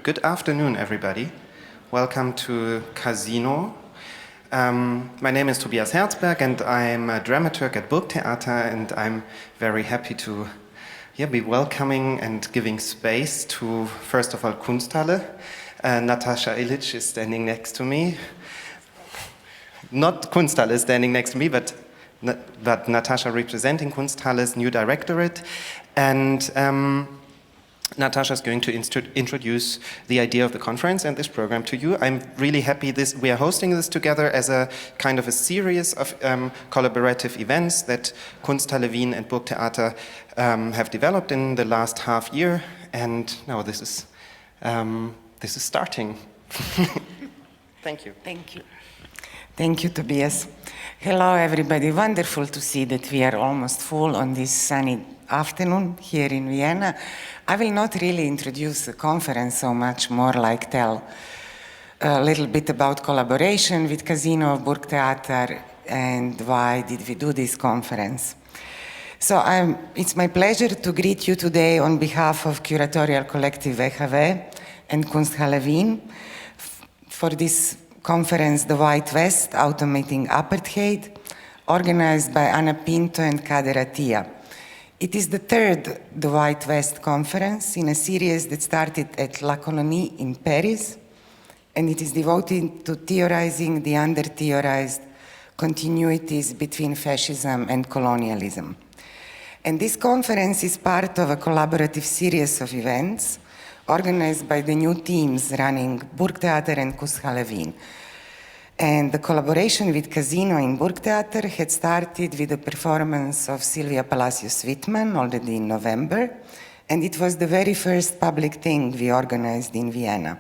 Good afternoon, everybody. Welcome to Casino. My name is Tobias Herzberg, and I'm a dramaturg at Burgtheater, and I'm very happy to be welcoming and giving space to, first of all, Kunsthalle. Natasha Illich is standing next to me. Not Kunsthalle is standing next to me, but Natasha representing Kunsthalle's new directorate. And Natasha is going to introduce the idea of the conference and this program to you. I'm really happy we are hosting this together as a kind of a series of collaborative events that Kunsthalle Wien and Burgtheater have developed in the last half year. And now this is starting. Thank you. Thank you. Thank you, Tobias. Hello, everybody. Wonderful to see that we are almost full on this sunny afternoon here in Vienna. I will not really introduce the conference so much, more like tell a little bit about collaboration with Casino of Burgtheater and why did we do this conference. So it's my pleasure to greet you today on behalf of Curatorial Collective WHW and Kunsthalle Wien for this conference, The White West, Automating Apartheid, organized by Anna Pinto and Kader Attia. It is the third The White West conference in a series that started at La Colonie in Paris, and it is devoted to theorizing the under-theorized continuities between fascism and colonialism. And this conference is part of a collaborative series of events organized by the new teams running Burgtheater and Kunsthalle Wien. And the collaboration with Casino in Burgtheater had started with the performance of Silvia Palacios-Wittmann already in November, and it was the very first public thing we organized in Vienna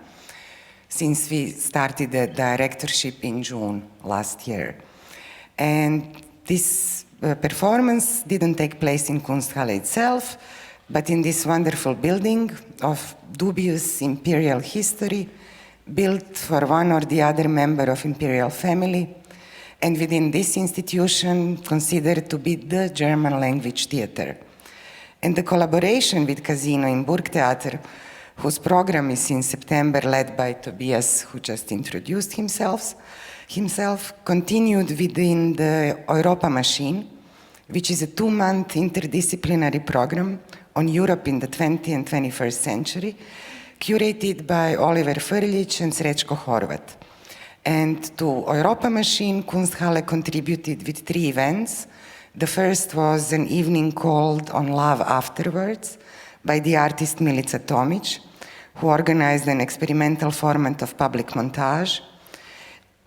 since we started the directorship in June last year. And this performance didn't take place in Kunsthalle itself, but in this wonderful building of dubious imperial history, built for one or the other member of imperial family, and within this institution considered to be the German language theater. And the collaboration with Casino in Burgtheater, whose program is in September led by Tobias, who just introduced himself, continued within the Europa Machine, which is a 2-month interdisciplinary program on Europe in the 20th and 21st century, curated by Oliver Frljić and Srećko Horvat. And to Europa Machine, Kunsthalle contributed with 3 events. The first was an evening called On Love Afterwards by the artist Milica Tomić, who organized an experimental format of public montage,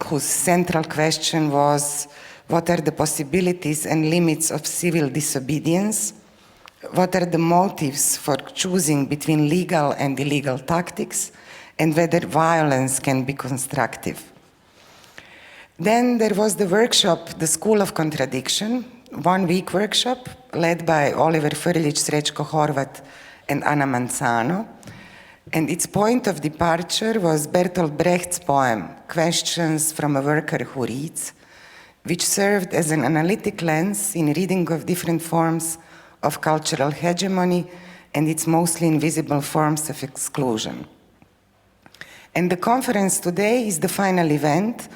whose central question was, what are the possibilities and limits of civil disobedience? What are the motives for choosing between legal and illegal tactics, and whether violence can be constructive? Then there was the workshop, The School of Contradiction, 1-week workshop led by Oliver Frljić, Srećko Horvat, and Anna Manzano. And its point of departure was Bertolt Brecht's poem, Questions from a Worker Who Reads, which served as an analytic lens in reading of different forms of cultural hegemony and its mostly invisible forms of exclusion. And the conference today is the final event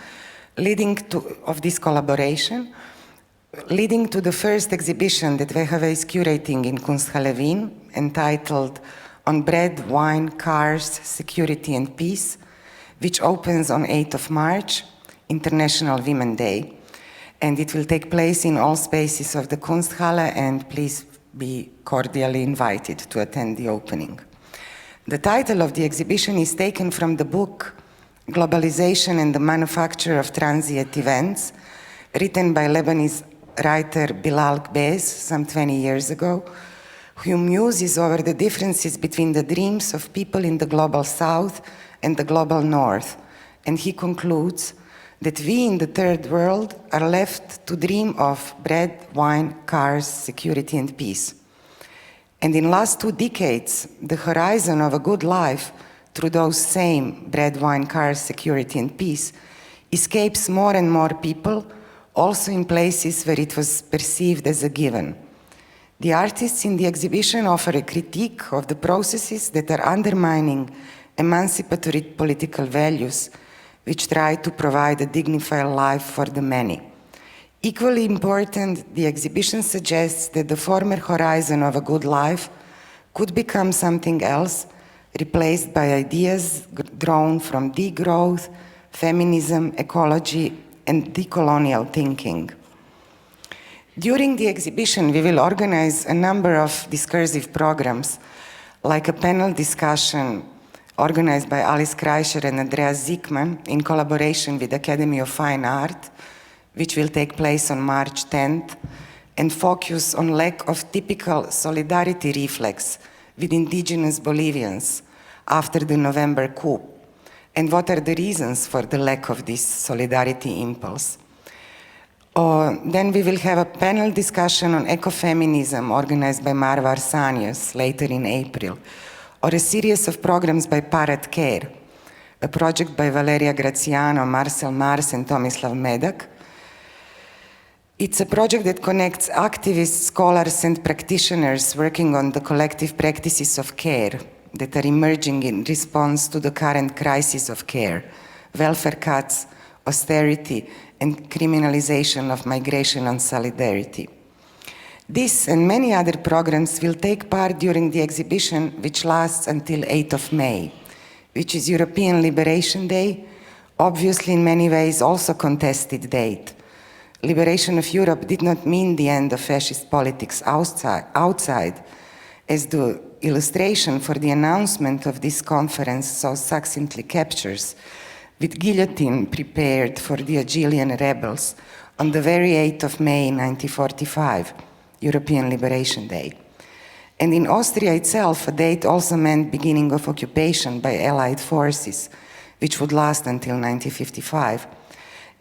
of this collaboration, leading to the first exhibition that WHW is curating in Kunsthalle Wien, entitled On Bread, Wine, Cars, Security and Peace, which opens on 8th of March, International Women's Day. And it will take place in all spaces of the Kunsthalle, and please be cordially invited to attend the opening. The title of the exhibition is taken from the book Globalization and the Manufacture of Transient Events, written by Lebanese writer Bilal Gbez some 20 years ago, who muses over the differences between the dreams of people in the global south and the global north. And he concludes that we in the third world are left to dream of bread, wine, cars, security and peace. And in last 2 decades, the horizon of a good life through those same bread, wine, cars, security and peace escapes more and more people, also in places where it was perceived as a given. The artists in the exhibition offer a critique of the processes that are undermining emancipatory political values which try to provide a dignified life for the many. Equally important, the exhibition suggests that the former horizon of a good life could become something else, replaced by ideas drawn from degrowth, feminism, ecology, and decolonial thinking. During the exhibition, we will organize a number of discursive programs, like a panel discussion organized by Alice Kreischer and Andreas Zickman in collaboration with Academy of Fine Art, which will take place on March 10th, and focus on lack of typical solidarity reflex with indigenous Bolivians after the November coup, and what are the reasons for the lack of this solidarity impulse. Then we will have a panel discussion on ecofeminism organized by Marwa Arsanius later in April, or a series of programs by Parrot Care, a project by Valeria Graziano, Marcel Mars, and Tomislav Medak. It's a project that connects activists, scholars, and practitioners working on the collective practices of care that are emerging in response to the current crisis of care, welfare cuts, austerity, and criminalization of migration and solidarity. This and many other programs will take part during the exhibition, which lasts until 8th of May, which is European Liberation Day, obviously in many ways also contested date. Liberation of Europe did not mean the end of fascist politics outside, as the illustration for the announcement of this conference so succinctly captures, with guillotine prepared for the Algerian rebels on the very 8th of May 1945, European Liberation Day. And in Austria itself, a date also meant beginning of occupation by Allied forces, which would last until 1955.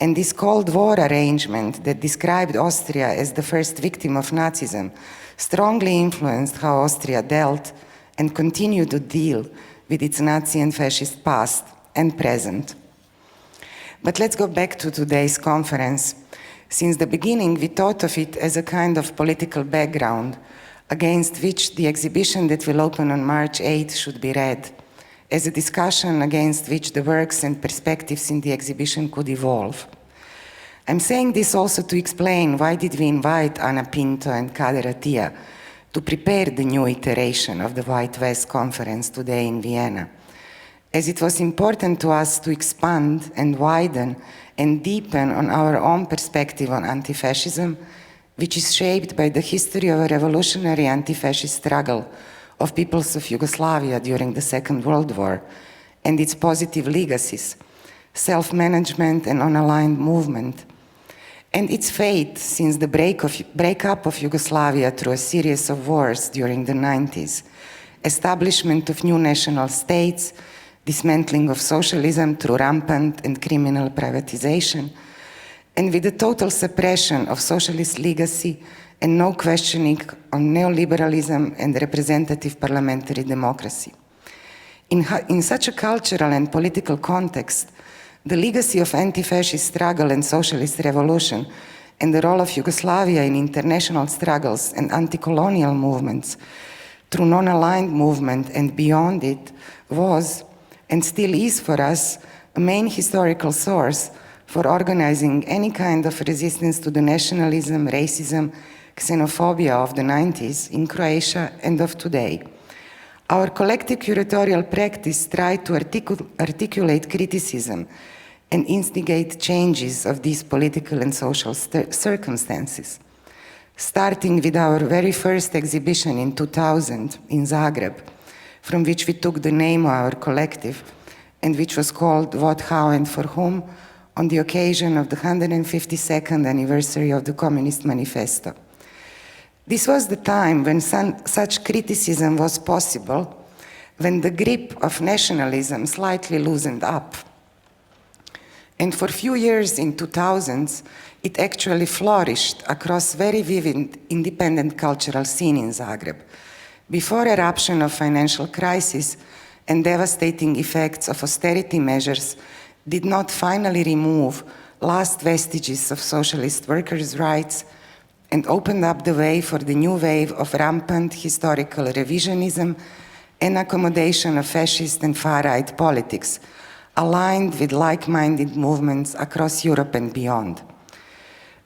And this Cold War arrangement that described Austria as the first victim of Nazism strongly influenced how Austria dealt and continued to deal with its Nazi and fascist past and present. But let's go back to today's conference. Since the beginning, we thought of it as a kind of political background against which the exhibition that will open on March 8th should be read, as a discussion against which the works and perspectives in the exhibition could evolve. I'm saying this also to explain why did we invite Anna Pinto and Kader Attia to prepare the new iteration of the White West Conference today in Vienna, as it was important to us to expand and widen and deepen on our own perspective on anti-fascism, which is shaped by the history of a revolutionary anti-fascist struggle of peoples of Yugoslavia during the Second World War and its positive legacies, self-management and unaligned movement, and its fate since the breakup of Yugoslavia through a series of wars during the 90s, establishment of new national states, dismantling of socialism through rampant and criminal privatization, and with the total suppression of socialist legacy and no questioning on neoliberalism and representative parliamentary democracy. In such a cultural and political context, the legacy of anti-fascist struggle and socialist revolution and the role of Yugoslavia in international struggles and anti-colonial movements through non-aligned movement and beyond it was, and still is for us, a main historical source for organizing any kind of resistance to the nationalism, racism, xenophobia of the 90s in Croatia and of today. Our collective curatorial practice tried to articulate criticism and instigate changes of these political and social circumstances, starting with our very first exhibition in 2000 in Zagreb, from which we took the name of our collective, and which was called What, How, and For Whom, on the occasion of the 152nd anniversary of the Communist Manifesto. This was the time when such criticism was possible, when the grip of nationalism slightly loosened up. And for a few years in 2000s, it actually flourished across very vivid independent cultural scene in Zagreb, before eruption of financial crisis and devastating effects of austerity measures did not finally remove last vestiges of socialist workers' rights and opened up the way for the new wave of rampant historical revisionism and accommodation of fascist and far-right politics, aligned with like-minded movements across Europe and beyond.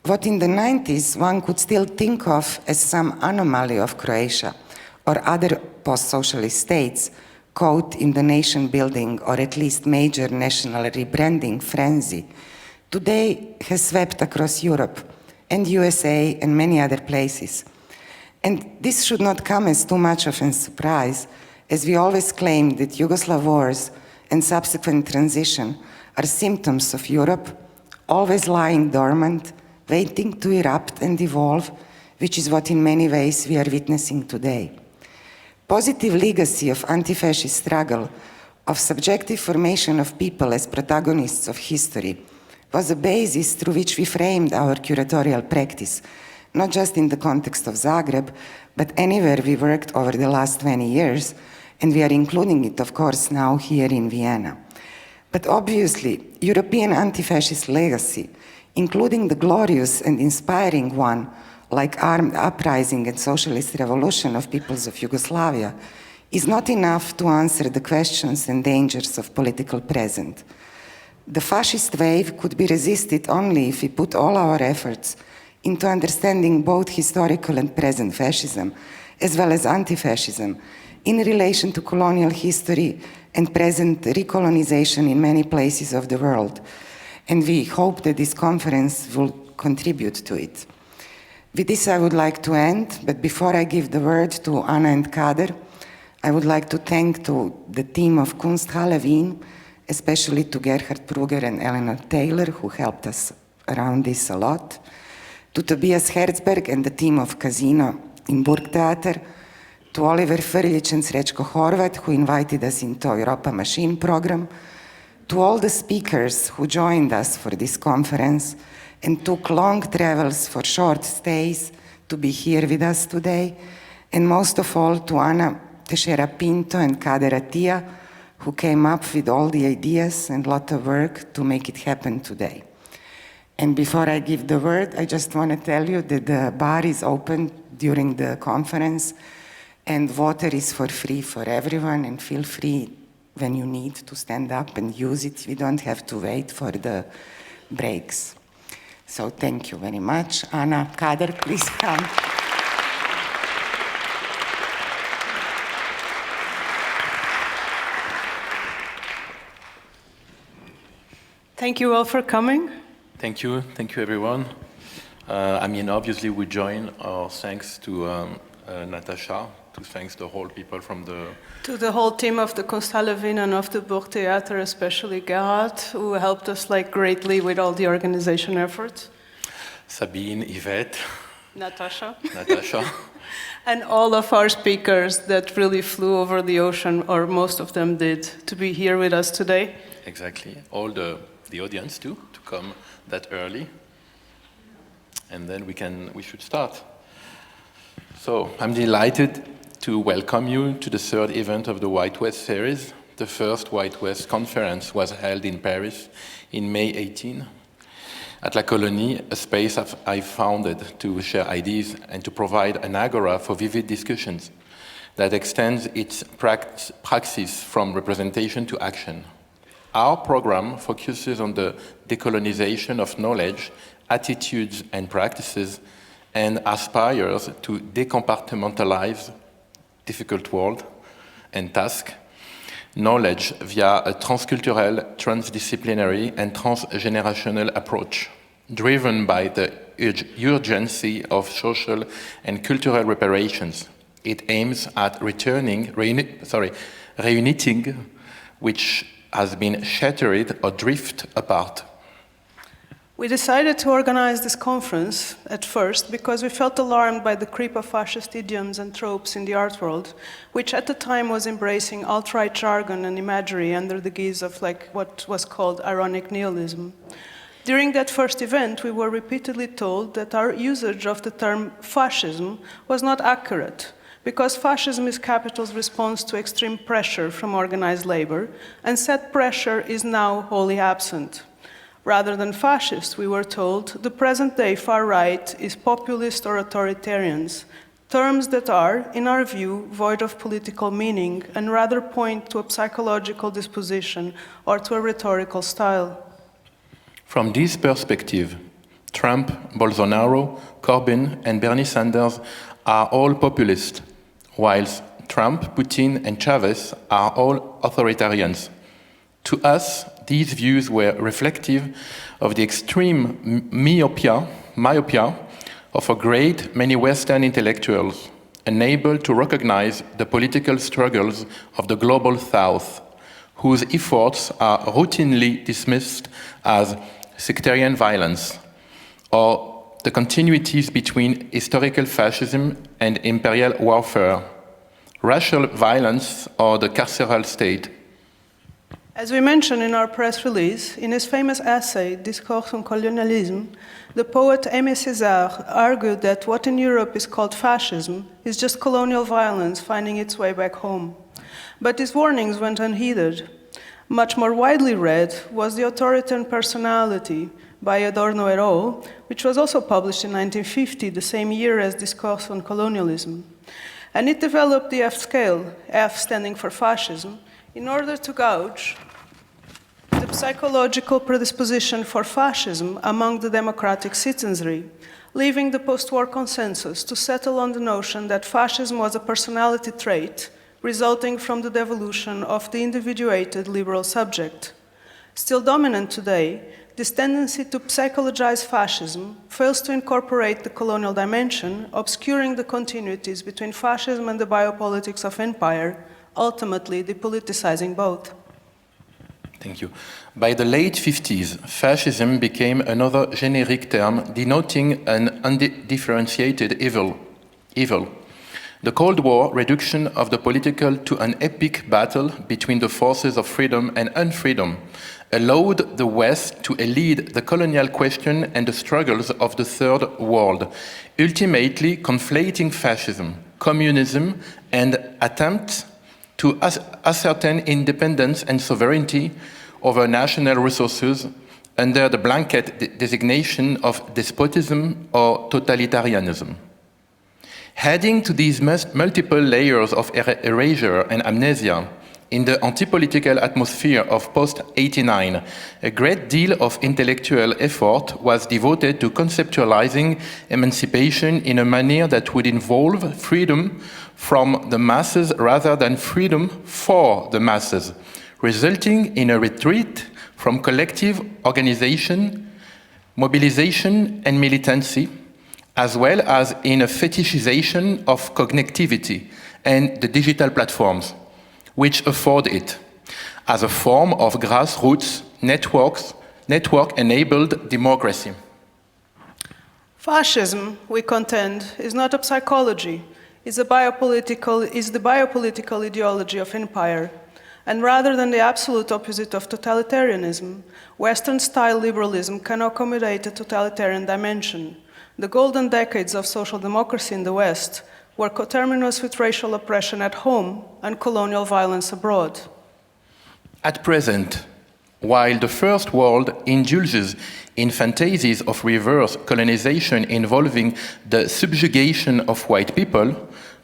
What in the 90s one could still think of as some anomaly of Croatia or other post-socialist states caught in the nation-building or at least major national rebranding frenzy, today has swept across Europe and USA and many other places. And this should not come as too much of a surprise, as we always claimed that Yugoslav wars and subsequent transition are symptoms of Europe, always lying dormant, waiting to erupt and evolve, which is what in many ways we are witnessing today. Positive legacy of anti-fascist struggle, of subjective formation of people as protagonists of history, was a basis through which we framed our curatorial practice, not just in the context of Zagreb, but anywhere we worked over the last 20 years, and we are including it, of course, now here in Vienna. But obviously, European anti-fascist legacy, including the glorious and inspiring one, like armed uprising and socialist revolution of peoples of Yugoslavia, is not enough to answer the questions and dangers of political present. The fascist wave could be resisted only if we put all our efforts into understanding both historical and present fascism, as well as anti-fascism, in relation to colonial history and present recolonization in many places of the world. And we hope that this conference will contribute to it. With this, I would like to end, but before I give the word to Anna and Kader, I would like to thank to the team of Kunsthalle Wien, especially to Gerhard Pruger and Eleanor Taylor, who helped us around this a lot, to Tobias Herzberg and the team of Casino in Burgtheater, to Oliver Frljić and Srećko Horvat, who invited us into Europa Machine program, to all the speakers who joined us for this conference and took long travels for short stays to be here with us today, and most of all to Anna, Teixeira Pinto and Kader Attia, who came up with all the ideas and a lot of work to make it happen today. And before I give the word, I just want to tell you that the bar is open during the conference and water is for free for everyone, and feel free when you need to stand up and use it. We don't have to wait for the breaks. So thank you very much. Anna, Kader, please come. Thank you all for coming. Thank you everyone. I mean, obviously we join our thanks to Natasha, to thanks the whole people from the... To the whole team of the Kunsthalle Wien and of the Burgtheater, especially Gerhard, who helped us greatly with all the organization efforts. Sabine, Yvette. Natasha. And all of our speakers that really flew over the ocean, or most of them did, to be here with us today. Exactly. All the audience too, to come that early. And then we should start. So I'm delighted to welcome you to the third event of the White West series. The first White West conference was held in Paris in May 18 at La Colonie, a space I founded to share ideas and to provide an agora for vivid discussions that extends its praxis from representation to action. Our program focuses on the decolonization of knowledge, attitudes, and practices, and aspires to decompartmentalize difficult world and task, knowledge via a transcultural, transdisciplinary, and transgenerational approach, driven by the urgency of social and cultural reparations. It aims at reuniting which has been shattered or drift apart. We decided to organize this conference at first because we felt alarmed by the creep of fascist idioms and tropes in the art world, which at the time was embracing alt-right jargon and imagery under the guise of what was called ironic nihilism. During that first event, we were repeatedly told that our usage of the term fascism was not accurate, because fascism is capital's response to extreme pressure from organized labor, and said pressure is now wholly absent. Rather than fascist, we were told, the present-day far right is populist or authoritarians, terms that are, in our view, void of political meaning and rather point to a psychological disposition or to a rhetorical style. From this perspective, Trump, Bolsonaro, Corbyn, and Bernie Sanders are all populist, whilst Trump, Putin, and Chavez are all authoritarians. To us, these views were reflective of the extreme myopia of a great many Western intellectuals, unable to recognize the political struggles of the global South, whose efforts are routinely dismissed as sectarian violence, or the continuities between historical fascism and imperial warfare, racial violence, or the carceral state. As we mentioned in our press release, in his famous essay, Discours on Colonialism, the poet Aimé Césaire argued that what in Europe is called fascism is just colonial violence finding its way back home. But his warnings went unheeded. Much more widely read was The Authoritarian Personality by Adorno et al., which was also published in 1950, the same year as Discours on Colonialism. And it developed the F scale, F standing for fascism, in order to gauge the psychological predisposition for fascism among the democratic citizenry, leaving the post-war consensus to settle on the notion that fascism was a personality trait resulting from the devolution of the individuated liberal subject. Still dominant today, this tendency to psychologize fascism fails to incorporate the colonial dimension, obscuring the continuities between fascism and the biopolitics of empire, ultimately depoliticizing both. Thank you. By the late 50s, fascism became another generic term denoting an undifferentiated evil. The Cold War reduction of the political to an epic battle between the forces of freedom and unfreedom allowed the West to elide the colonial question and the struggles of the Third World, ultimately conflating fascism, communism, and attempts to ascertain independence and sovereignty over national resources under the blanket designation of despotism or totalitarianism. Heading to these multiple layers of erasure and amnesia in the anti-political atmosphere of post-89, a great deal of intellectual effort was devoted to conceptualizing emancipation in a manner that would involve freedom from the masses rather than freedom for the masses, resulting in a retreat from collective organization, mobilization, and militancy, as well as in a fetishization of cognitivity and the digital platforms, which afford it, as a form of grassroots network-enabled democracy. Fascism, we contend, is not a psychology, is the biopolitical ideology of empire. And rather than the absolute opposite of totalitarianism, Western-style liberalism can accommodate a totalitarian dimension. The golden decades of social democracy in the West were coterminous with racial oppression at home and colonial violence abroad. At present, while the First World indulges in fantasies of reverse colonization involving the subjugation of white people,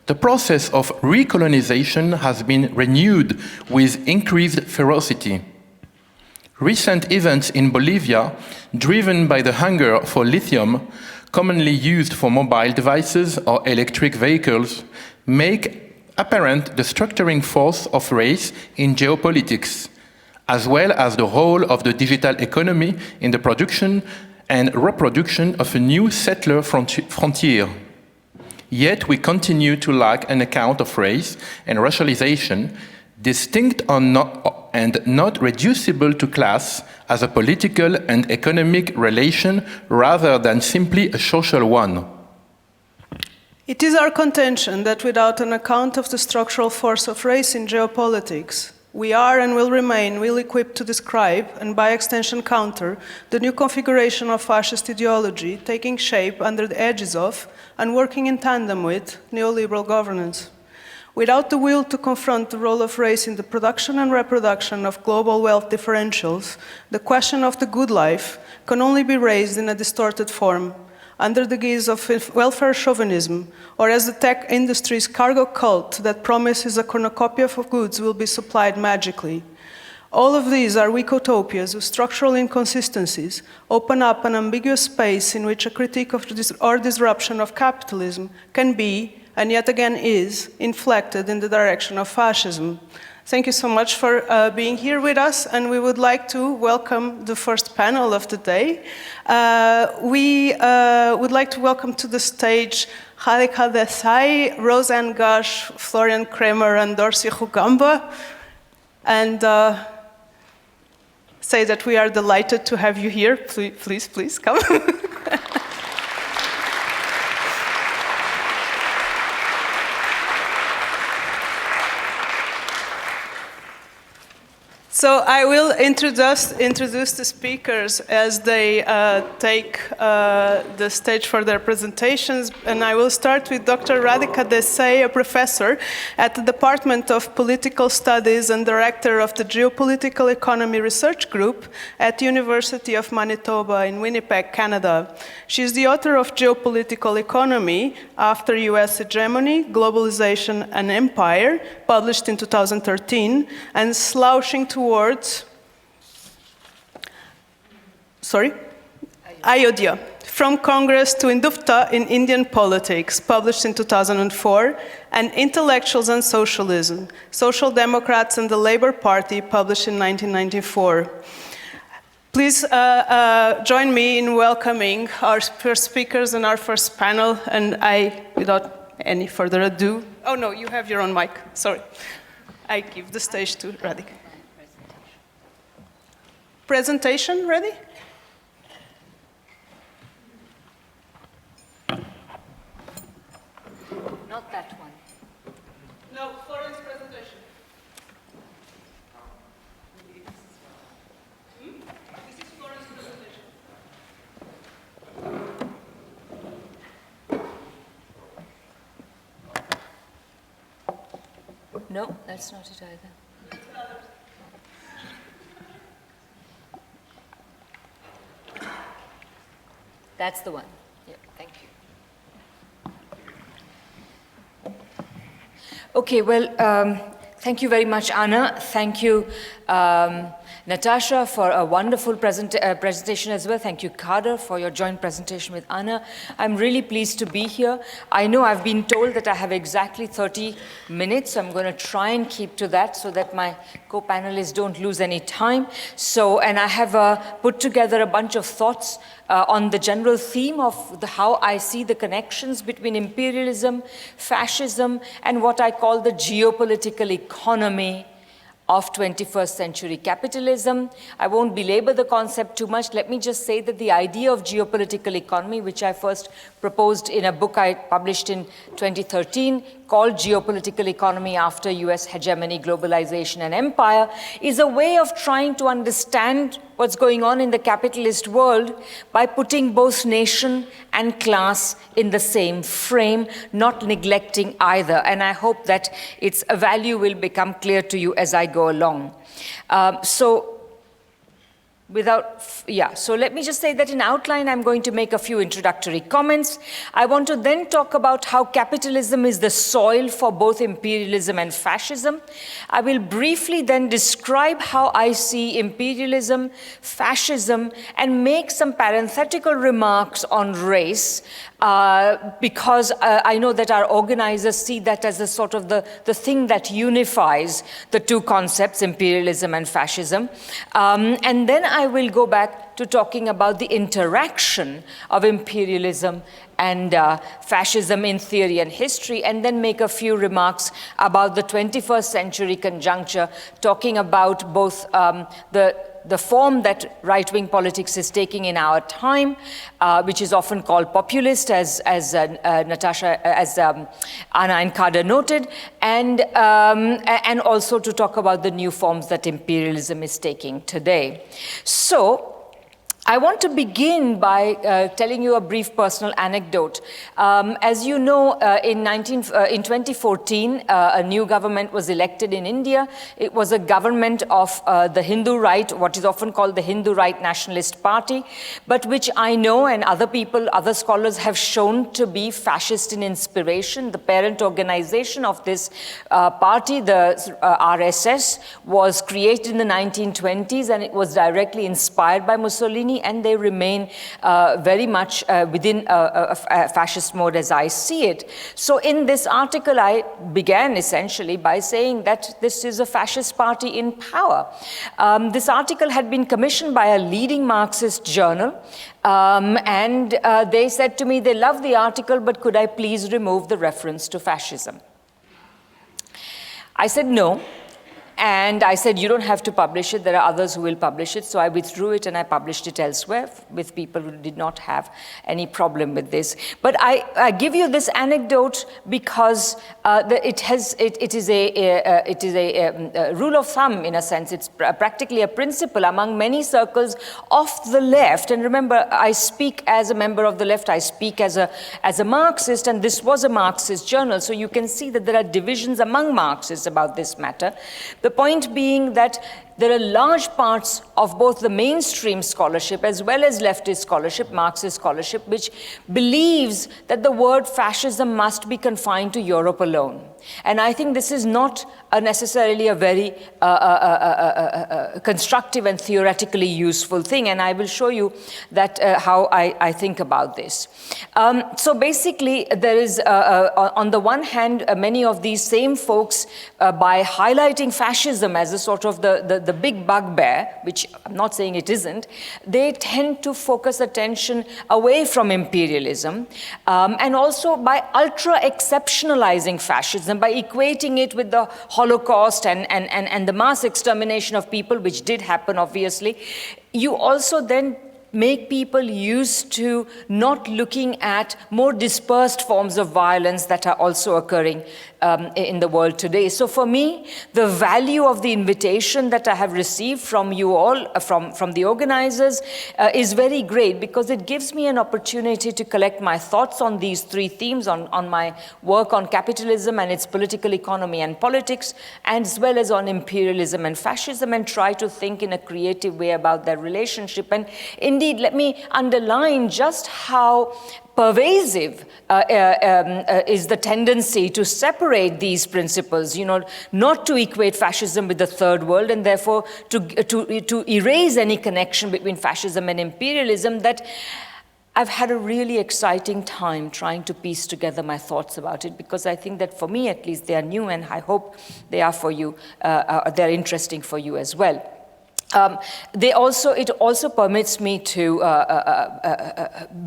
the process of recolonization has been renewed with increased ferocity. Recent events in Bolivia, driven by the hunger for lithium, commonly used for mobile devices or electric vehicles, make apparent the structuring force of race in geopolitics, as well as the role of the digital economy in the production and reproduction of a new settler frontier. Yet we continue to lack an account of race and racialization, distinct and not reducible to class as a political and economic relation rather than simply a social one. It is our contention that without an account of the structural force of race in geopolitics, we are and will remain well-equipped to describe, and by extension counter, the new configuration of fascist ideology taking shape under the edges of and working in tandem with neoliberal governance. Without the will to confront the role of race in the production and reproduction of global wealth differentials, the question of the good life can only be raised in a distorted form, under the guise of welfare chauvinism, or as the tech industry's cargo cult that promises a cornucopia of goods will be supplied magically. All of these are weak utopias with structural inconsistencies, open up an ambiguous space in which a critique of or disruption of capitalism can be, and yet again is, inflected in the direction of fascism. Thank you so much for being here with us, and we would like to welcome the first panel of the day. We would like to welcome to the stage Radhika Desai, Roseanne Gush, Florian Cramer, and Dorcy Rugamba, and say that we are delighted to have you here. Please come. So I will introduce the speakers as they take the stage for their presentations, and I will start with Dr. Radhika Desai, a professor at the Department of Political Studies and director of the Geopolitical Economy Research Group at the University of Manitoba in Winnipeg, Canada. She is the author of Geopolitical Economy, After US Hegemony, Globalization and Empire, published in 2013, and Slouching Towards Ayodhya, From Congress to Hindutva in Indian Politics, published in 2004, and Intellectuals and Socialism, Social Democrats and the Labour Party, published in 1994. Please join me in welcoming our first speakers and our first panel, and without any further ado, oh no, you have your own mic, sorry. I give the stage to Radhika. Presentation ready? Not that one. No, Florian's presentation. This is Florian's presentation. No, that's not it either. That's the one. Yeah, thank you. Okay, well, thank you very much, Anna. Thank you, Natasha, for a wonderful presentation as well. Thank you, Kader, for your joint presentation with Anna. I'm really pleased to be here. I know I've been told that I have exactly 30 minutes, so I'm going to try and keep to that so that my co-panelists don't lose any time. And I have put together a bunch of thoughts on the general theme of how I see the connections between imperialism, fascism, and what I call the geopolitical economy of 21st century capitalism. I won't belabor the concept too much. Let me just say that the idea of geopolitical economy, which I first proposed in a book I published in 2013 called Geopolitical Economy After US Hegemony, Globalization and Empire, is a way of trying to understand what's going on in the capitalist world by putting both nation and class in the same frame, not neglecting either. And I hope that its value will become clear to you as I go along. So let me just say that in outline, I'm going to make a few introductory comments. I want to then talk about how capitalism is the soil for both imperialism and fascism. I will briefly then describe how I see imperialism, fascism, and make some parenthetical remarks on race, because I know that our organizers see that as a sort of the thing that unifies the two concepts, imperialism and fascism. And then I will go back to talking about the interaction of imperialism and fascism in theory and history, and then make a few remarks about the 21st century conjuncture, talking about both the form that right-wing politics is taking in our time, which is often called populist, as Natasha, as Anna and Kader noted, and also to talk about the new forms that imperialism is taking today. So, I want to begin by telling you a brief personal anecdote. As you know, in 2014, a new government was elected in India. It was a government of the Hindu right, what is often called the Hindu Right Nationalist Party, but which I know and other people, other scholars have shown to be fascist in inspiration. The parent organization of this party, the RSS, was created in the 1920s, and it was directly inspired by Mussolini, and they remain very much within a fascist mode as I see it. So in this article, I began essentially by saying that this is a fascist party in power. This article had been commissioned by a leading Marxist journal, and they said to me they loved the article, but could I please remove the reference to fascism? I said no. And I said, you don't have to publish it. There are others who will publish it. So I withdrew it and I published it elsewhere with people who did not have any problem with this. But I give you this anecdote because it is a rule of thumb in a sense. It's practically a principle among many circles of the left. And remember, I speak as a member of the left. I speak as a Marxist, and this was a Marxist journal. So you can see that there are divisions among Marxists about this matter. The point being that there are large parts of both the mainstream scholarship as well as leftist scholarship, Marxist scholarship, which believes that the word fascism must be confined to Europe alone. And I think this is not necessarily a very constructive and theoretically useful thing, and I will show you that how I think about this. So basically, there is, on the one hand, many of these same folks, by highlighting fascism as a sort of the big bugbear, which I'm not saying it isn't, they tend to focus attention away from imperialism, and also by ultra-exceptionalizing fascism, by equating it with the Holocaust and the mass extermination of people, which did happen, obviously. You also then make people used to not looking at more dispersed forms of violence that are also occurring in the world today. So for me, the value of the invitation that I have received from you all, from the organizers, is very great, because it gives me an opportunity to collect my thoughts on these three themes, on my work on capitalism and its political economy and politics, as well as on imperialism and fascism, and try to think in a creative way about their relationship. And indeed, let me underline just how pervasive is the tendency to separate these principles, not to equate fascism with the third world, and therefore to erase any connection between fascism and imperialism, that I've had a really exciting time trying to piece together my thoughts about it, because I think that for me at least they are new, and I hope they are for you, they're interesting for you as well. It also permits me to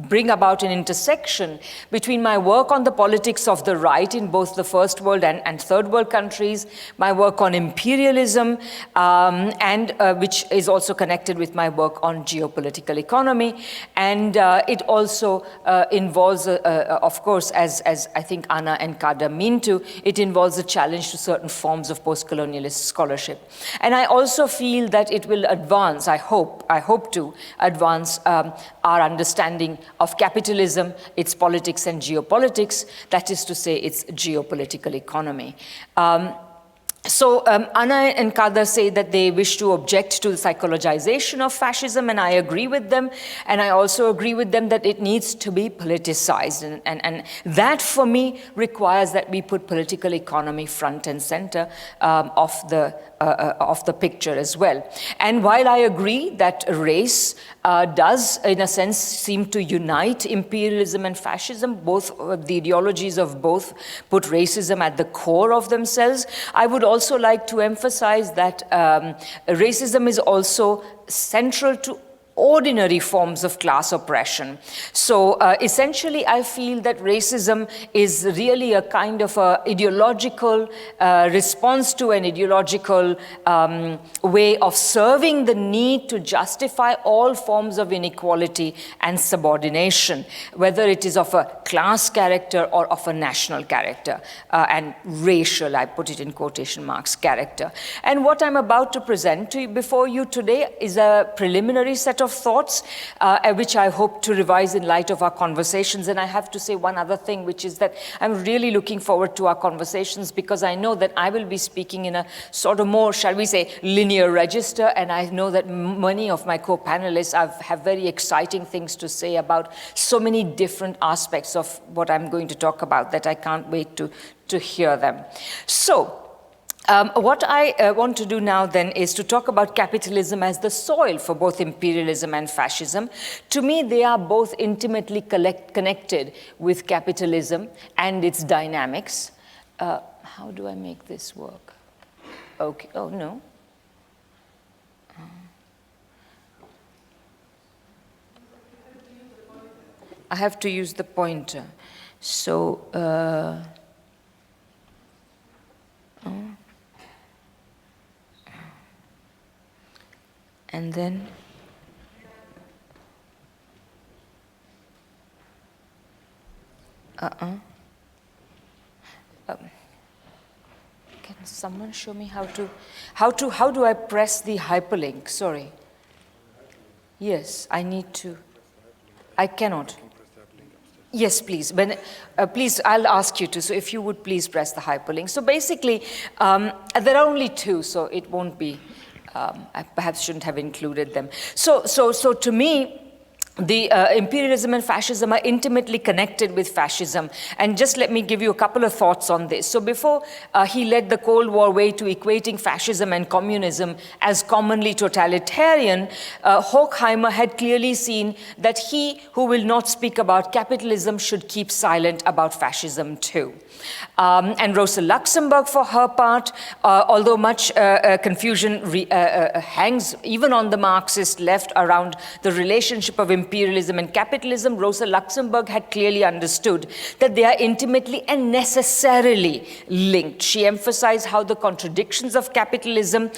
bring about an intersection between my work on the politics of the right in both the first world and third world countries, my work on imperialism, and which is also connected with my work on geopolitical economy. And it also involves, of course, as I think Anna and Kader mean to, it involves a challenge to certain forms of post-colonialist scholarship. And I also feel that it will advance, I hope to advance our understanding of capitalism, its politics and geopolitics, that is to say, its geopolitical economy. So Anna and Kader say that they wish to object to the psychologization of fascism, and I agree with them. And I also agree with them that it needs to be politicized. And that, for me, requires that we put political economy front and center of the picture as well. And while I agree that race does, in a sense, seem to unite imperialism and fascism, both the ideologies of both put racism at the core of themselves, I would also like to emphasize that racism is also central to ordinary forms of class oppression. So essentially, I feel that racism is really a kind of ideological response to an ideological way of serving the need to justify all forms of inequality and subordination, whether it is of a class character or of a national character, and racial, I put it in quotation marks, character. And what I'm about to present to you before you today is a preliminary set of thoughts, which I hope to revise in light of our conversations. And I have to say one other thing, which is that I'm really looking forward to our conversations, because I know that I will be speaking in a sort of more, shall we say, linear register, and I know that many of my co-panelists have very exciting things to say about so many different aspects of what I'm going to talk about that I can't wait to hear them. So, what I want to do now then is to talk about capitalism as the soil for both imperialism and fascism. To me, they are both intimately connected with capitalism and its dynamics. How do I make this work? Okay, oh no. I have to use the pointer. So, and then can someone show me how do I press the hyperlink? Sorry. Yes, I need to. I cannot. Yes, please. Please, I'll ask you to. So if you would please press the hyperlink. So basically, there are only two, so it won't be. I perhaps shouldn't have included them. So to me, the imperialism and fascism are intimately connected with fascism. And just let me give you a couple of thoughts on this. So before he led the Cold War way to equating fascism and communism as commonly totalitarian, Horkheimer had clearly seen that he who will not speak about capitalism should keep silent about fascism too. And Rosa Luxemburg, for her part, although much confusion hangs even on the Marxist left around the relationship of imperialism and capitalism, Rosa Luxemburg had clearly understood that they are intimately and necessarily linked. She emphasized how the contradictions of capitalism,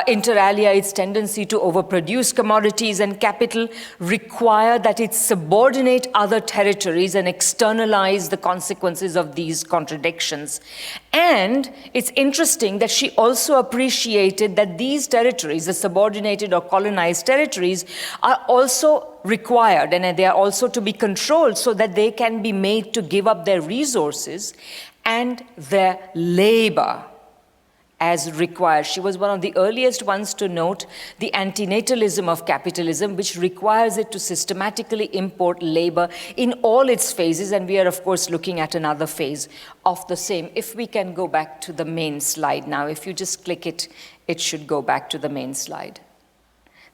inter alia its tendency to overproduce commodities and capital, require that it subordinate other territories and externalize the consequences of these contradictions. And it's interesting that she also appreciated that these territories, the subordinated or colonized territories, are also required and they are also to be controlled so that they can be made to give up their resources and their labor as required. She was one of the earliest ones to note the antinatalism of capitalism, which requires it to systematically import labor in all its phases, and we are of course looking at another phase of the same. If we can go back to the main slide now, if you just click it, it should go back to the main slide.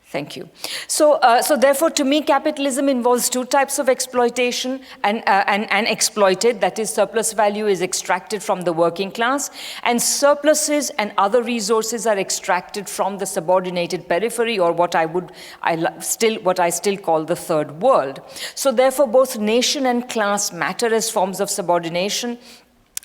Thank you. So therefore, to me, capitalism involves two types of exploitation and exploited. That is, surplus value is extracted from the working class, and surpluses and other resources are extracted from the subordinated periphery, or what I still call the third world. So therefore, both nation and class matter as forms of subordination.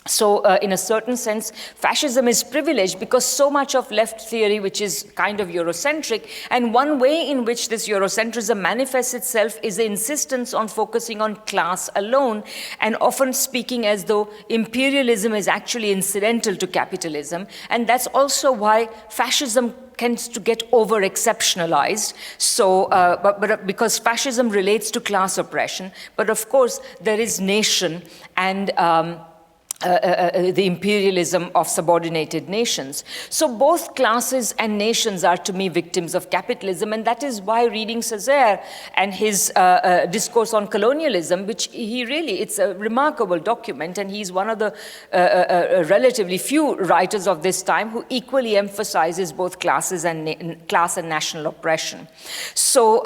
So in a certain sense, fascism is privileged because so much of left theory, which is kind of Eurocentric, and one way in which this Eurocentrism manifests itself is the insistence on focusing on class alone, and often speaking as though imperialism is actually incidental to capitalism. And that's also why fascism tends to get over-exceptionalized. So, but because fascism relates to class oppression, but of course there is nation and the imperialism of subordinated nations. So both classes and nations are, to me, victims of capitalism, and that is why reading Césaire and his discourse on colonialism, which it's a remarkable document, and he's one of the relatively few writers of this time who equally emphasizes both classes and class and national oppression. So,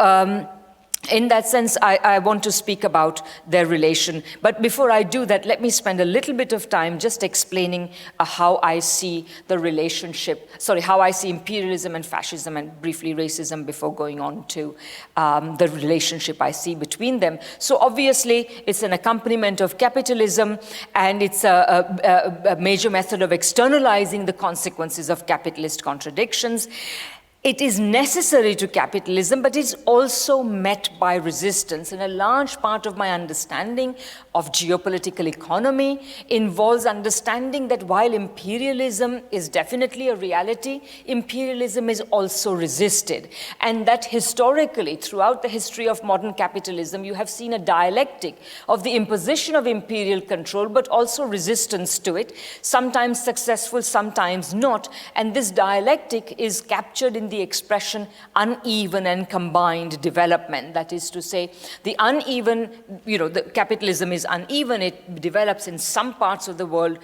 in that sense, I want to speak about their relation. But before I do that, let me spend a little bit of time just explaining how I see the relationship, how I see imperialism and fascism and briefly racism before going on to the relationship I see between them. So obviously, it's an accompaniment of capitalism, and it's a major method of externalizing the consequences of capitalist contradictions. It is necessary to capitalism, but it's also met by resistance. And a large part of my understanding of geopolitical economy involves understanding that while imperialism is definitely a reality, imperialism is also resisted. And that historically, throughout the history of modern capitalism, you have seen a dialectic of the imposition of imperial control, but also resistance to it, sometimes successful, sometimes not. And this dialectic is captured in the expression uneven and combined development. That is to say, the uneven, the capitalism is uneven. It develops in some parts of the world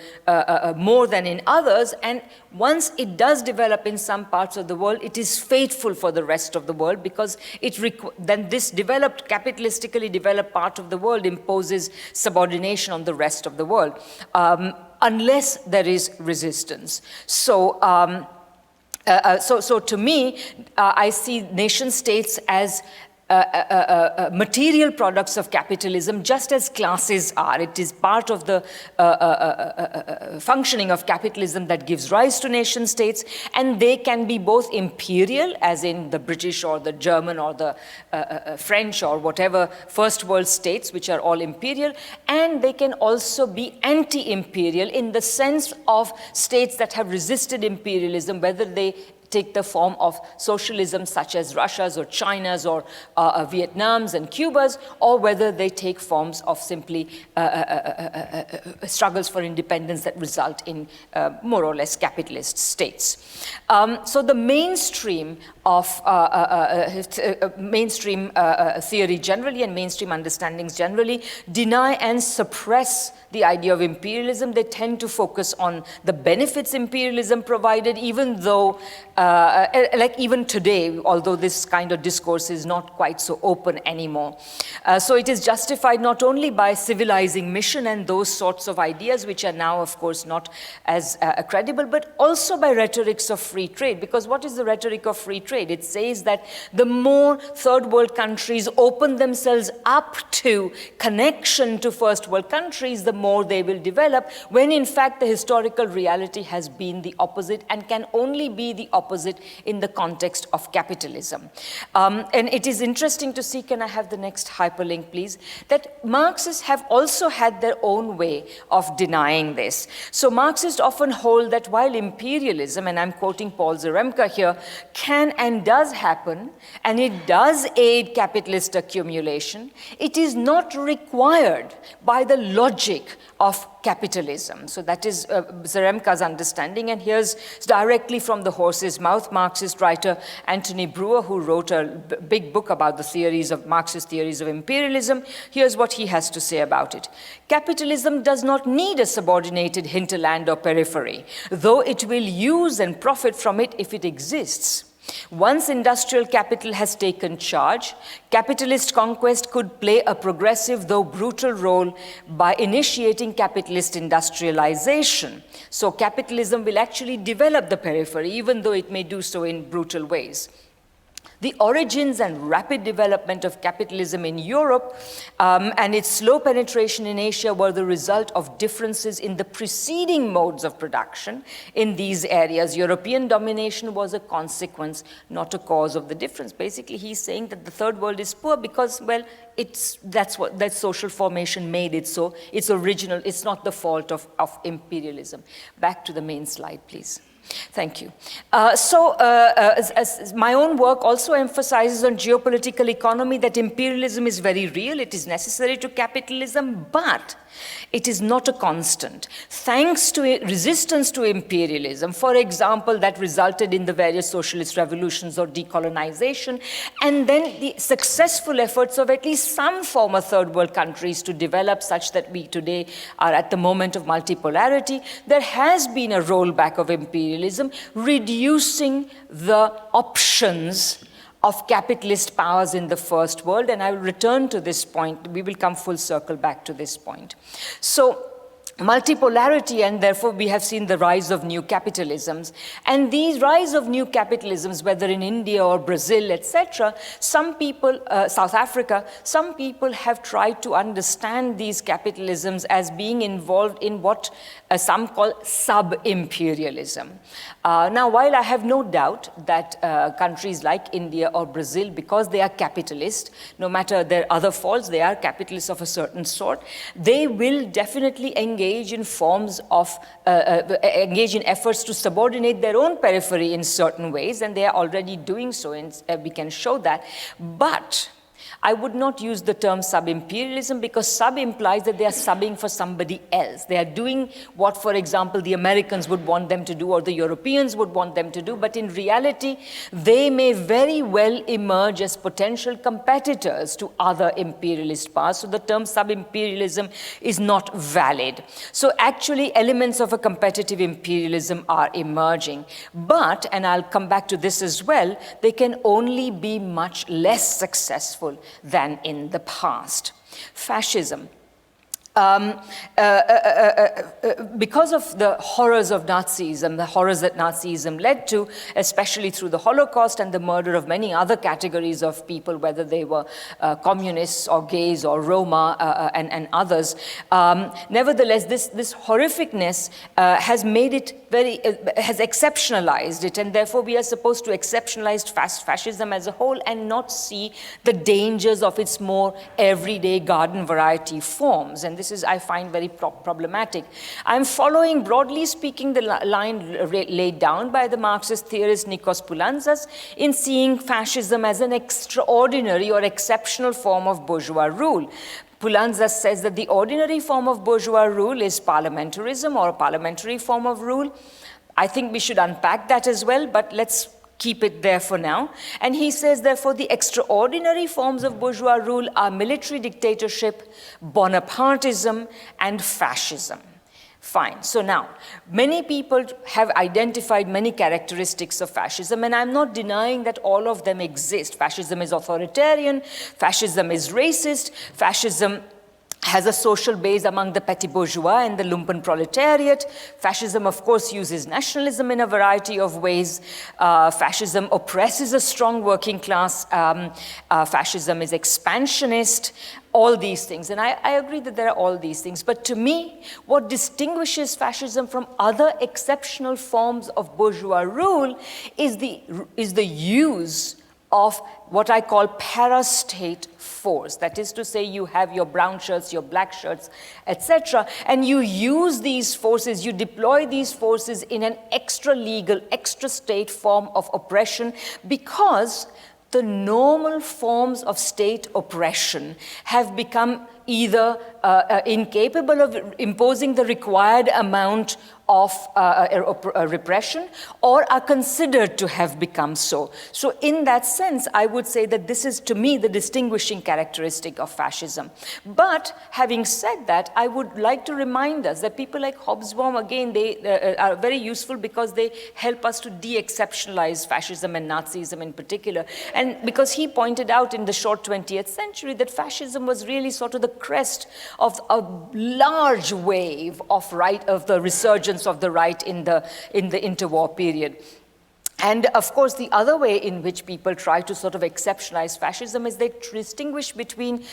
more than in others. And once it does develop in some parts of the world, it is fateful for the rest of the world because then this capitalistically developed part of the world imposes subordination on the rest of the world, unless there is resistance. So to me, I see nation states as material products of capitalism, just as classes are. It is part of the functioning of capitalism that gives rise to nation states, and they can be both imperial, as in the British or the German or the French or whatever first world states, which are all imperial, and they can also be anti-imperial in the sense of states that have resisted imperialism, whether they take the form of socialism such as Russia's or China's or Vietnam's and Cuba's, or whether they take forms of simply struggles for independence that result in more or less capitalist states. So the mainstream of theory generally and mainstream understandings generally deny and suppress the idea of imperialism. They tend to focus on the benefits imperialism provided, even though like even today, although this kind of discourse is not quite so open anymore. So it is justified not only by civilizing mission and those sorts of ideas, which are now, of course, not as credible, but also by rhetorics of free trade. Because what is the rhetoric of free trade? It says that the more third world countries open themselves up to connection to first world countries, the more they will develop, when in fact the historical reality has been the opposite and can only be the opposite in the context of capitalism. And it is interesting to see, can I have the next hyperlink please, that Marxists have also had their own way of denying this. So Marxists often hold that while imperialism, and I'm quoting Paul Zaremka here, can and does happen, and it does aid capitalist accumulation, it is not required by the logic of capitalism. So that is Zaremka's understanding, and here's directly from the horse's mouth, Marxist writer Anthony Brewer, who wrote a big book about the theories of Marxist theories of imperialism. Here's what he has to say about it. Capitalism does not need a subordinated hinterland or periphery, though it will use and profit from it if it exists. Once industrial capital has taken charge, capitalist conquest could play a progressive though brutal role by initiating capitalist industrialization. So capitalism will actually develop the periphery, even though it may do so in brutal ways. The origins and rapid development of capitalism in Europe and its slow penetration in Asia were the result of differences in the preceding modes of production in these areas. European domination was a consequence, not a cause of the difference. Basically, he's saying that the third world is poor because, well, that social formation made it so. It's original. It's not the fault of imperialism. Back to the main slide, please. Thank you. As my own work also emphasizes on geopolitical economy that imperialism is very real, it is necessary to capitalism, but it is not a constant. Thanks to resistance to imperialism, for example, that resulted in the various socialist revolutions or decolonization, and then the successful efforts of at least some former third world countries to develop such that we today are at the moment of multipolarity, there has been a rollback of imperialism, reducing the options of capitalist powers in the first world, and I will return to this point. We will come full circle back to this point. So multipolarity, and therefore we have seen the rise of new capitalisms. And these rise of new capitalisms, whether in India or Brazil, etc., some people, South Africa, some people have tried to understand these capitalisms as being involved in what some call sub-imperialism. Now, while I have no doubt that countries like India or Brazil, because they are capitalist, no matter their other faults, they are capitalists of a certain sort, they will definitely engage in forms of, engage in efforts to subordinate their own periphery in certain ways, and they are already doing so, and we can show that. But I would not use the term sub-imperialism, because sub implies that they are subbing for somebody else. They are doing what, for example, the Americans would want them to do or the Europeans would want them to do, but in reality, they may very well emerge as potential competitors to other imperialist powers. So the term sub-imperialism is not valid. So actually, elements of a competitive imperialism are emerging. But, and I'll come back to this as well, they can only be much less successful than in the past. Fascism. Because of the horrors of Nazism, the horrors that Nazism led to, especially through the Holocaust and the murder of many other categories of people, whether they were communists or gays or Roma and others, nevertheless, this horrificness has made it very, has exceptionalized it, and therefore we are supposed to exceptionalize fascism as a whole and not see the dangers of its more everyday garden variety forms. And this is, I find, very problematic. I'm following, broadly speaking, the line laid down by the Marxist theorist Nikos Poulantzas in seeing fascism as an extraordinary or exceptional form of bourgeois rule. Poulantzas says that the ordinary form of bourgeois rule is parliamentarism, or a parliamentary form of rule. I think we should unpack that as well, but let's keep it there for now. And he says, therefore, the extraordinary forms of bourgeois rule are military dictatorship, Bonapartism, and fascism. Fine. So now, many people have identified many characteristics of fascism, and I'm not denying that all of them exist. Fascism is authoritarian, fascism is racist, fascism has a social base among the petty bourgeois and the lumpen proletariat. Fascism, of course, uses nationalism in a variety of ways. Fascism oppresses a strong working class. Fascism is expansionist. All these things. And I agree that there are all these things. But to me, what distinguishes fascism from other exceptional forms of bourgeois rule is the use of what I call parastate force. That is to say, you have your brown shirts, your black shirts, etc., and you use these forces, you deploy these forces in an extra-legal, extra-state form of oppression, because the normal forms of state oppression have become either incapable of imposing the required amount of repression, or are considered to have become so. So in that sense, I would say that this is, to me, the distinguishing characteristic of fascism. But having said that, I would like to remind us that people like Hobsbawm, again, they are very useful because they help us to de-exceptionalize fascism and Nazism in particular. And because he pointed out in the short 20th century that fascism was really sort of the crest of a large wave of the resurgence of the right in the interwar period. And of course, the other way in which people try to sort of exceptionalize fascism is they distinguish between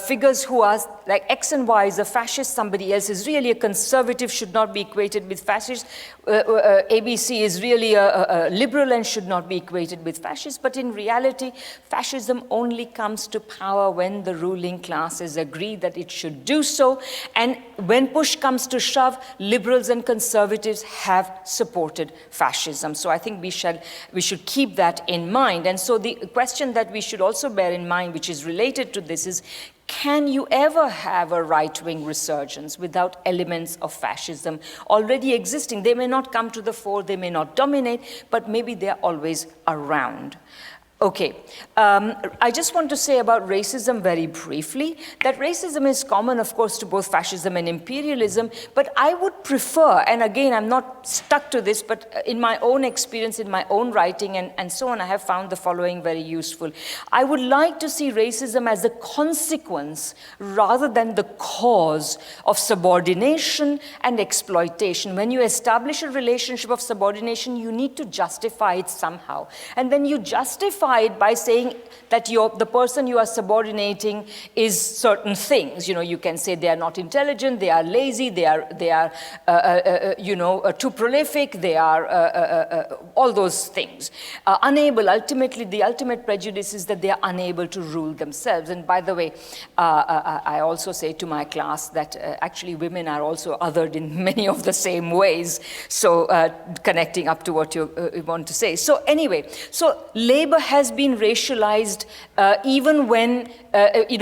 figures who are like X and Y is a fascist, somebody else is really a conservative, should not be equated with fascist. ABC is really a liberal and should not be equated with fascist. But in reality, fascism only comes to power when the ruling classes agree that it should do so. And when push comes to shove, liberals and conservatives have supported fascism. So I think we should keep that in mind. And so the question that we should also bear in mind, which is related to this, is can you ever have a right-wing resurgence without elements of fascism already existing? They may not come to the fore, they may not dominate, but maybe they're always around. Okay, I just want to say about racism very briefly, that racism is common, of course, to both fascism and imperialism, but I would prefer, and again, I'm not stuck to this, but in my own experience, in my own writing, and so on, I have found the following very useful. I would like to see racism as a consequence rather than the cause of subordination and exploitation. When you establish a relationship of subordination, you need to justify it somehow. And then you justify it by saying that the person you are subordinating is certain things. You know, you can say they are not intelligent, they are lazy, they are too prolific, they are all those things. Unable, ultimately, the ultimate prejudice is that they are unable to rule themselves. And by the way, I also say to my class that actually women are also othered in many of the same ways. So connecting up to what you want to say. So anyway, so labor has been racialized even when,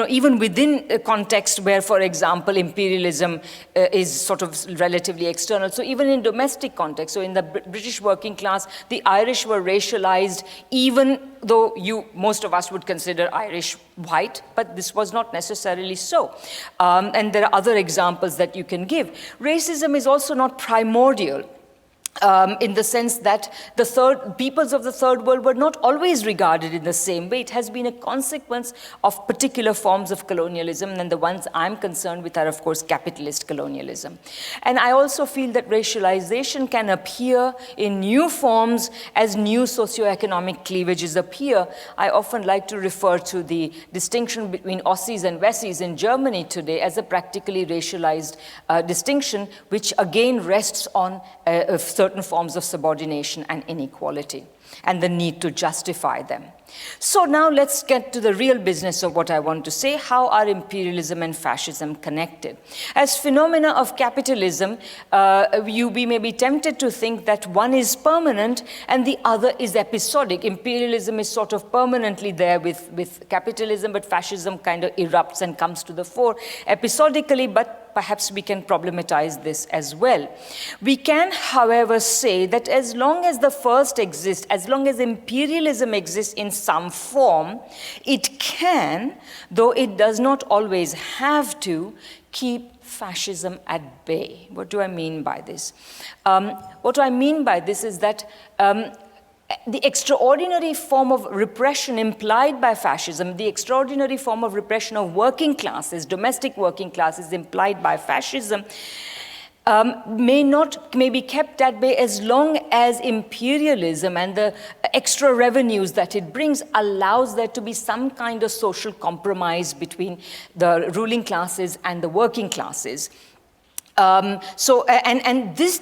even within a context where, for example, imperialism is sort of relatively external. So even in domestic context, so in the British working class, the Irish were racialized, even though most of us would consider Irish white, but this was not necessarily so. And there are other examples that you can give. Racism is also not primordial. In the sense that the peoples of the Third World were not always regarded in the same way. It has been a consequence of particular forms of colonialism, and the ones I'm concerned with are, of course, capitalist colonialism. And I also feel that racialization can appear in new forms as new socioeconomic cleavages appear. I often like to refer to the distinction between Ossis and Wessis in Germany today as a practically racialized distinction, which again rests on certain forms of subordination and inequality, and the need to justify them. So now let's get to the real business of what I want to say. How are imperialism and fascism connected? As phenomena of capitalism, we may be tempted to think that one is permanent and the other is episodic. Imperialism is sort of permanently there with capitalism, but fascism kind of erupts and comes to the fore episodically, but perhaps we can problematize this as well. We can, however, say that as long as the first exists, as long as imperialism exists in some form, it can, though it does not always have to, keep fascism at bay. What do I mean by this? What I mean by this is that the extraordinary form of repression implied by fascism, the extraordinary form of repression of working classes, domestic working classes implied by fascism, may be kept at bay as long as imperialism and the extra revenues that it brings allows there to be some kind of social compromise between the ruling classes and the working classes.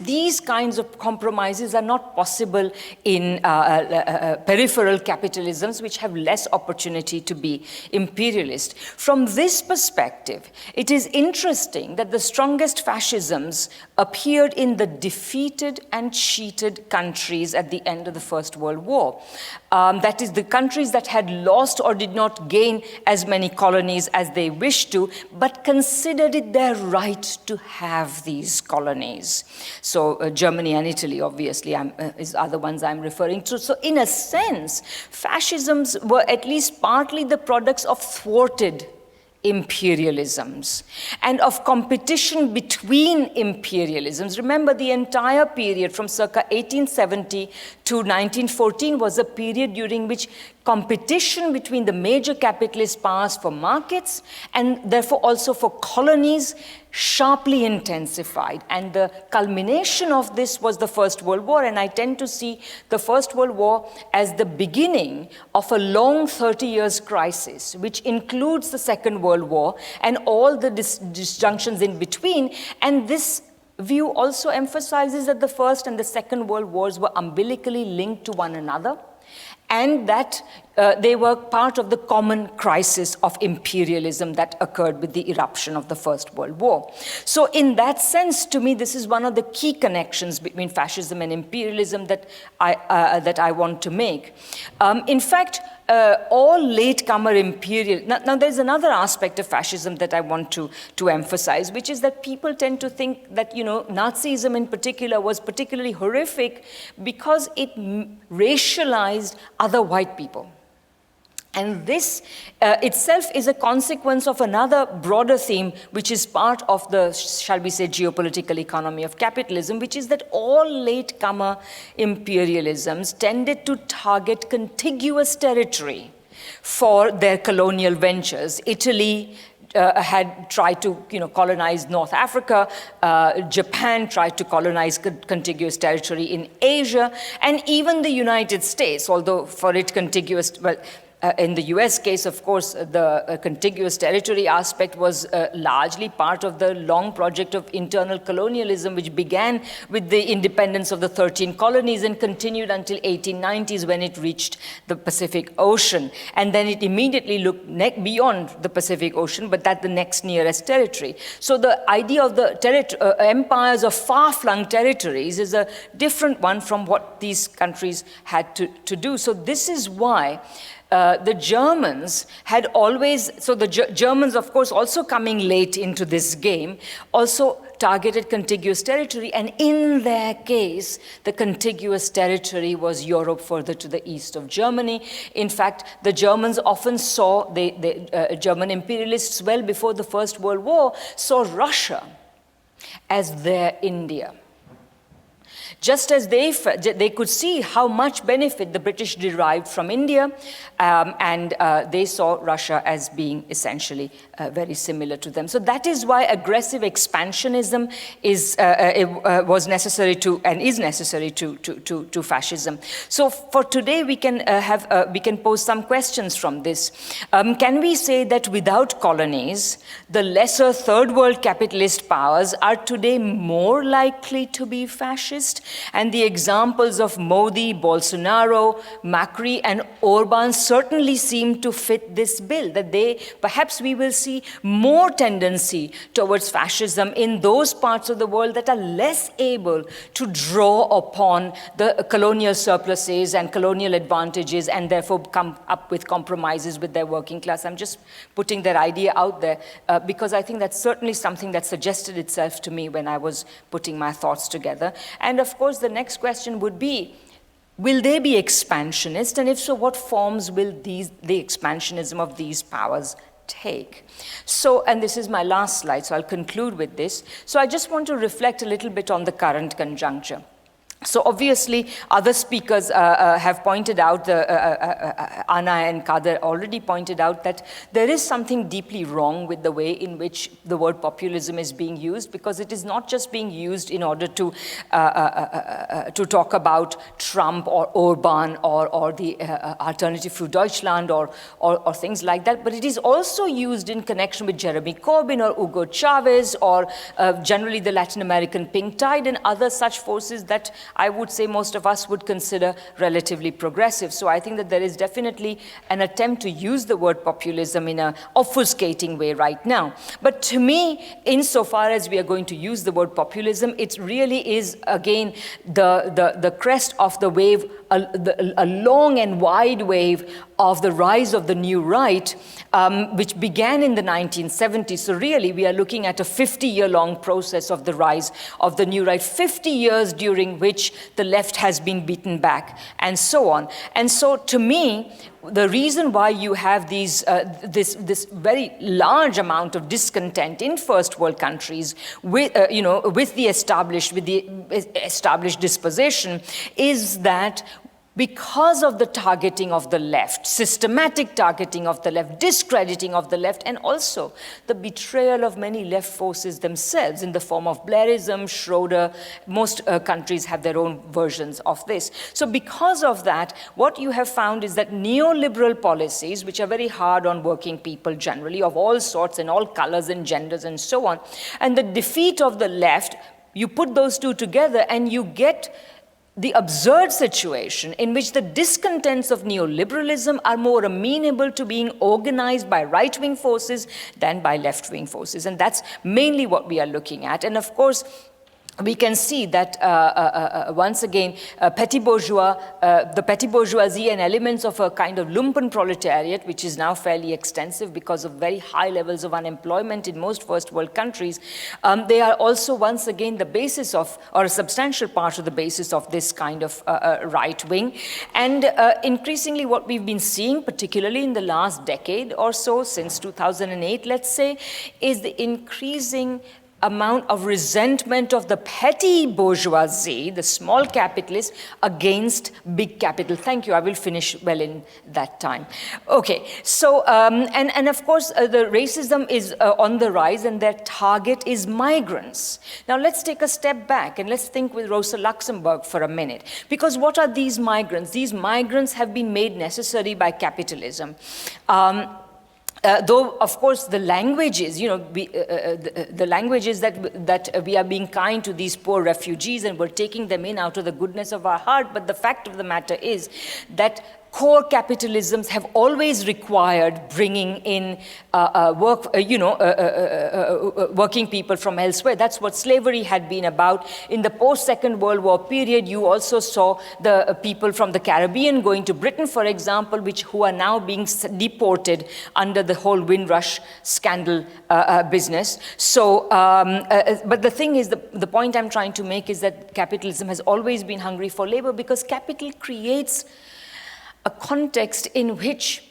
These kinds of compromises are not possible in peripheral capitalisms, which have less opportunity to be imperialist. From this perspective, it is interesting that the strongest fascisms appeared in the defeated and cheated countries at the end of the First World War. That is, the countries that had lost or did not gain as many colonies as they wished to, but considered it their right to have these colonies. So Germany and Italy, obviously, are the ones I'm referring to. So in a sense, fascisms were at least partly the products of thwarted imperialisms and of competition between imperialisms. Remember, the entire period from circa 1870 to 1914 was a period during which competition between the major capitalist powers for markets and therefore also for colonies sharply intensified. And the culmination of this was the First World War, and I tend to see the First World War as the beginning of a long 30 years crisis, which includes the Second World War and all the disjunctions in between. And this view also emphasizes that the First and the Second World Wars were umbilically linked to one another, and that they were part of the common crisis of imperialism that occurred with the eruption of the First World War. So in that sense, to me, this is one of the key connections between fascism and imperialism that I want to make. In fact, all latecomer imperial... Now there's another aspect of fascism that I want to emphasize, which is that people tend to think that, Nazism in particular was particularly horrific because it racialized other white people. And this itself is a consequence of another broader theme, which is part of the, shall we say, geopolitical economy of capitalism, which is that all latecomer imperialisms tended to target contiguous territory for their colonial ventures. Italy had tried to colonize North Africa, Japan tried to colonize contiguous territory in Asia, and even the United States, although for it contiguous, well, in the US case, of course, the contiguous territory aspect was largely part of the long project of internal colonialism, which began with the independence of the 13 colonies and continued until 1890s when it reached the Pacific Ocean. And then it immediately looked beyond the Pacific Ocean, but at the next nearest territory. So the idea of the empires of far-flung territories is a different one from what these countries had to do. So this is why the Germans had always, so the Germans, of course, also coming late into this game, also targeted contiguous territory, and in their case, the contiguous territory was Europe further to the east of Germany. In fact, the Germans often saw, the German imperialists, well before the First World War, saw Russia as their India. Just as they could see how much benefit the British derived from India, and they saw Russia as being essentially very similar to them. So that is why aggressive expansionism was necessary to, and is necessary to fascism. So for today, we can pose some questions from this. Can we say that without colonies, the lesser third world capitalist powers are today more likely to be fascist? And the examples of Modi, Bolsonaro, Macri, and Orban certainly seem to fit this bill, that perhaps we will see more tendency towards fascism in those parts of the world that are less able to draw upon the colonial surpluses and colonial advantages and therefore come up with compromises with their working class. I'm just putting that idea out there because I think that's certainly something that suggested itself to me when I was putting my thoughts together. And of course, the next question would be, will they be expansionist? And if so, what forms will the expansionism of these powers take? So, and this is my last slide, so I'll conclude with this. So I just want to reflect a little bit on the current conjuncture. So obviously, other speakers have pointed out, Anna and Kader already pointed out that there is something deeply wrong with the way in which the word populism is being used, because it is not just being used in order to talk about Trump or Orban or the Alternative für Deutschland or things like that, but it is also used in connection with Jeremy Corbyn or Hugo Chavez or generally the Latin American pink tide and other such forces that I would say most of us would consider relatively progressive. So I think that there is definitely an attempt to use the word populism in an obfuscating way right now. But to me, insofar as we are going to use the word populism, it really is, again, the crest of the wave, a long and wide wave of the rise of the new right, which began in the 1970s. So really, we are looking at a 50-year-long process of the rise of the new right, 50 years during which the left has been beaten back, and so on. And so, to me, the reason why you have these, this very large amount of discontent in first world countries with, with the established disposition is that because of the targeting of the left, systematic targeting of the left, discrediting of the left, and also the betrayal of many left forces themselves in the form of Blairism, Schroeder, most countries have their own versions of this. So because of that, what you have found is that neoliberal policies, which are very hard on working people generally, of all sorts and all colors and genders and so on, and the defeat of the left, you put those two together and you get the absurd situation in which the discontents of neoliberalism are more amenable to being organized by right-wing forces than by left-wing forces. And that's mainly what we are looking at. And of course, we can see that once again, the petty bourgeoisie and elements of a kind of lumpen proletariat, which is now fairly extensive because of very high levels of unemployment in most first world countries, they are also once again the basis of, or a substantial part of the basis of this kind of right wing. And increasingly what we've been seeing, particularly in the last decade or so, since 2008, let's say, is the increasing amount of resentment of the petty bourgeoisie, the small capitalists, against big capital. Thank you, I will finish well in that time. Okay, so, and of course, the racism is on the rise and their target is migrants. Now let's take a step back and let's think with Rosa Luxemburg for a minute. Because what are these migrants? These migrants have been made necessary by capitalism. Though, of course, the languages, you know, the languages that we are being kind to these poor refugees and we're taking them in out of the goodness of our heart, but the fact of the matter is that core capitalisms have always required bringing in working people from elsewhere. That's what slavery had been about. In the post-Second World War period, you also saw the people from the Caribbean going to Britain, for example, who are now being deported under the whole Windrush scandal business. So, but the thing is, the point I'm trying to make is that capitalism has always been hungry for labor because capital creates a context in which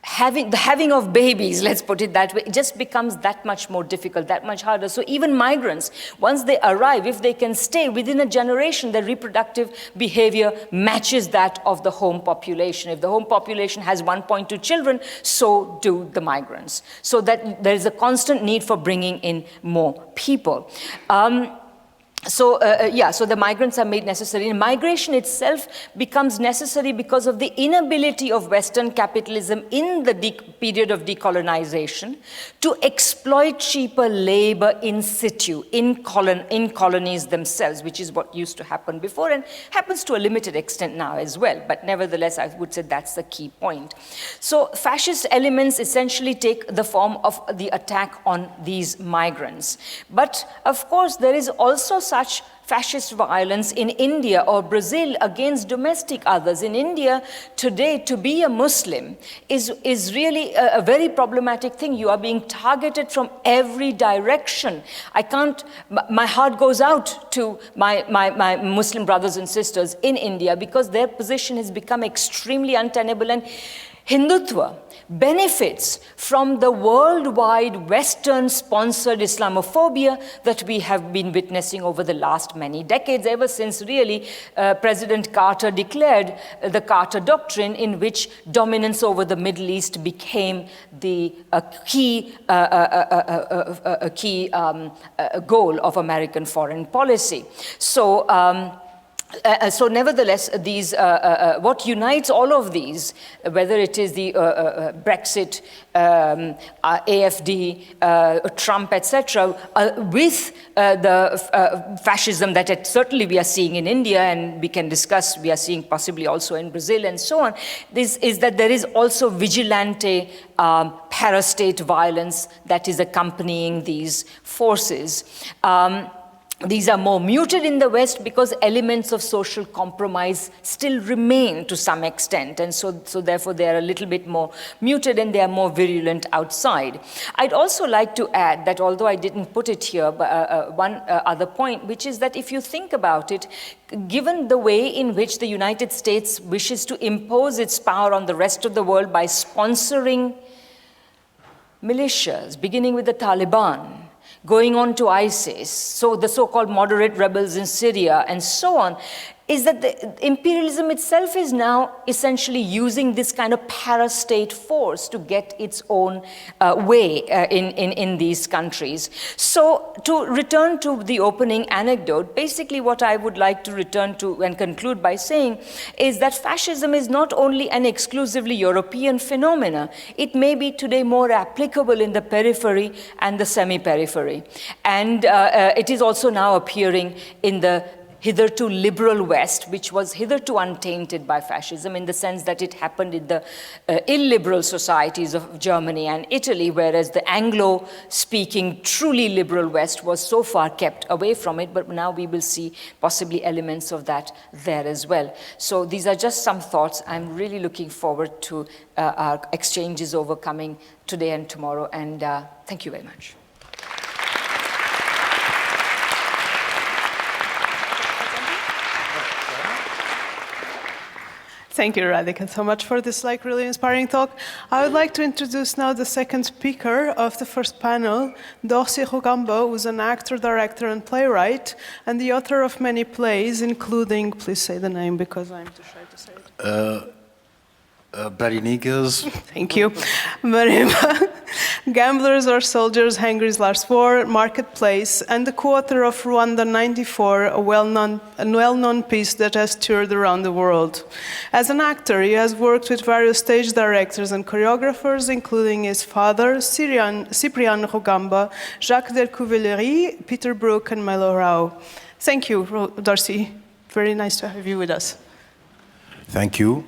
the having of babies, let's put it that way, it just becomes that much more difficult, that much harder. So even migrants, once they arrive, if they can stay within a generation, their reproductive behavior matches that of the home population. If the home population has 1.2 children, so do the migrants. So that there is a constant need for bringing in more people. So the migrants are made necessary. And migration itself becomes necessary because of the inability of Western capitalism in the period of decolonization to exploit cheaper labor in situ, in colonies themselves, which is what used to happen before and happens to a limited extent now as well. But nevertheless, I would say that's the key point. So fascist elements essentially take the form of the attack on these migrants. But of course, there is also such fascist violence in India or Brazil against domestic others. In India today, to be a Muslim is really a very problematic thing. You are being targeted from every direction. My heart goes out to my Muslim brothers and sisters in India because their position has become extremely untenable, and Hindutva benefits from the worldwide Western-sponsored Islamophobia that we have been witnessing over the last many decades, ever since really President Carter declared the Carter Doctrine, in which dominance over the Middle East became the key goal of American foreign policy. So nevertheless, these, what unites all of these, whether it is the Brexit, AFD, Trump, etc., with the fascism that certainly we are seeing in India, and we can discuss, we are seeing possibly also in Brazil and so on, this is that there is also vigilante parastate violence that is accompanying these forces. These are more muted in the West because elements of social compromise still remain to some extent, and so therefore they are a little bit more muted and they are more virulent outside. I'd also like to add that, although I didn't put it here, but one other point, which is that if you think about it, given the way in which the United States wishes to impose its power on the rest of the world by sponsoring militias, beginning with the Taliban, going on to ISIS, so the so-called moderate rebels in Syria, and so on, is that the imperialism itself is now essentially using this kind of parastate force to get its own way in these countries. So to return to the opening anecdote, basically what I would like to return to and conclude by saying is that fascism is not only an exclusively European phenomena, it may be today more applicable in the periphery and the semi-periphery. And it is also now appearing in the hitherto liberal West, which was hitherto untainted by fascism in the sense that it happened in the illiberal societies of Germany and Italy, whereas the Anglo-speaking, truly liberal West was so far kept away from it, but now we will see possibly elements of that there as well. So these are just some thoughts. I'm really looking forward to our exchanges over coming today and tomorrow, and thank you very much. Thank you, Radhika, so much for this really inspiring talk. I would like to introduce now the second speaker of the first panel, Dorcy Rugamba, who's an actor, director, and playwright, and the author of many plays, including, please say the name because I'm too shy to say it. Bloody Niggers. Thank you. Marima. Gamblers or Soldiers, Hungary's Last War, Marketplace, and the co-author of Rwanda 94, a well-known piece that has toured around the world. As an actor, he has worked with various stage directors and choreographers, including his father, Cyprien Rugamba, Jacques Delcouvellerie, Peter Brook, and Milo Rao. Thank you, Dorcy. Very nice to have you with us. Thank you.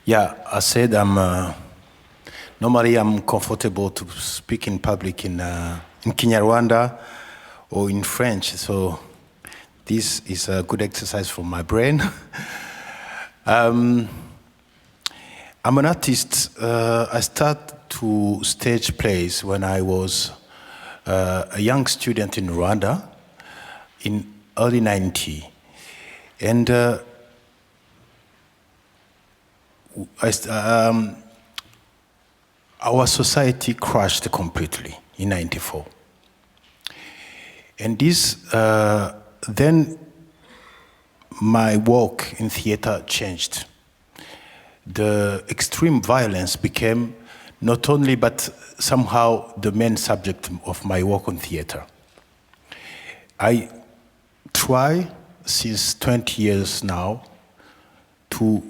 Yeah, I said normally I'm comfortable to speak in public in Kinyarwanda or in French, so this is a good exercise for my brain. I'm an artist. I started to stage plays when I was a young student in Rwanda in early 90s. And our society crashed completely in 94. And this, then my work in theater changed. The extreme violence became not only, but somehow the main subject of my work on theater. I try since 20 years now to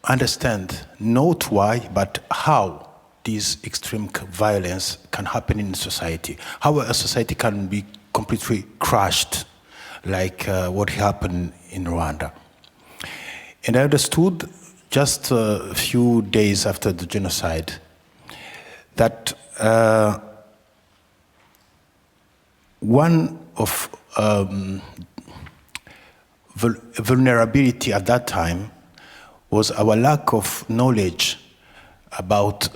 understand not why, but how this extreme violence can happen in society, how a society can be completely crushed, like what happened in Rwanda. And I understood just a few days after the genocide that one of vulnerability at that time was our lack of knowledge about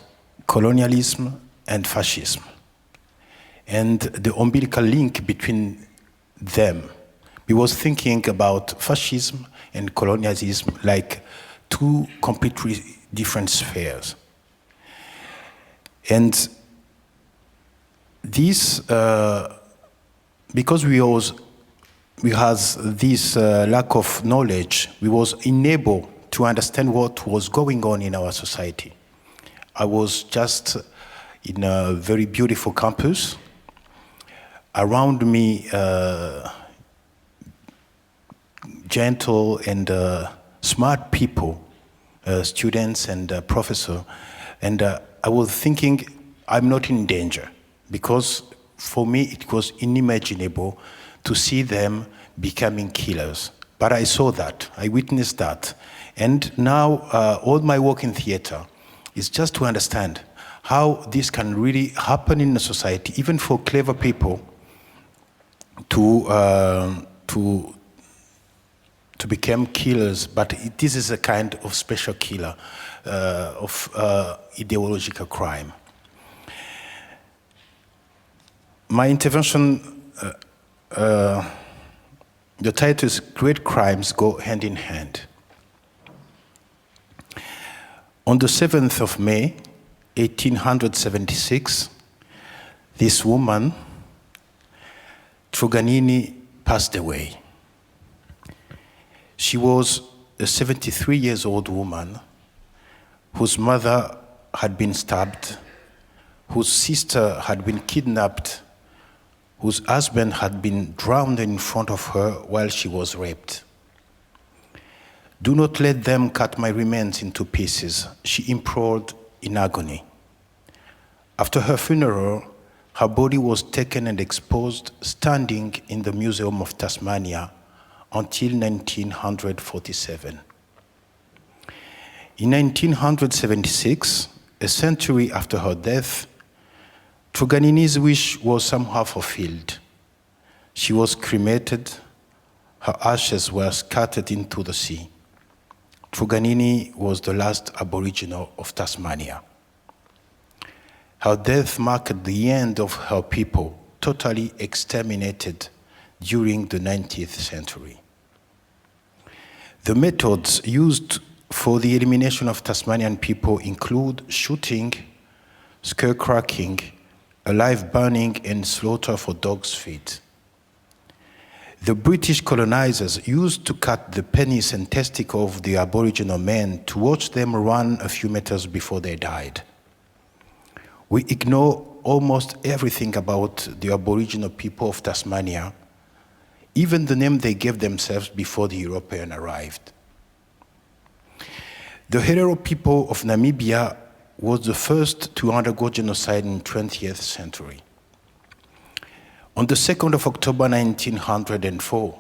colonialism and fascism, and the umbilical link between them. We was thinking about fascism and colonialism like two completely different spheres. And this, because we had this lack of knowledge, we was unable to understand what was going on in our society. I was just in a very beautiful campus. Around me, gentle and smart people, students and professors. And I was thinking, I'm not in danger, because for me it was unimaginable to see them becoming killers. But I saw that, I witnessed that. And now all my work in theater is just to understand how this can really happen in a society, even for clever people, to become killers. But this is a kind of special killer of ideological crime. My intervention, the title is Great Crimes Go Hand in Hand. On the 7th of May, 1876, this woman, Truganini, passed away. She was a 73-year-old woman whose mother had been stabbed, whose sister had been kidnapped, whose husband had been drowned in front of her while she was raped. "Do not let them cut my remains into pieces," she implored in agony. After her funeral, her body was taken and exposed standing in the Museum of Tasmania until 1947. In 1976, a century after her death, Truganini's wish was somehow fulfilled. She was cremated, her ashes were scattered into the sea. Truganini was the last Aboriginal of Tasmania. Her death marked the end of her people, totally exterminated during the 19th century. The methods used for the elimination of Tasmanian people include shooting, skull-cracking, alive burning, and slaughter for dogs' feet. The British colonizers used to cut the penis and testicle of the Aboriginal men to watch them run a few meters before they died. We ignore almost everything about the Aboriginal people of Tasmania, even the name they gave themselves before the European arrived. The Herero people of Namibia was the first to undergo genocide in the 20th century. On the 2nd of October 1904,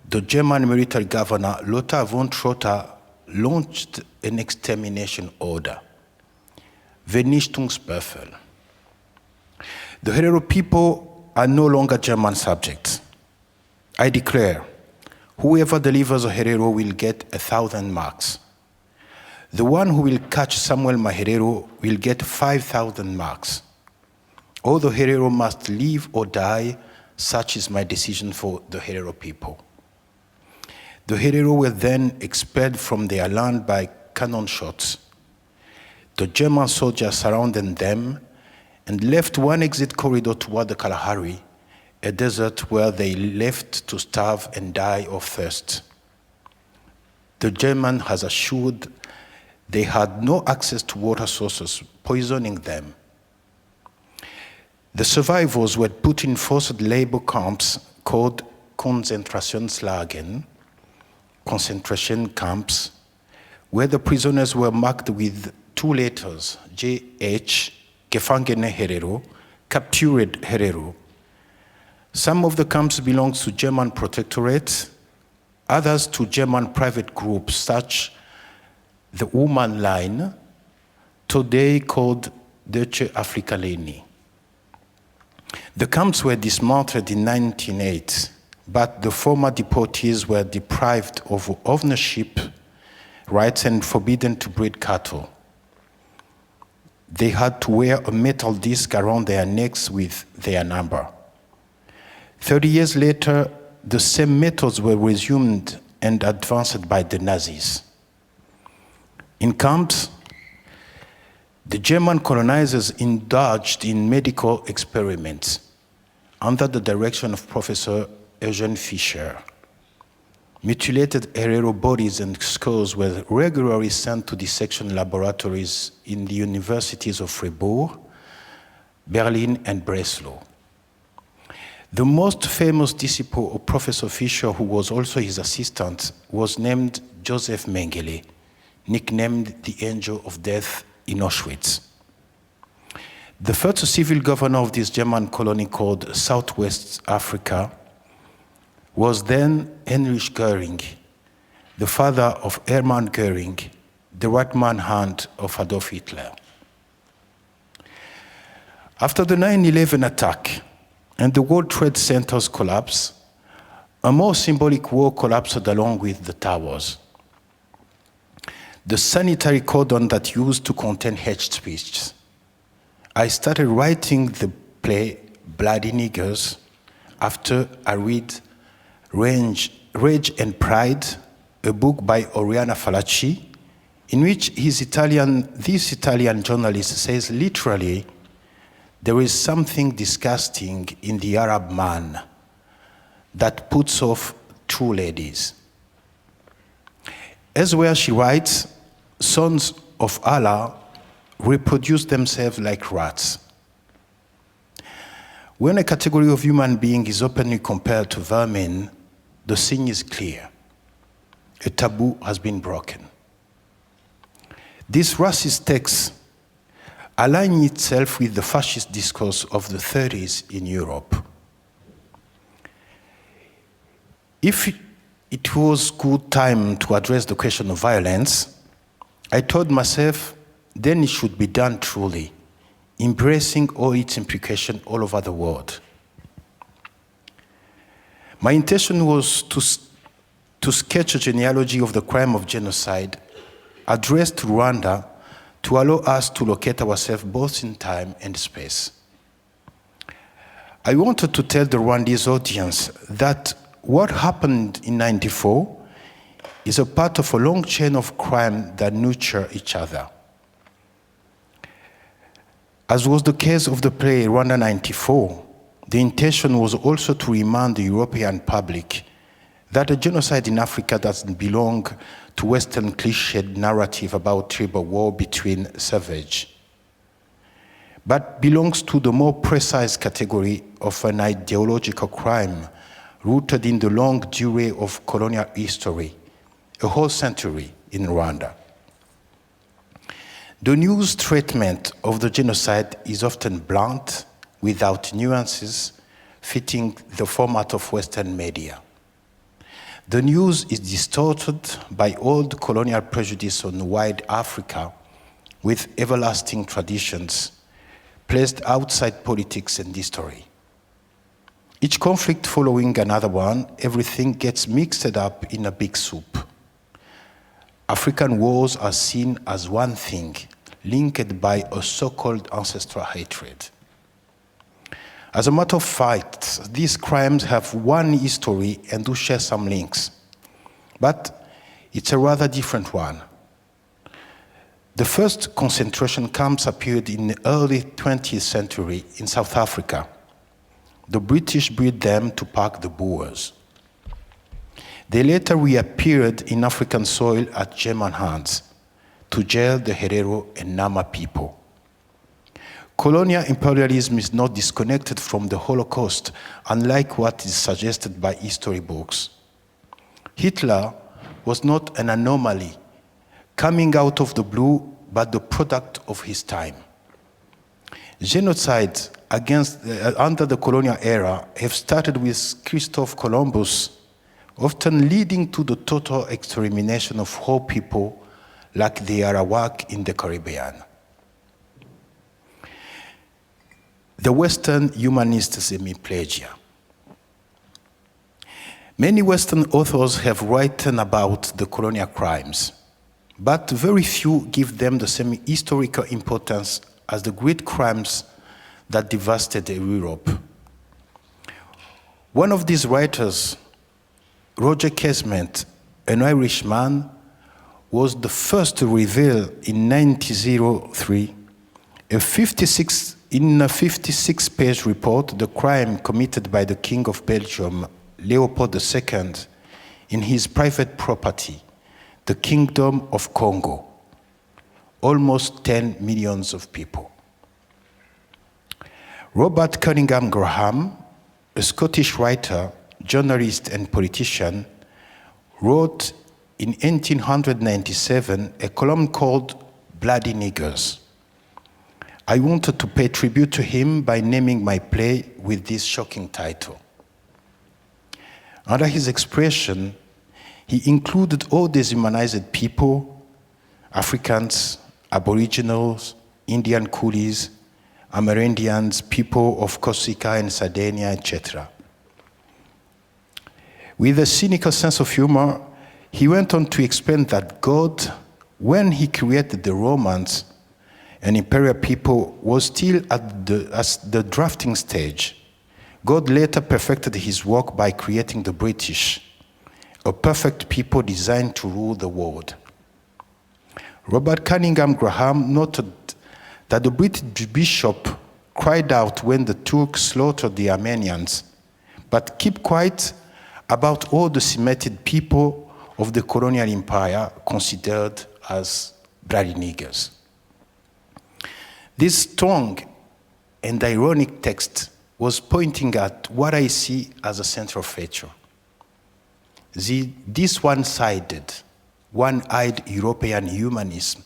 the German military governor Lothar von Trotha launched an extermination order, Vernichtungsbefehl. The Herero people are no longer German subjects. I declare, whoever delivers a Herero will get 1,000 marks. The one who will catch Samuel Maherero will get 5,000 marks. All the Herero must live or die. Such is my decision for the Herero people. The Herero were then expelled from their land by cannon shots. The German soldiers surrounded them and left one exit corridor toward the Kalahari, a desert where they left to starve and die of thirst. The German has assured they had no access to water sources, poisoning them. The survivors were put in forced labor camps called Konzentrationslagen, concentration camps, where the prisoners were marked with 2 letters, JH, Gefangene Herero, captured Herero. Some of the camps belonged to German protectorates, others to German private groups, such the Woman Line, today called Deutsche Afrikaline. The camps were dismantled in 1908, but the former deportees were deprived of ownership rights and forbidden to breed cattle. They had to wear a metal disc around their necks with their number. 30 years later, the same methods were resumed and advanced by the Nazis. In camps, the German colonizers indulged in medical experiments under the direction of Professor Eugen Fischer. Mutilated Herero bodies and skulls were regularly sent to dissection laboratories in the universities of Fribourg, Berlin, and Breslau. The most famous disciple of Professor Fischer, who was also his assistant, was named Joseph Mengele, nicknamed the Angel of Death in Auschwitz. The first civil governor of this German colony called Southwest Africa was then Heinrich Göring, the father of Hermann Göring, the right-man hand of Adolf Hitler. After the 9/11 attack and the World Trade Center's collapse, a more symbolic wall collapsed along with the towers. The sanitary cordon that used to contain hate speech. I started writing the play Bloody Niggers after I read Rage and Pride, a book by Oriana Fallaci, in which this Italian journalist says literally, there is something disgusting in the Arab man that puts off true ladies. Elsewhere she writes, sons of Allah reproduce themselves like rats. When a category of human being is openly compared to vermin, the scene is clear. A taboo has been broken. These racist texts aligning itself with the fascist discourse of the 30s in Europe. If it was good time to address the question of violence, I told myself, then it should be done truly, embracing all its implications all over the world. My intention was to sketch a genealogy of the crime of genocide addressed to Rwanda to allow us to locate ourselves both in time and space. I wanted to tell the Rwandese audience that what happened in '94 is a part of a long chain of crime that nurture each other. As was the case of the play Rwanda '94, the intention was also to remind the European public that a genocide in Africa doesn't belong to Western cliched narrative about tribal war between savages, but belongs to the more precise category of an ideological crime rooted in the long durée of colonial history, a whole century in Rwanda. The news treatment of the genocide is often blunt, without nuances, fitting the format of Western media. The news is distorted by old colonial prejudice on white Africa with everlasting traditions placed outside politics and history. Each conflict following another one, everything gets mixed up in a big soup. African wars are seen as one thing, linked by a so-called ancestral hatred. As a matter of fact, these crimes have one history and do share some links, but it's a rather different one. The first concentration camps appeared in the early 20th century in South Africa. The British built them to park the Boers. They later reappeared in African soil at German hands to jail the Herero and Nama people. Colonial imperialism is not disconnected from the Holocaust, unlike what is suggested by history books. Hitler was not an anomaly coming out of the blue, but the product of his time. Genocides under the colonial era have started with Christopher Columbus, often leading to the total extermination of whole people like the Arawak in the Caribbean. The Western humanist hemiplegia. Many Western authors have written about the colonial crimes, but very few give them the same historical importance as the great crimes that devastated Europe. One of these writers, Roger Casement, an Irishman, was the first to reveal in 1903 a 56-page report, the crime committed by the King of Belgium, Leopold II, in his private property, the Kingdom of Congo, almost 10 million of people. Robert Cunningham Graham, a Scottish writer, journalist, and politician, wrote in 1897 a column called Bloody Niggers. I wanted to pay tribute to him by naming my play with this shocking title. Under his expression, he included all dehumanized people, Africans, Aboriginals, Indian coolies, Amerindians, people of Corsica and Sardinia, etc. With a cynical sense of humor, he went on to explain that God, when he created the Romans, an imperial people, was still at the drafting stage. God later perfected his work by creating the British, a perfect people designed to rule the world. Robert Cunningham Graham noted that the British bishop cried out when the Turks slaughtered the Armenians, but kept quiet about all the Semitic people of the colonial empire considered as bloody niggers. This strong and ironic text was pointing at what I see as a central feature. This one-sided, one-eyed European humanism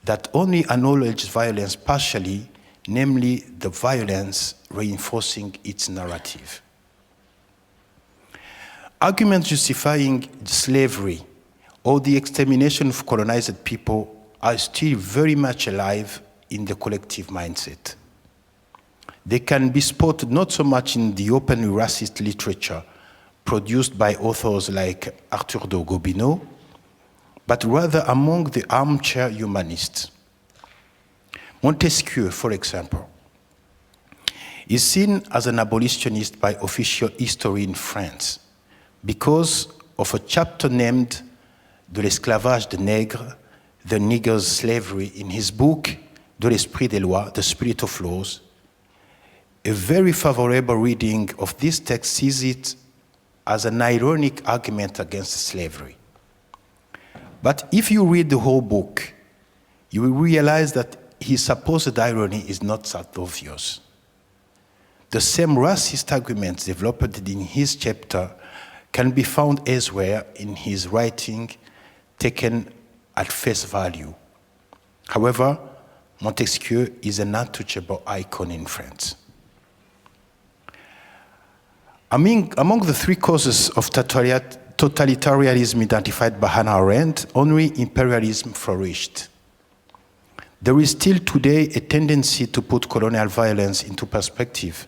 that only acknowledge violence partially, namely the violence reinforcing its narrative. Arguments justifying slavery or the extermination of colonized people are still very much alive in the collective mindset. They can be spotted not so much in the openly racist literature produced by authors like Arthur de Gobineau, but rather among the armchair humanists. Montesquieu, for example, is seen as an abolitionist by official history in France because of a chapter named De l'esclavage des nègres, the nigger's slavery, in his book De l'esprit des lois, the spirit of laws. A very favorable reading of this text sees it as an ironic argument against slavery. But if you read the whole book, you will realize that his supposed irony is not that obvious. The same racist arguments developed in his chapter can be found elsewhere in his writing, taken at face value. However, Montesquieu is an untouchable icon in France. Among the three causes of totalitarianism identified by Hannah Arendt, only imperialism flourished. There is still today a tendency to put colonial violence into perspective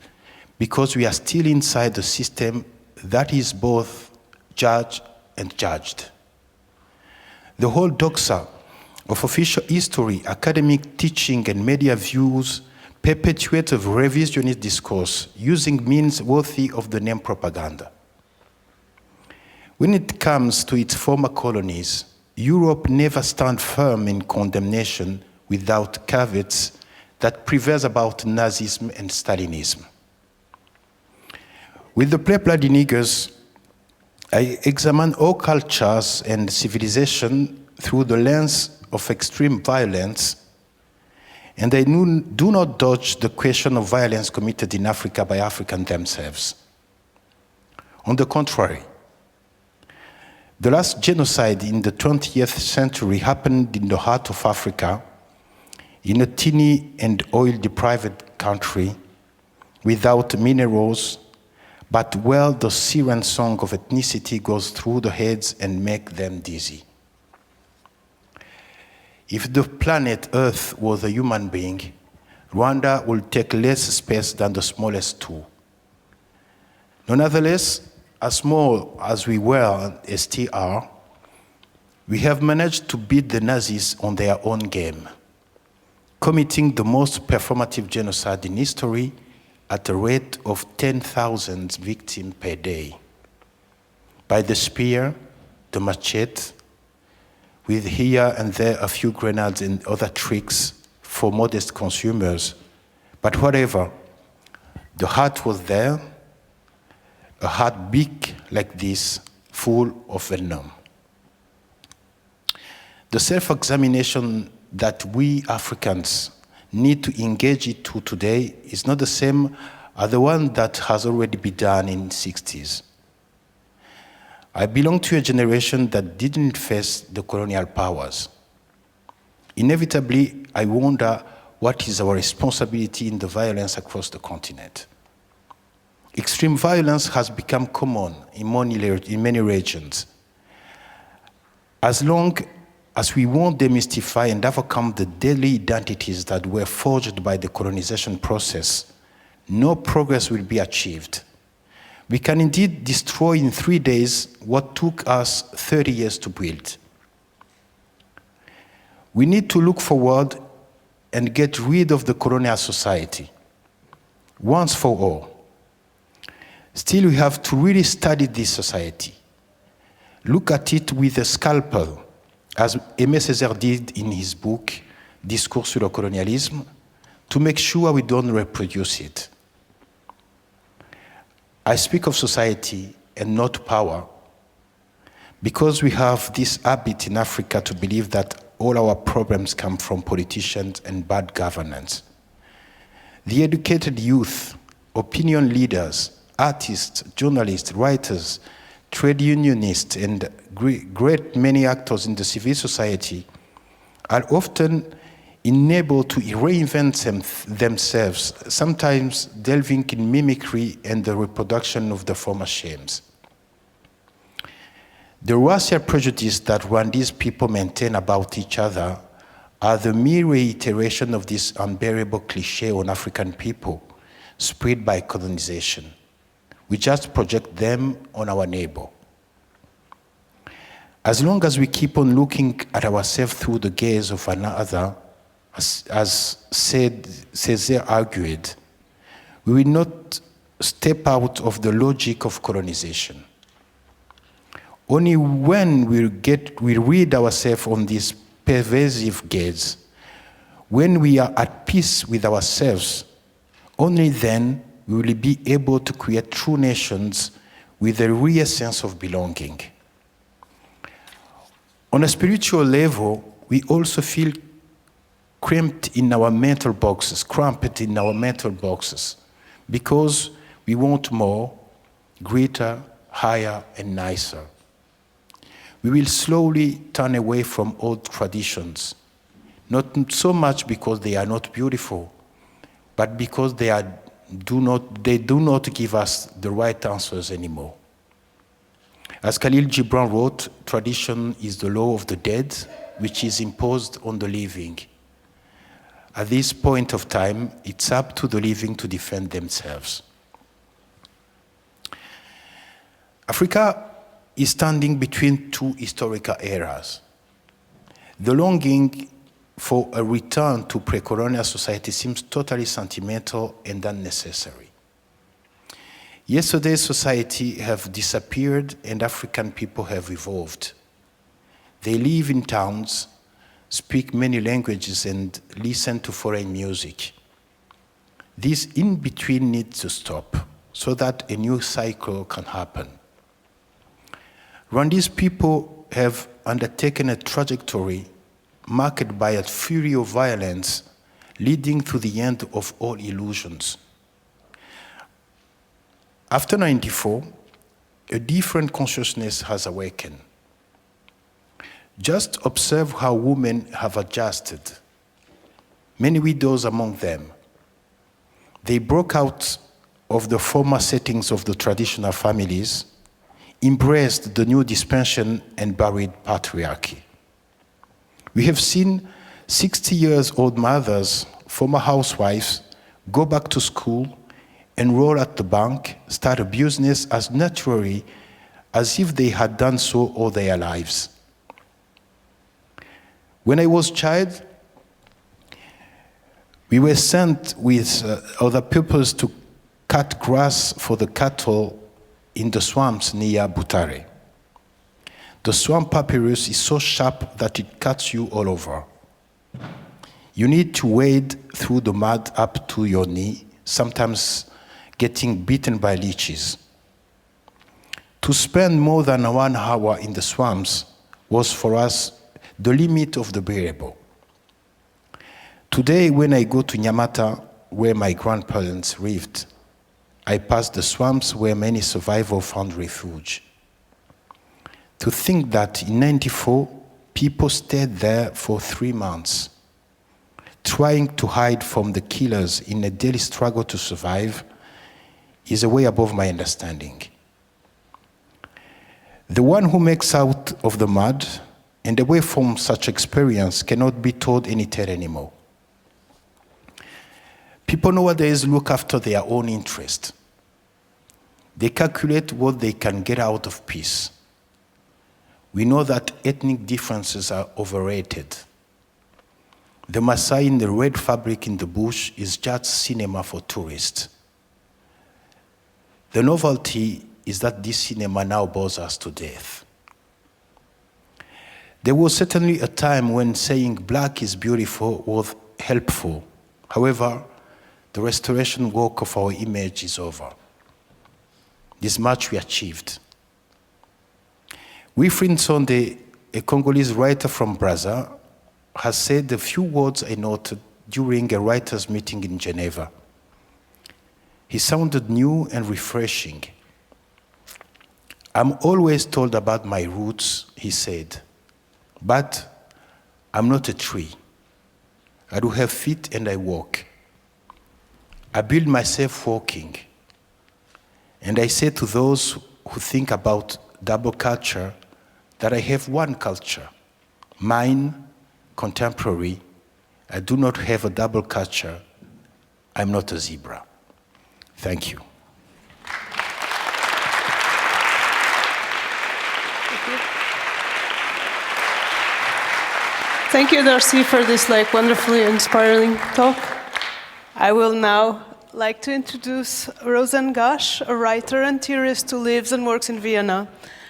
because we are still inside a system that is both judge and judged. The whole doxa of official history, academic teaching, and media views perpetuate a revisionist discourse using means worthy of the name propaganda. When it comes to its former colonies, Europe never stands firm in condemnation without caveats that prevails about Nazism and Stalinism. With the play Bloody Niggers, I examine all cultures and civilization through the lens of extreme violence, and I do not dodge the question of violence committed in Africa by Africans themselves. On the contrary, the last genocide in the 20th century happened in the heart of Africa, in a teeny and oil-deprived country, without minerals, but where the siren song of ethnicity goes through the heads and makes them dizzy. If the planet Earth was a human being, Rwanda would take less space than the smallest two. Nonetheless, as small as we were and still are, we have managed to beat the Nazis on their own game, committing the most performative genocide in history at a rate of 10,000 victims per day. By the spear, the machete, with here and there a few grenades and other tricks for modest consumers. But whatever, the heart was there, a heart big like this, full of venom. The self-examination that we Africans need to engage into today is not the same as the one that has already been done in the 60s. I belong to a generation that didn't face the colonial powers. Inevitably, I wonder what is our responsibility in the violence across the continent. Extreme violence has become common in many regions. As long as we won't demystify and overcome the deadly identities that were forged by the colonization process, no progress will be achieved. We can indeed destroy in 3 days what took us 30 years to build. We need to look forward and get rid of the colonial society, once for all. Still, we have to really study this society. Look at it with a scalpel, as Aimé Césaire did in his book, Discours sur le colonialisme, to make sure we don't reproduce it. I speak of society and not power because we have this habit in Africa to believe that all our problems come from politicians and bad governance. The educated youth, opinion leaders, artists, journalists, writers, trade unionists, and great many actors in the civil society are often unable to reinvent themselves, sometimes delving in mimicry and the reproduction of the former shames. The racial prejudice that Rwandese people maintain about each other are the mere reiteration of this unbearable cliché on African people spread by colonization. We just project them on our neighbor. As long as we keep on looking at ourselves through the gaze of another, as Césaire argued, we will not step out of the logic of colonization. Only when we read ourselves on this pervasive gaze, when we are at peace with ourselves, only then we will be able to create true nations with a real sense of belonging. On a spiritual level, we also feel cramped in our mental boxes, because we want more, greater, higher, and nicer. We will slowly turn away from old traditions, not so much because they are not beautiful, but because they do not give us the right answers anymore. As Khalil Gibran wrote, tradition is the law of the dead, which is imposed on the living. At this point of time, it's up to the living to defend themselves. Africa is standing between two historical eras. The longing for a return to pre-colonial society seems totally sentimental and unnecessary. Yesterday's society have disappeared and African people have evolved. They live in towns, speak many languages, and listen to foreign music. This in-between needs to stop so that a new cycle can happen. Rwandese people have undertaken a trajectory marked by a fury of violence leading to the end of all illusions. After 1994, a different consciousness has awakened. Just observe how women have adjusted, many widows among them. They broke out of the former settings of the traditional families, embraced the new dispensation, and buried patriarchy. We have seen 60-year-old mothers, former housewives, go back to school, enroll at the bank, start a business as naturally as if they had done so all their lives. When I was a child, we were sent with other pupils to cut grass for the cattle in the swamps near Butare. The swamp papyrus is so sharp that it cuts you all over. You need to wade through the mud up to your knee, sometimes getting bitten by leeches. To spend more than 1 hour in the swamps was for us the limit of the bearable. Today, when I go to Nyamata, where my grandparents lived, I pass the swamps where many survivors found refuge. To think that in 1994, people stayed there for 3 months, trying to hide from the killers in a daily struggle to survive, is a way above my understanding. The one who makes out of the mud and away from such experience cannot be told any tale anymore. People nowadays look after their own interest. They calculate what they can get out of peace. We know that ethnic differences are overrated. The Maasai in the red fabric in the bush is just cinema for tourists. The novelty is that this cinema now bores us to death. There was certainly a time when saying black is beautiful was helpful. However, the restoration work of our image is over. This much we achieved. Wilfried Sonde, a Congolese writer from Brazza, has said a few words I noted during a writers' meeting in Geneva. He sounded new and refreshing. I'm always told about my roots, he said, but I'm not a tree. I do have feet and I walk. I build myself walking. And I say to those who think about double culture that I have one culture, mine, contemporary. I do not have a double culture. I'm not a zebra. Thank you. Thank you, Dorcy, for this wonderfully inspiring talk. I will now like to introduce Roseanne Gush, a writer and theorist who lives and works in Vienna.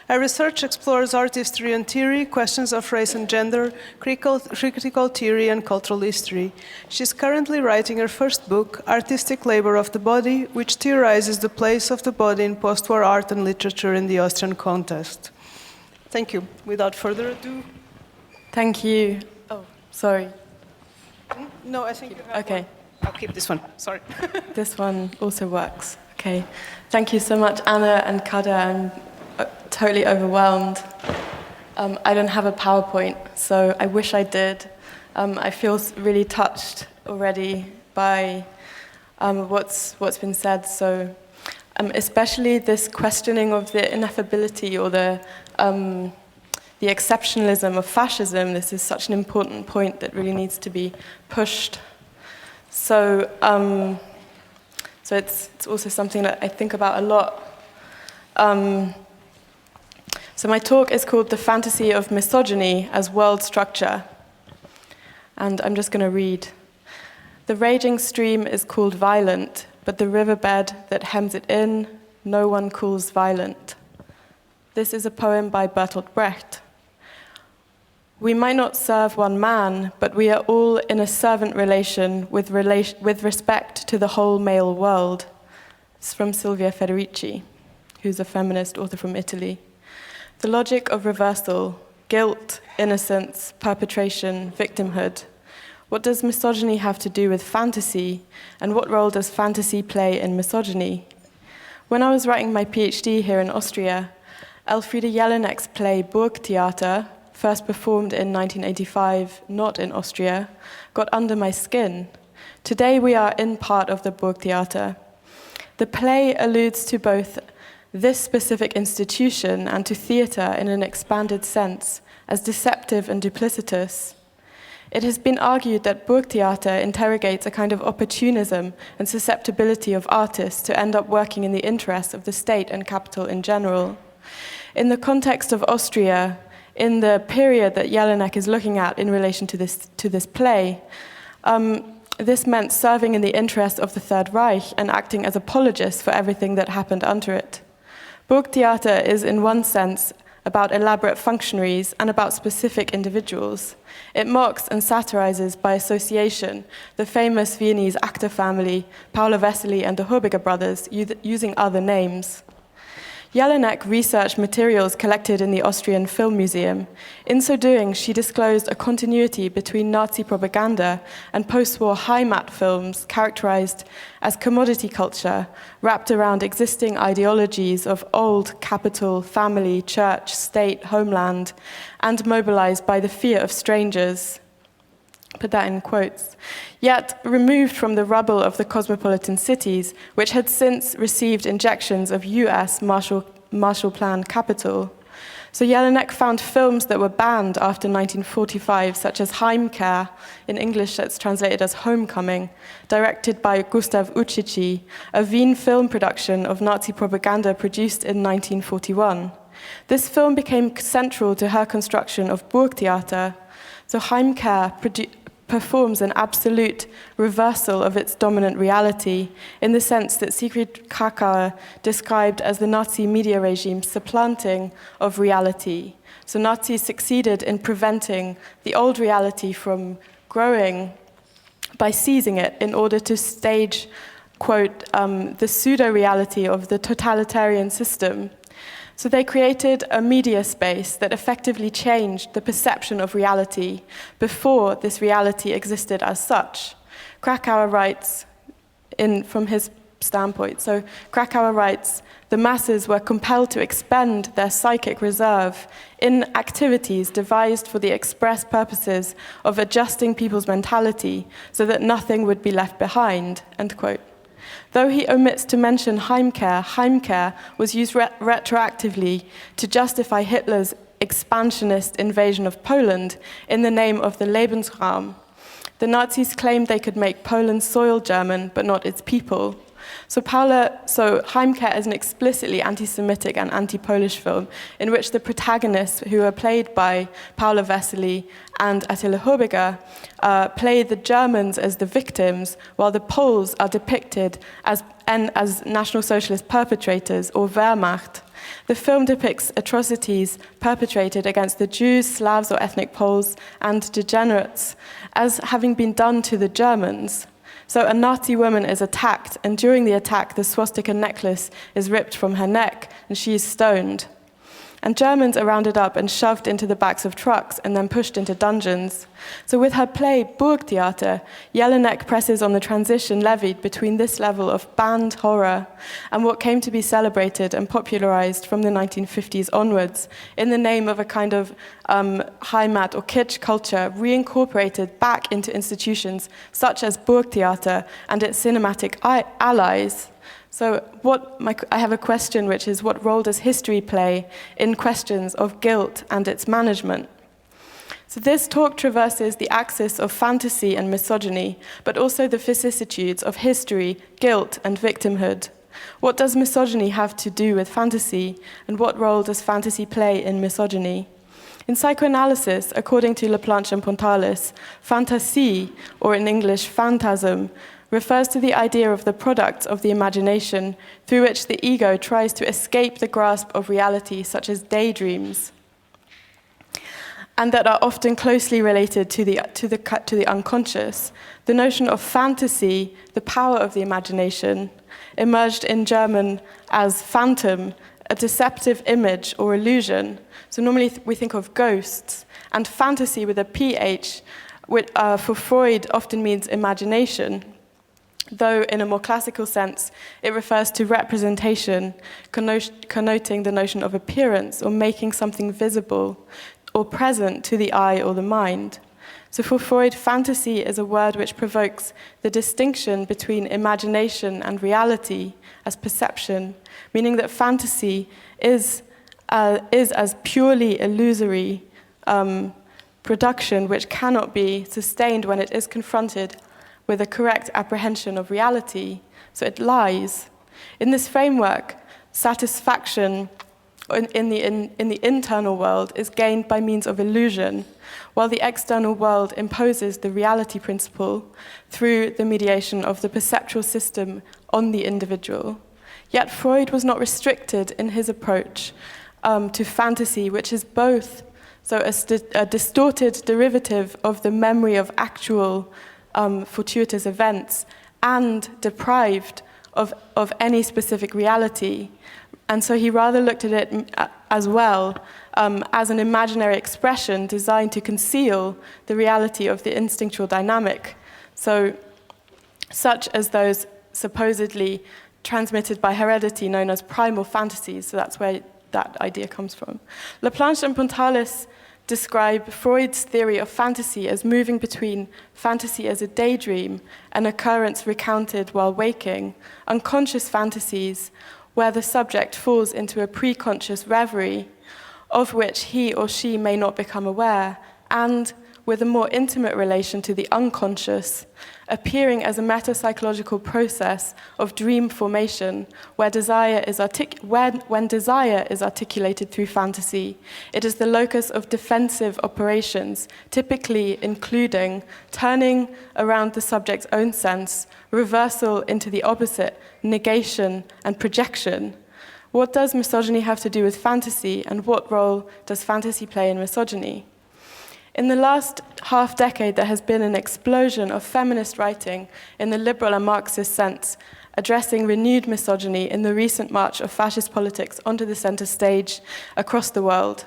Her research explores art history and theory, questions of race and gender, critical theory, and cultural history. She's currently writing her first book, Artistic Labor of the Body, which theorizes the place of the body in post-war art and literature in the Austrian context. Thank you. Without further ado. Thank you. Oh, sorry. No, I think you have Okay. one. I'll keep this one. Sorry. This one also works. Okay. Thank you so much, Anna and Kader. I'm totally overwhelmed. I don't have a PowerPoint, so I wish I did. I feel really touched already by what's been said. So, especially this questioning of the ineffability or the exceptionalism of fascism. This is such an important point that really needs to be pushed. So, so it's also something that I think about a lot. So my talk is called The Fantasy of Misogyny as World Structure. And I'm just going to read. The raging stream is called violent, but the riverbed that hems it in, no one calls violent. This is a poem by Bertolt Brecht. We might not serve one man, but we are all in a servant relation with respect to the whole male world. It's from Silvia Federici, who's a feminist author from Italy. The logic of reversal, guilt, innocence, perpetration, victimhood. What does misogyny have to do with fantasy, and what role does fantasy play in misogyny? When I was writing my PhD here in Austria, Elfriede Jelinek's play Burgtheater, first performed in 1985, not in Austria, got under my skin. Today we are in part of the Burgtheater. The play alludes to both this specific institution and to theatre in an expanded sense, as deceptive and duplicitous. It has been argued that Burgtheater interrogates a kind of opportunism and susceptibility of artists to end up working in the interests of the state and capital in general. In the context of Austria, in the period that Jelinek is looking at in relation to this play, this meant serving in the interest of the Third Reich and acting as apologists for everything that happened under it. Burgtheater is, in one sense, about elaborate functionaries and about specific individuals. It mocks and satirizes by association the famous Viennese actor family, Paolo Vesely and the Hurbiger brothers, using other names. Jelinek researched materials collected in the Austrian Film Museum. In so doing, she disclosed a continuity between Nazi propaganda and post-war Heimat films characterized as commodity culture, wrapped around existing ideologies of old capital, family, church, state, homeland, and mobilized by the fear of strangers. Put that in quotes. Yet removed from the rubble of the cosmopolitan cities, which had since received injections of US Marshall Plan capital. So Jelinek found films that were banned after 1945, such as Heimkehr, in English that's translated as Homecoming, directed by Gustav Ucici, a Wien film production of Nazi propaganda produced in 1941. This film became central to her construction of Burgtheater. So Heimkehr performs an absolute reversal of its dominant reality, in the sense that Sigrid Krakauer described as the Nazi media regime's supplanting of reality. So Nazis succeeded in preventing the old reality from growing by seizing it in order to stage, quote, the pseudo-reality of the totalitarian system. So they created a media space that effectively changed the perception of reality before this reality existed as such. Krakauer writes from his standpoint. So Krakauer writes, the masses were compelled to expend their psychic reserve in activities devised for the express purposes of adjusting people's mentality so that nothing would be left behind, end quote. Though he omits to mention Heimkehr was used retroactively to justify Hitler's expansionist invasion of Poland in the name of the Lebensraum. The Nazis claimed they could make Poland's soil German, but not its people. So Heimkehr is an explicitly anti-Semitic and anti-Polish film in which the protagonists, who are played by Paula Vesely and Attila Hurbiger, play the Germans as the victims, while the Poles are depicted as National Socialist perpetrators or Wehrmacht. The film depicts atrocities perpetrated against the Jews, Slavs or ethnic Poles, and degenerates as having been done to the Germans. So a Nazi woman is attacked, and during the attack, the swastika necklace is ripped from her neck, and she is stoned. And Germans are rounded up and shoved into the backs of trucks and then pushed into dungeons. So with her play Burgtheater, Jelinek presses on the transition levied between this level of banned horror and what came to be celebrated and popularized from the 1950s onwards in the name of a kind of Heimat or kitsch culture reincorporated back into institutions such as Burgtheater and its cinematic allies. So I have a question, which is, what role does history play in questions of guilt and its management? So this talk traverses the axis of fantasy and misogyny, but also the vicissitudes of history, guilt, and victimhood. What does misogyny have to do with fantasy, and what role does fantasy play in misogyny? In psychoanalysis, according to Laplanche and Pontalis, fantasy, or in English, phantasm, refers to the idea of the product of the imagination through which the ego tries to escape the grasp of reality, such as daydreams, and that are often closely related to the unconscious. The notion of fantasy, the power of the imagination, emerged in German as Phantom, a deceptive image or illusion. So normally we think of ghosts, and fantasy with a PH, which for Freud often means imagination, though in a more classical sense, it refers to representation, connoting the notion of appearance or making something visible or present to the eye or the mind. So for Freud, fantasy is a word which provokes the distinction between imagination and reality as perception, meaning that fantasy is as purely illusory production which cannot be sustained when it is confronted with a correct apprehension of reality, so it lies. In this framework, satisfaction in the internal world is gained by means of illusion, while the external world imposes the reality principle through the mediation of the perceptual system on the individual. Yet Freud was not restricted in his approach to fantasy, which is both a distorted derivative of the memory of actual fortuitous events and deprived of any specific reality. And so he rather looked at it as well as an imaginary expression designed to conceal the reality of the instinctual dynamic, so such as those supposedly transmitted by heredity known as primal fantasies. So that's where that idea comes from. Laplanche and Pontalis describe Freud's theory of fantasy as moving between fantasy as a daydream, an occurrence recounted while waking, unconscious fantasies where the subject falls into a pre-conscious reverie of which he or she may not become aware, and with a more intimate relation to the unconscious, appearing as a meta-psychological process of dream formation where desire is when desire is articulated through fantasy. It is the locus of defensive operations, typically including turning around the subject's own sense, reversal into the opposite, negation and projection. What does misogyny have to do with fantasy, and what role does fantasy play in misogyny? In the last half-decade, there has been an explosion of feminist writing in the liberal and Marxist sense, addressing renewed misogyny in the recent march of fascist politics onto the center stage across the world.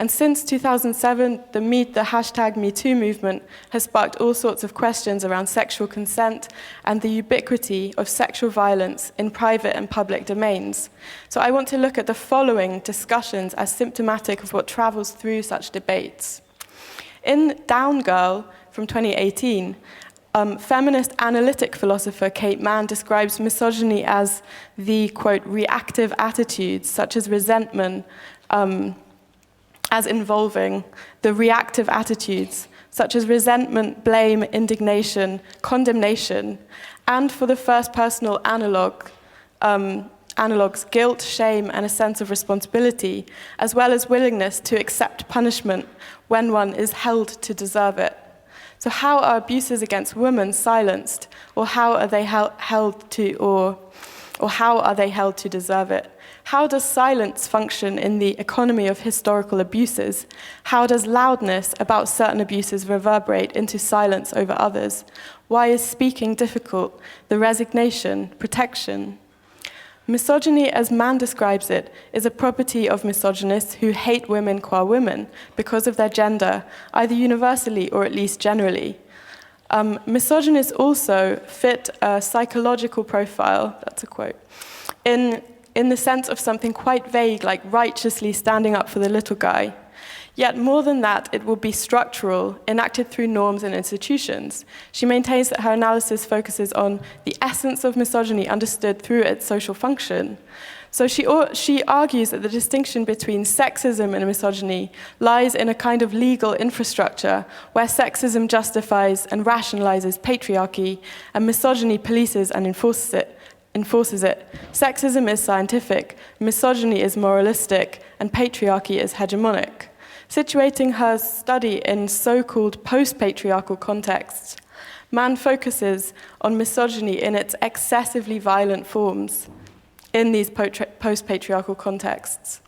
And since 2007, the hashtag #MeToo movement has sparked all sorts of questions around sexual consent and the ubiquity of sexual violence in private and public domains. So I want to look at the following discussions as symptomatic of what travels through such debates. In Down Girl from 2018, feminist analytic philosopher Kate Mann describes misogyny as the, quote, reactive attitudes such as resentment, as involving the reactive attitudes such as resentment, blame, indignation, condemnation, and for the first personal analogues, guilt, shame, and a sense of responsibility, as well as willingness to accept punishment when one is held to deserve it. So how are abuses against women silenced, or how are they held to, or how are they held to deserve it? How does silence function in the economy of historical abuses? How does loudness about certain abuses reverberate into silence over others? Why is speaking difficult? The resignation, protection. Misogyny, as Mann describes it, is a property of misogynists who hate women qua women because of their gender, either universally or at least generally. Misogynists also fit a psychological profile, that's a quote, in the sense of something quite vague, like righteously standing up for the little guy. Yet more than that, it will be structural, enacted through norms and institutions. She maintains that her analysis focuses on the essence of misogyny understood through its social function. So she argues that the distinction between sexism and misogyny lies in a kind of legal infrastructure where sexism justifies and rationalizes patriarchy, and misogyny polices and enforces it. Sexism is scientific, misogyny is moralistic, and patriarchy is hegemonic. Situating her study in so-called post-patriarchal contexts, Mann focuses on misogyny in its excessively violent forms in these post-patriarchal contexts,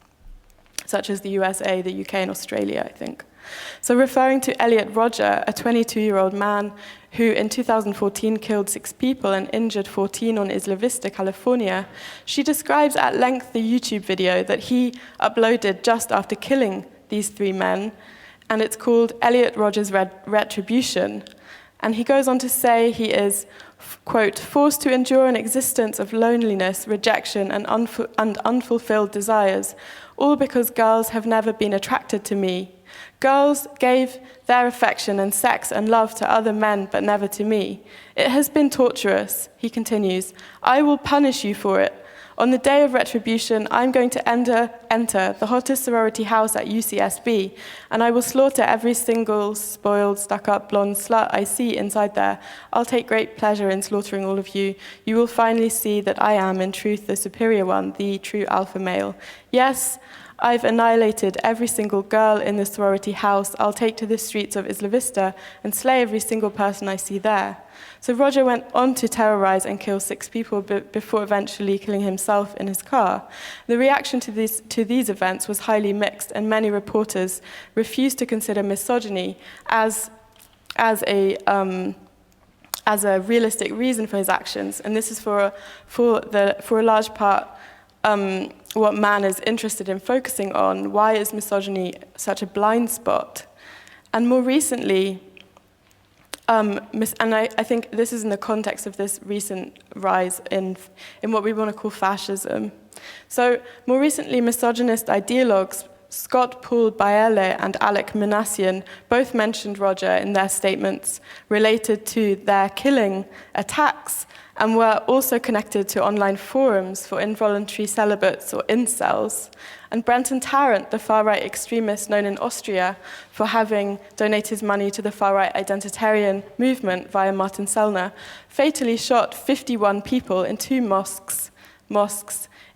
such as the USA, the UK, and Australia, I think. So referring to Elliot Rodger, a 22-year-old man who in 2014 killed 6 people and injured 14 on Isla Vista, California, she describes at length the YouTube video that he uploaded just after killing these 3 men, and it's called Elliot Rodger's Retribution. And he goes on to say he is, quote, forced to endure an existence of loneliness, rejection, and unfulfilled desires, all because girls have never been attracted to me. Girls gave their affection and sex and love to other men, but never to me. It has been torturous, he continues. I will punish you for it. On the day of retribution, I'm going to enter the hottest sorority house at UCSB, and I will slaughter every single spoiled, stuck-up blonde slut I see inside there. I'll take great pleasure in slaughtering all of you. You will finally see that I am, in truth, the superior one, the true alpha male. Yes, I've annihilated every single girl in the sorority house. I'll take to the streets of Isla Vista and slay every single person I see there. So Rodger went on to terrorize and kill 6 people before eventually killing himself in his car. The reaction to these events was highly mixed, and many reporters refused to consider misogyny as a realistic reason for his actions. And this is for a large part what Mann is interested in focusing on. Why is misogyny such a blind spot? And more recently, and I think this is in the context of this recent rise in what we want to call fascism. So more recently, misogynist ideologues Scott Paul Baele and Alec Minassian both mentioned Rodger in their statements related to their killing attacks, and were also connected to online forums for involuntary celibates or incels. And Brenton Tarrant, the far-right extremist known in Austria for having donated money to the far-right identitarian movement via Martin Sellner, fatally shot 51 people in 2 mosques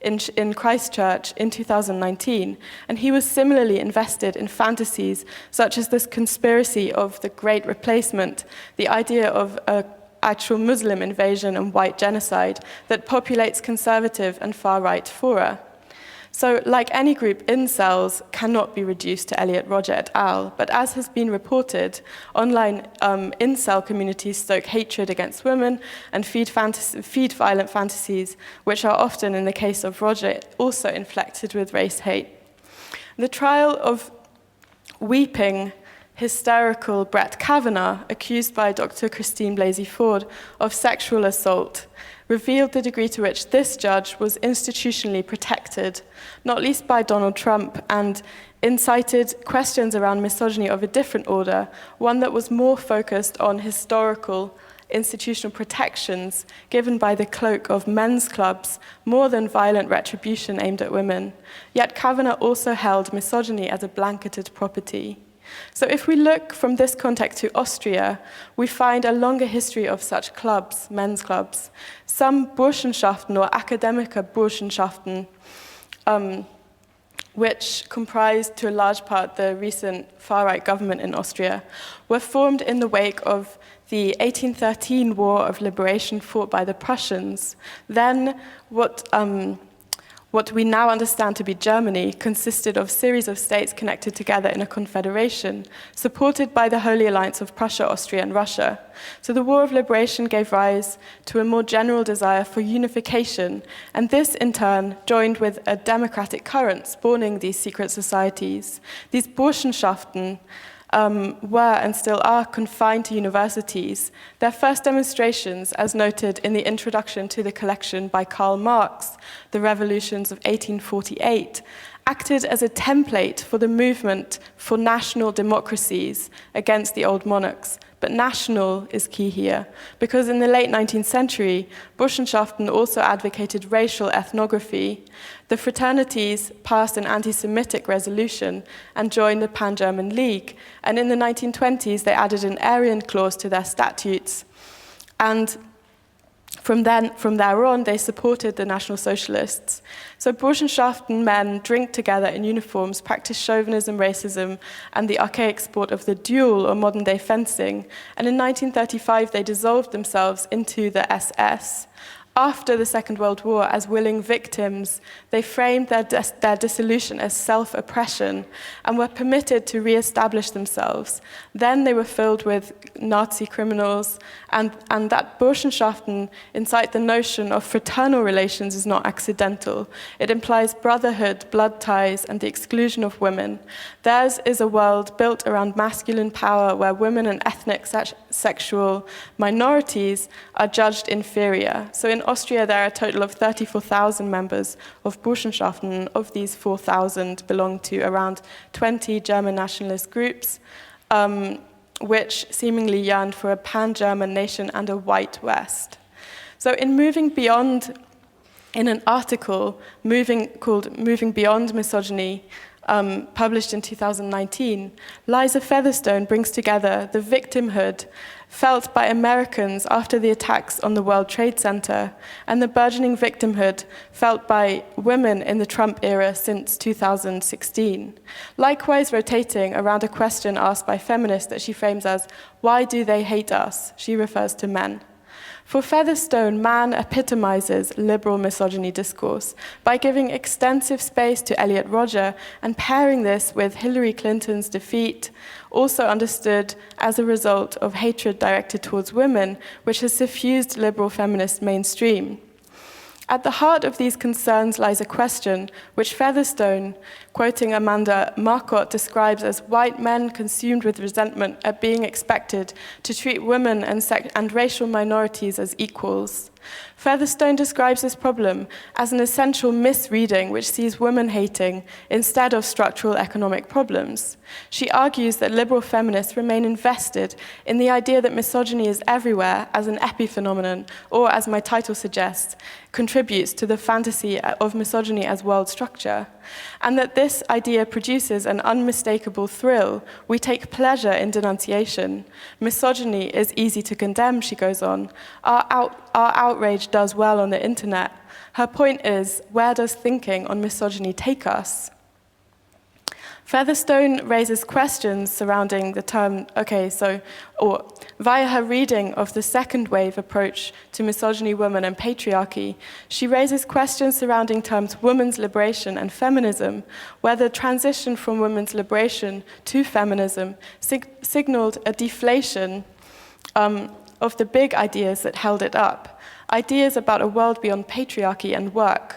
in Christchurch in 2019. And he was similarly invested in fantasies such as this conspiracy of the Great Replacement, the idea of a actual Muslim invasion and white genocide that populates conservative and far-right fora. So, like any group, incels cannot be reduced to Elliot Rodger et al., but as has been reported, online incel communities stoke hatred against women and feed violent fantasies, which are often, in the case of Rodger, also inflected with race hate. The trial of weeping, hysterical Brett Kavanaugh, accused by Dr. Christine Blasey Ford of sexual assault, revealed the degree to which this judge was institutionally protected, not least by Donald Trump, and incited questions around misogyny of a different order, one that was more focused on historical institutional protections given by the cloak of men's clubs more than violent retribution aimed at women. Yet Kavanaugh also held misogyny as a blanketed property. So if we look from this context to Austria, we find a longer history of such clubs, men's clubs. Some Burschenschaften or Akademiker Burschenschaften, which comprised to a large part the recent far-right government in Austria, were formed in the wake of the 1813 War of Liberation fought by the Prussians. Then what we now understand to be Germany consisted of a series of states connected together in a confederation, supported by the Holy Alliance of Prussia, Austria, and Russia. So the War of Liberation gave rise to a more general desire for unification, and this in turn joined with a democratic current spawning these secret societies. These Burschenschaften were and still are confined to universities. Their first demonstrations, as noted in the introduction to the collection by Karl Marx, The Revolutions of 1848, acted as a template for the movement for national democracies against the old monarchs. But national is key here, because in the late 19th century, Burschenschaften also advocated racial ethnography. The fraternities passed an anti-Semitic resolution and joined the Pan-German League, and in the 1920s they added an Aryan clause to their statutes. And from there on, they supported the National Socialists. So Burschenschaften men drink together in uniforms, practice chauvinism, racism, and the archaic sport of the duel, or modern-day fencing. And in 1935, they dissolved themselves into the SS. After the Second World War, as willing victims, they framed their dissolution as self-oppression and were permitted to re-establish themselves. Then they were filled with Nazi criminals, and that Burschenschaften incite the notion of fraternal relations is not accidental. It implies brotherhood, blood ties, and the exclusion of women. Theirs is a world built around masculine power where women and ethnic sexual minorities are judged inferior. So in Austria, there are a total of 34,000 members of Burschenschaften. Of these, 4,000 belong to around 20 German nationalist groups, which seemingly yearned for a pan-German nation and a white West. So in an article called Moving Beyond Misogyny, published in 2019, Liza Featherstone brings together the victimhood felt by Americans after the attacks on the World Trade Center and the burgeoning victimhood felt by women in the Trump era since 2016. Likewise, rotating around a question asked by feminists that she frames as, "Why do they hate us?" She refers to men. For Featherstone, man epitomizes liberal misogyny discourse by giving extensive space to Elliot Rodger and pairing this with Hillary Clinton's defeat, also understood as a result of hatred directed towards women, which has suffused liberal feminist mainstream. At the heart of these concerns lies a question which Featherstone, quoting Amanda Marcotte, describes as white men consumed with resentment at being expected to treat women and racial minorities as equals. Featherstone describes this problem as an essential misreading which sees women hating instead of structural economic problems. She argues that liberal feminists remain invested in the idea that misogyny is everywhere as an epiphenomenon, or as my title suggests, contributes to the fantasy of misogyny as world structure, and that this idea produces an unmistakable thrill. We take pleasure in denunciation. Misogyny is easy to condemn, she goes on. Our outrage does well on the internet. Her point is, where does thinking on misogyny take us? Featherstone raises questions surrounding the term, via her reading of the second wave approach to misogyny, women, and patriarchy, she raises questions surrounding terms women's liberation and feminism, where the transition from women's liberation to feminism signaled a deflation of the big ideas that held it up, ideas about a world beyond patriarchy and work.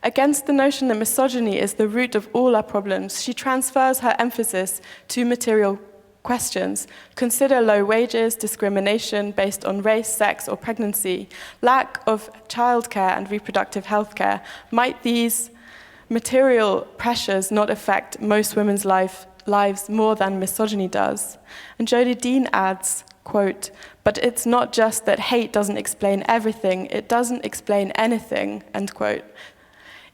Against the notion that misogyny is the root of all our problems, she transfers her emphasis to material questions. Consider low wages, discrimination based on race, sex, or pregnancy, lack of childcare and reproductive health care. Might these material pressures not affect most women's lives more than misogyny does? And Jodie Dean adds, quote, "But it's not just that hate doesn't explain everything, it doesn't explain anything," end quote.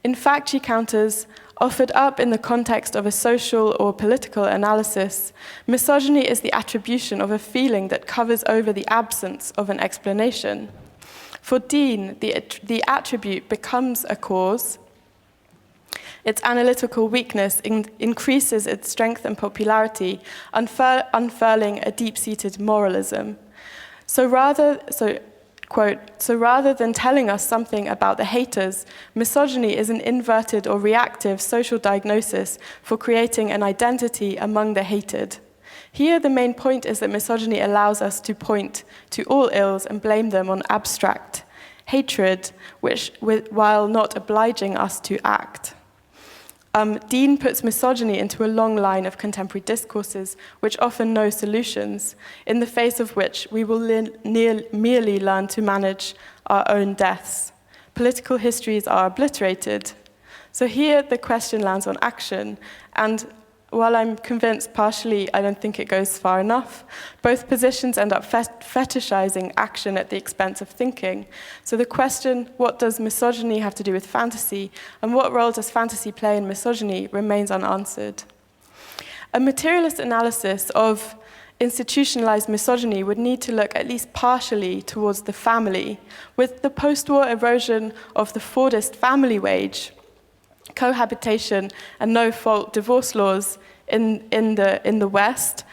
In fact, she counters, offered up in the context of a social or political analysis, misogyny is the attribution of a feeling that covers over the absence of an explanation. For Dean, the attribute becomes a cause. Its analytical weakness increases its strength and popularity, unfurling a deep-seated moralism. Quote, "So rather than telling us something about the haters, misogyny is an inverted or reactive social diagnosis for creating an identity among the hated. Here, the main point is that misogyny allows us to point to all ills and blame them on abstract hatred, while not obliging us to act." Dean puts misogyny into a long line of contemporary discourses which offer no solutions, in the face of which we will merely learn to manage our own deaths. Political histories are obliterated. So here the question lands on action, and while I'm convinced partially I don't think it goes far enough, both positions end up fetishizing action at the expense of thinking. So the question, what does misogyny have to do with fantasy, and what role does fantasy play in misogyny, remains unanswered. A materialist analysis of institutionalized misogyny would need to look at least partially towards the family, with the post-war erosion of the Fordist family wage, cohabitation and no-fault divorce laws in the West.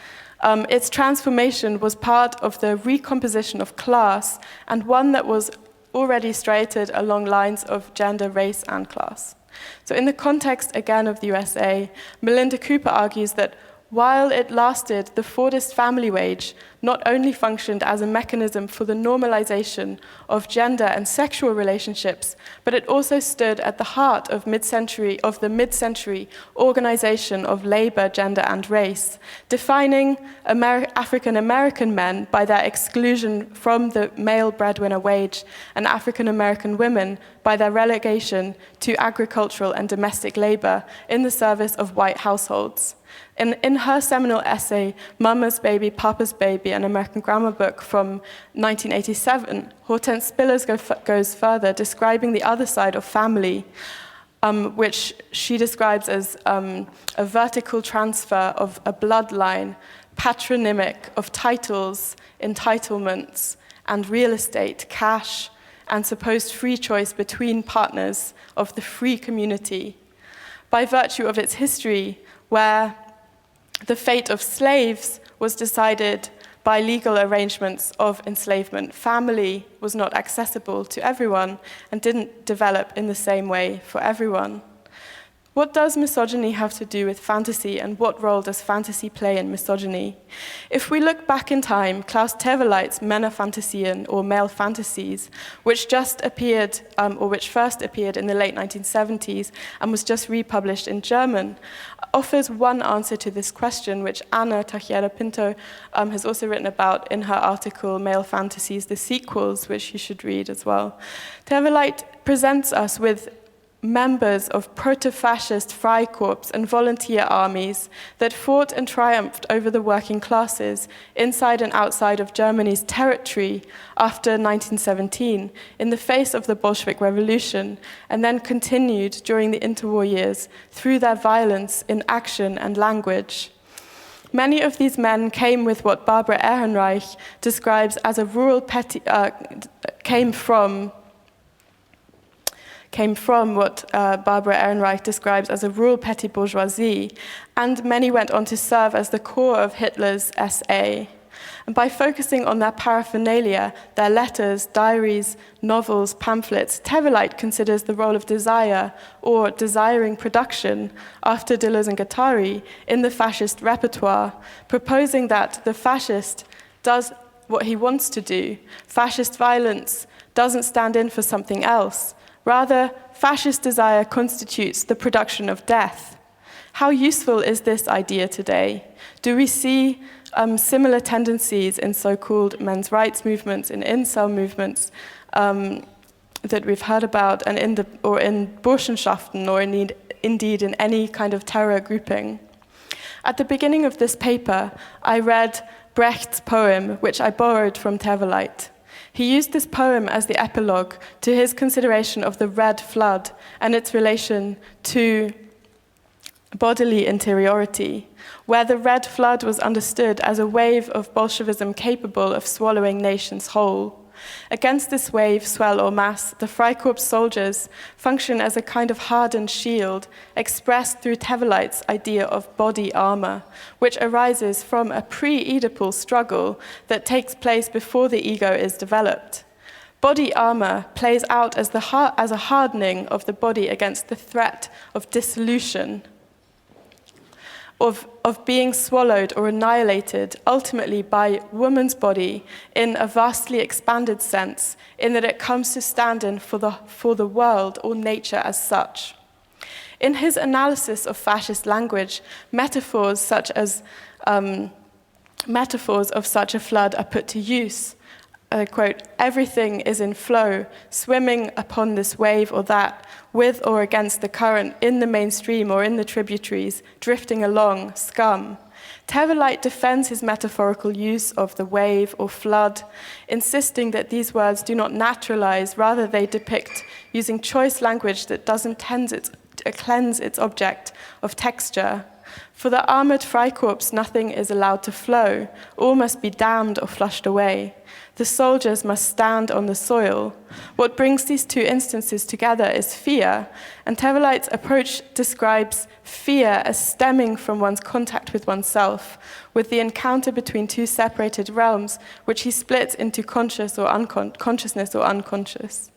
Its transformation was part of the recomposition of class, and one that was already striated along lines of gender, race, and class. So in the context, again, of the USA, Melinda Cooper argues that while it lasted, the Fordist family wage not only functioned as a mechanism for the normalization of gender and sexual relationships, but it also stood at the heart of the mid-century organization of labor, gender, and race, defining African American men by their exclusion from the male breadwinner wage, and African American women by their relegation to agricultural and domestic labor in the service of white households. In her seminal essay, Mama's Baby, Papa's Baby, an American grammar book from 1987, Hortense Spillers goes further, describing the other side of family, which she describes as a vertical transfer of a bloodline, patronymic of titles, entitlements, and real estate, cash, and supposed free choice between partners of the free community. By virtue of its history, where the fate of slaves was decided by legal arrangements of enslavement, family was not accessible to everyone and didn't develop in the same way for everyone. What does misogyny have to do with fantasy, and what role does fantasy play in misogyny? If we look back in time, Klaus Teweleit's Männerfantasien, or male fantasies, which first appeared in the late 1970s and was just republished in German, offers one answer to this question, which Anna Teixeira Pinto has also written about in her article Male Fantasies, the Sequels, which you should read as well. Teweleit presents us with members of proto-fascist Freikorps and volunteer armies that fought and triumphed over the working classes inside and outside of Germany's territory after 1917 in the face of the Bolshevik Revolution, and then continued during the interwar years through their violence in action and language. Many of these men came with what Barbara Ehrenreich describes as a rural came from what Barbara Ehrenreich describes as a rural petty bourgeoisie, and many went on to serve as the core of Hitler's SA. And by focusing on their paraphernalia, their letters, diaries, novels, pamphlets, Teweleit considers the role of desire, or desiring production, after Deleuze and Guattari, in the fascist repertoire, proposing that the fascist does what he wants to do. Fascist violence doesn't stand in for something else. Rather, fascist desire constitutes the production of death. How useful is this idea today? Do we see similar tendencies in so-called men's rights movements, in incel movements that we've heard about, and in Burschenschaften, or indeed in any kind of terror grouping? At the beginning of this paper, I read Brecht's poem, which I borrowed from Terweleit. He used this poem as the epilogue to his consideration of the Red Flood and its relation to bodily interiority, where the Red Flood was understood as a wave of Bolshevism capable of swallowing nations whole. Against this wave, swell or mass, the Freikorps soldiers function as a kind of hardened shield, expressed through Terweleit's idea of body armor, which arises from a pre-Oedipal struggle that takes place before the ego is developed. Body armor plays out as a hardening of the body against the threat of dissolution, of being swallowed or annihilated ultimately by woman's body in a vastly expanded sense, in that it comes to stand in for the world or nature as such. In his analysis of fascist language, metaphors of such a flood are put to use. Quote, everything is in flow, swimming upon this wave or that, with or against the current, in the mainstream or in the tributaries, drifting along, scum. Terweleit defends his metaphorical use of the wave or flood, insisting that these words do not naturalize, rather they depict using choice language that doesn't cleanse its object of texture. For the armored Freikorps, nothing is allowed to flow, all must be dammed or flushed away. The soldiers must stand on the soil. What brings these two instances together is fear, and Terweleit's approach describes fear as stemming from one's contact with oneself, with the encounter between two separated realms, which he splits into consciousness or unconscious.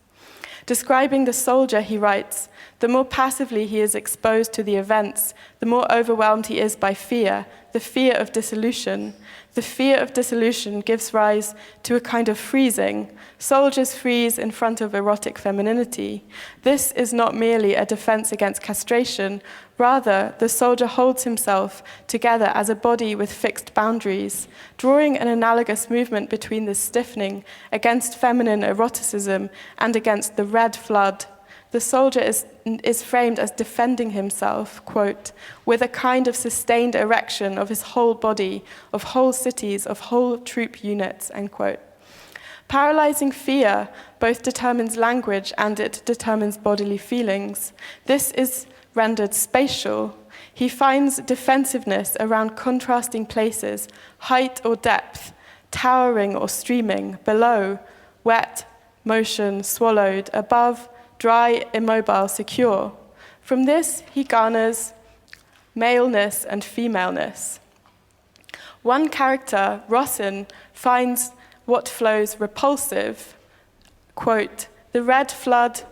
Describing the soldier, he writes, the more passively he is exposed to the events, the more overwhelmed he is by fear, the fear of dissolution. The fear of dissolution gives rise to a kind of freezing. Soldiers freeze in front of erotic femininity. This is not merely a defense against castration. Rather, the soldier holds himself together as a body with fixed boundaries, drawing an analogous movement between the stiffening against feminine eroticism and against the red flood. The soldier is framed as defending himself, quote, with a kind of sustained erection of his whole body, of whole cities, of whole troop units, end quote. Paralyzing fear both determines language and it determines bodily feelings. This is rendered spatial. He finds defensiveness around contrasting places, height or depth, towering or streaming, below, wet, motion, swallowed, above, dry, immobile, secure. From this, he garners maleness and femaleness. One character, Rossin, finds what flows repulsive. Quote, the red flood...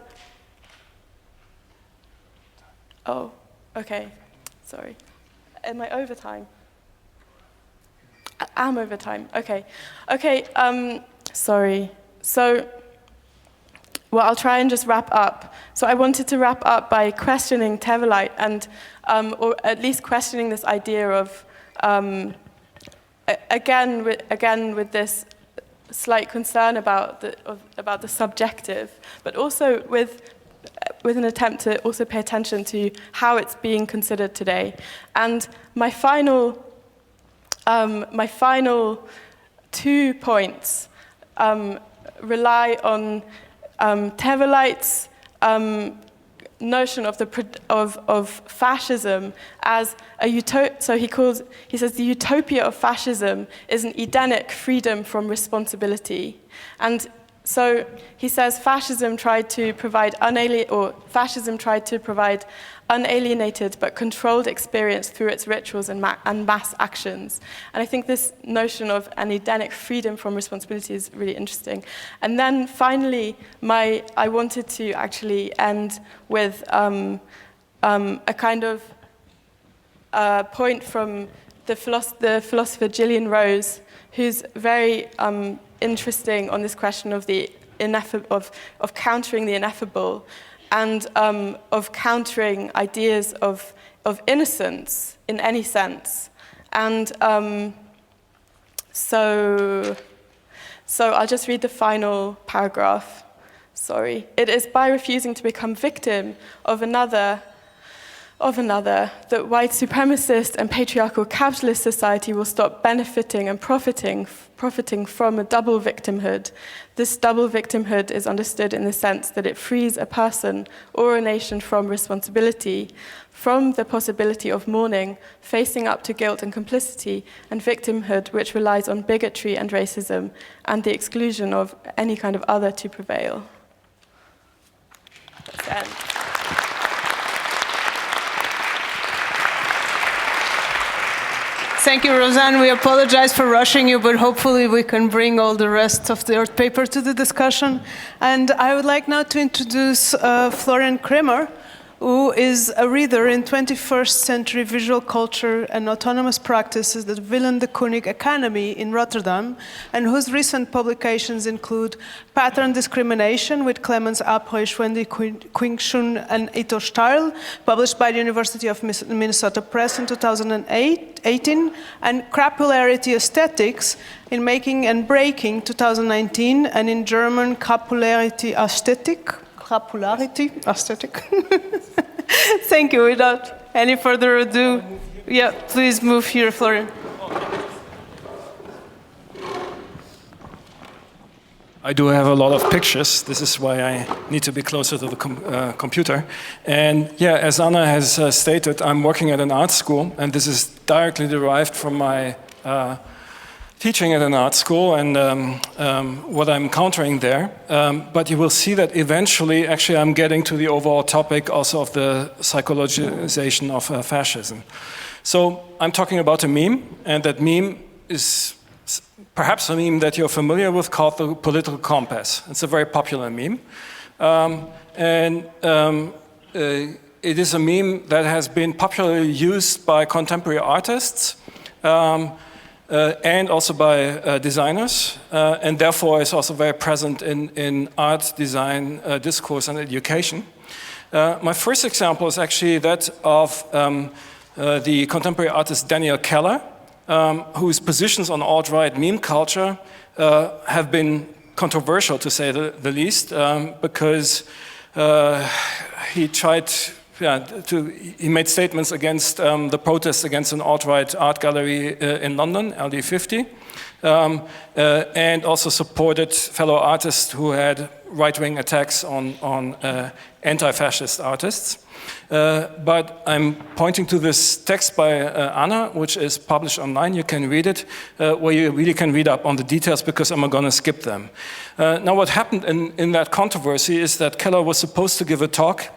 Oh, okay, sorry. Am I over time? I'm over time, okay. Sorry. So, well, I'll try and just wrap up. So I wanted to wrap up by questioning Terweleit and, or at least questioning this idea of, again with this slight concern about the subjective, but also with an attempt to also pay attention to how it's being considered today. And my final 2 points rely on Terweleit's notion of fascism as a utopia. So he says the utopia of fascism is an Edenic freedom from responsibility. And so he says fascism tried to provide unalienated but controlled experience through its rituals and mass actions. And I think this notion of an Edenic freedom from responsibility is really interesting. And then finally, I wanted to actually end with a kind of point from the philosopher Gillian Rose, who's very interesting on this question of the of countering the ineffable, and of countering ideas of innocence in any sense. And so I'll just read the final paragraph. Sorry. It is by refusing to become victim of another, that white supremacist and patriarchal capitalist society will stop benefiting and profiting from a double victimhood. This double victimhood is understood in the sense that it frees a person or a nation from responsibility, from the possibility of mourning, facing up to guilt and complicity, and victimhood which relies on bigotry and racism, and the exclusion of any kind of other to prevail. That's the end. Thank you, Roseanne. We apologize for rushing you, but hopefully we can bring all the rest of the paper to the discussion. And I would like now to introduce Florian Cramer, who is a reader in 21st century visual culture and autonomous practices at Willem de Kooning Academy in Rotterdam, and whose recent publications include Pattern Discrimination with Clemens Aprecht, Wendy Quingshun, and Ito Steil, published by the University of Minnesota Press in 2018, and Crapularity Aesthetics in Making and Breaking 2019, and in German Crapularity Aesthetic. Thank you. Without any further ado, yeah, please move here, Florian. I do have a lot of pictures. This is why I need to be closer to the computer. And yeah, as Anna has stated, I'm working at an art school, and this is directly derived from my teaching at an art school and what I'm encountering there. But you will see that eventually, actually, I'm getting to the overall topic also of the psychologization of fascism. So I'm talking about a meme, and that meme is perhaps a meme that you're familiar with called the political compass. It's a very popular meme. It is a meme that has been popularly used by contemporary artists, and also by designers, and therefore is also very present in art, design, discourse, and education. My first example is actually that of the contemporary artist Daniel Keller, whose positions on alt-right meme culture have been controversial, to say the least, because he tried he made statements against the protests against an alt-right art gallery in London, LD50, and also supported fellow artists who had right-wing attacks on anti-fascist artists. But I'm pointing to this text by Anna, which is published online. You can read it, where you really can read up on the details, because I'm going to skip them. Now, what happened in that controversy is that Keller was supposed to give a talk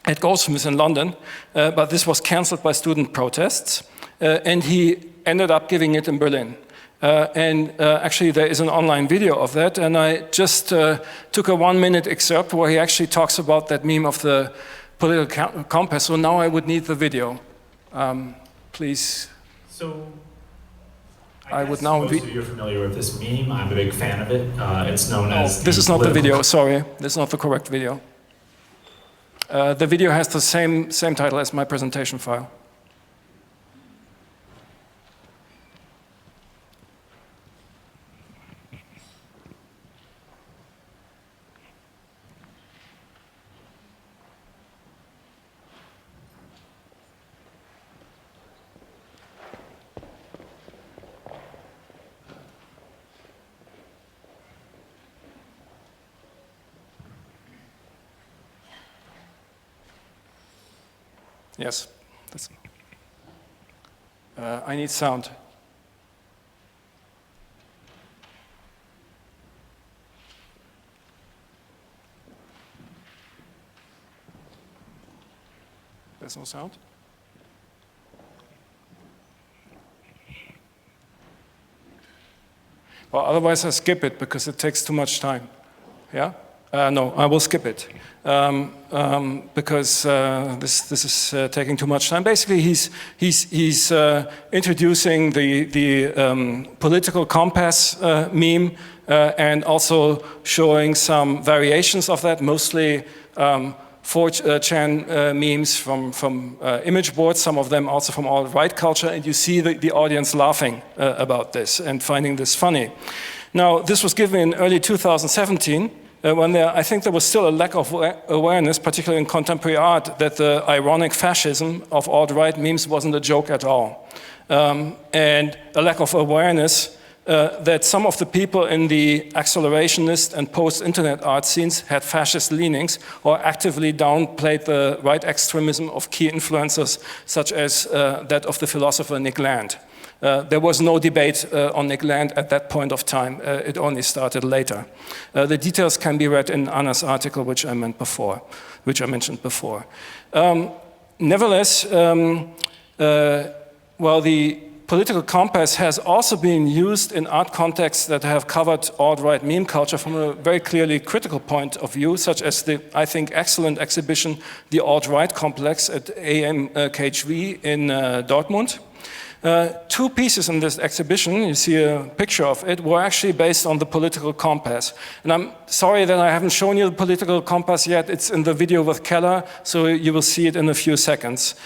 at Goldsmiths in London, but this was cancelled by student protests, and he ended up giving it in Berlin. Actually, there is an online video of that, and I just took a 1-minute excerpt where he actually talks about that meme of the political compass. So now I would need the video, please. So I would now most of you are familiar with this meme. I'm a big fan of it. It's known as. This is not the video. Sorry, this is not the correct video. The video has the same title as my presentation file. Yes, I need sound. There's no sound? Well, otherwise I skip it because it takes too much time. Yeah? No, I will skip it because this is taking too much time. Basically, he's introducing the political compass meme and also showing some variations of that, mostly 4chan memes from image boards, some of them also from alt-right culture, and you see the audience laughing about this and finding this funny. Now, this was given in early 2017, when I think there was still a lack of awareness, particularly in contemporary art, that the ironic fascism of alt-right memes wasn't a joke at all. And a lack of awareness that some of the people in the accelerationist and post-internet art scenes had fascist leanings or actively downplayed the right extremism of key influencers, such as that of the philosopher Nick Land. There was no debate on Nick Land at that point of time. It only started later. The details can be read in Anna's article, which I mentioned before. Nevertheless, well, the political compass has also been used in art contexts that have covered alt-right meme culture from a very clearly critical point of view, such as the, I think, excellent exhibition, The Alt-Right Complex at AMKHV in Dortmund. Two pieces in this exhibition, you see a picture of it, were actually based on the political compass. And I'm sorry that I haven't shown you the political compass yet. It's in the video with Keller, so you will see it in a few seconds.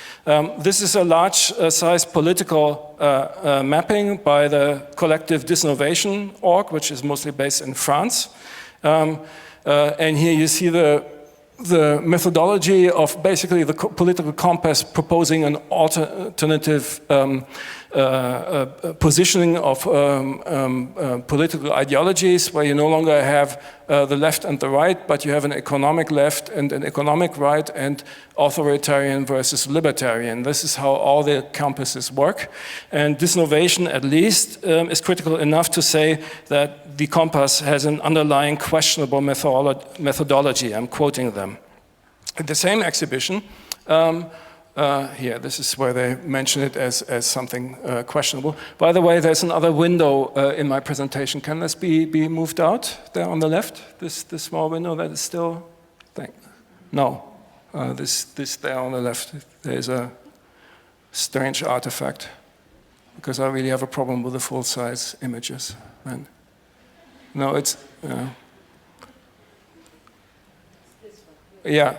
This is a large-size political mapping by the collective Disnovation org, which is mostly based in France. And here you see the methodology of basically the political compass proposing an alternative positioning of political ideologies, where you no longer have the left and the right, but you have an economic left and an economic right, and authoritarian versus libertarian. This is how all the compasses work. And Disnovation, at least, is critical enough to say that the compass has an underlying questionable methodology. I'm quoting them. In the same exhibition, here, this is where they mention it as something questionable. By the way, there's another window in my presentation. Can this be moved out there on the left? This small window that is still, no. This there on the left, there's a strange artifact, because I really have a problem with the full-size images. And no, it's, yeah.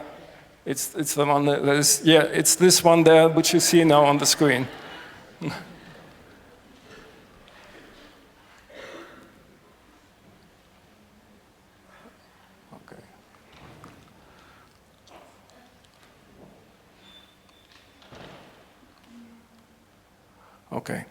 It's the one that is, yeah, it's this one there, which you see now on the screen. Okay. Okay.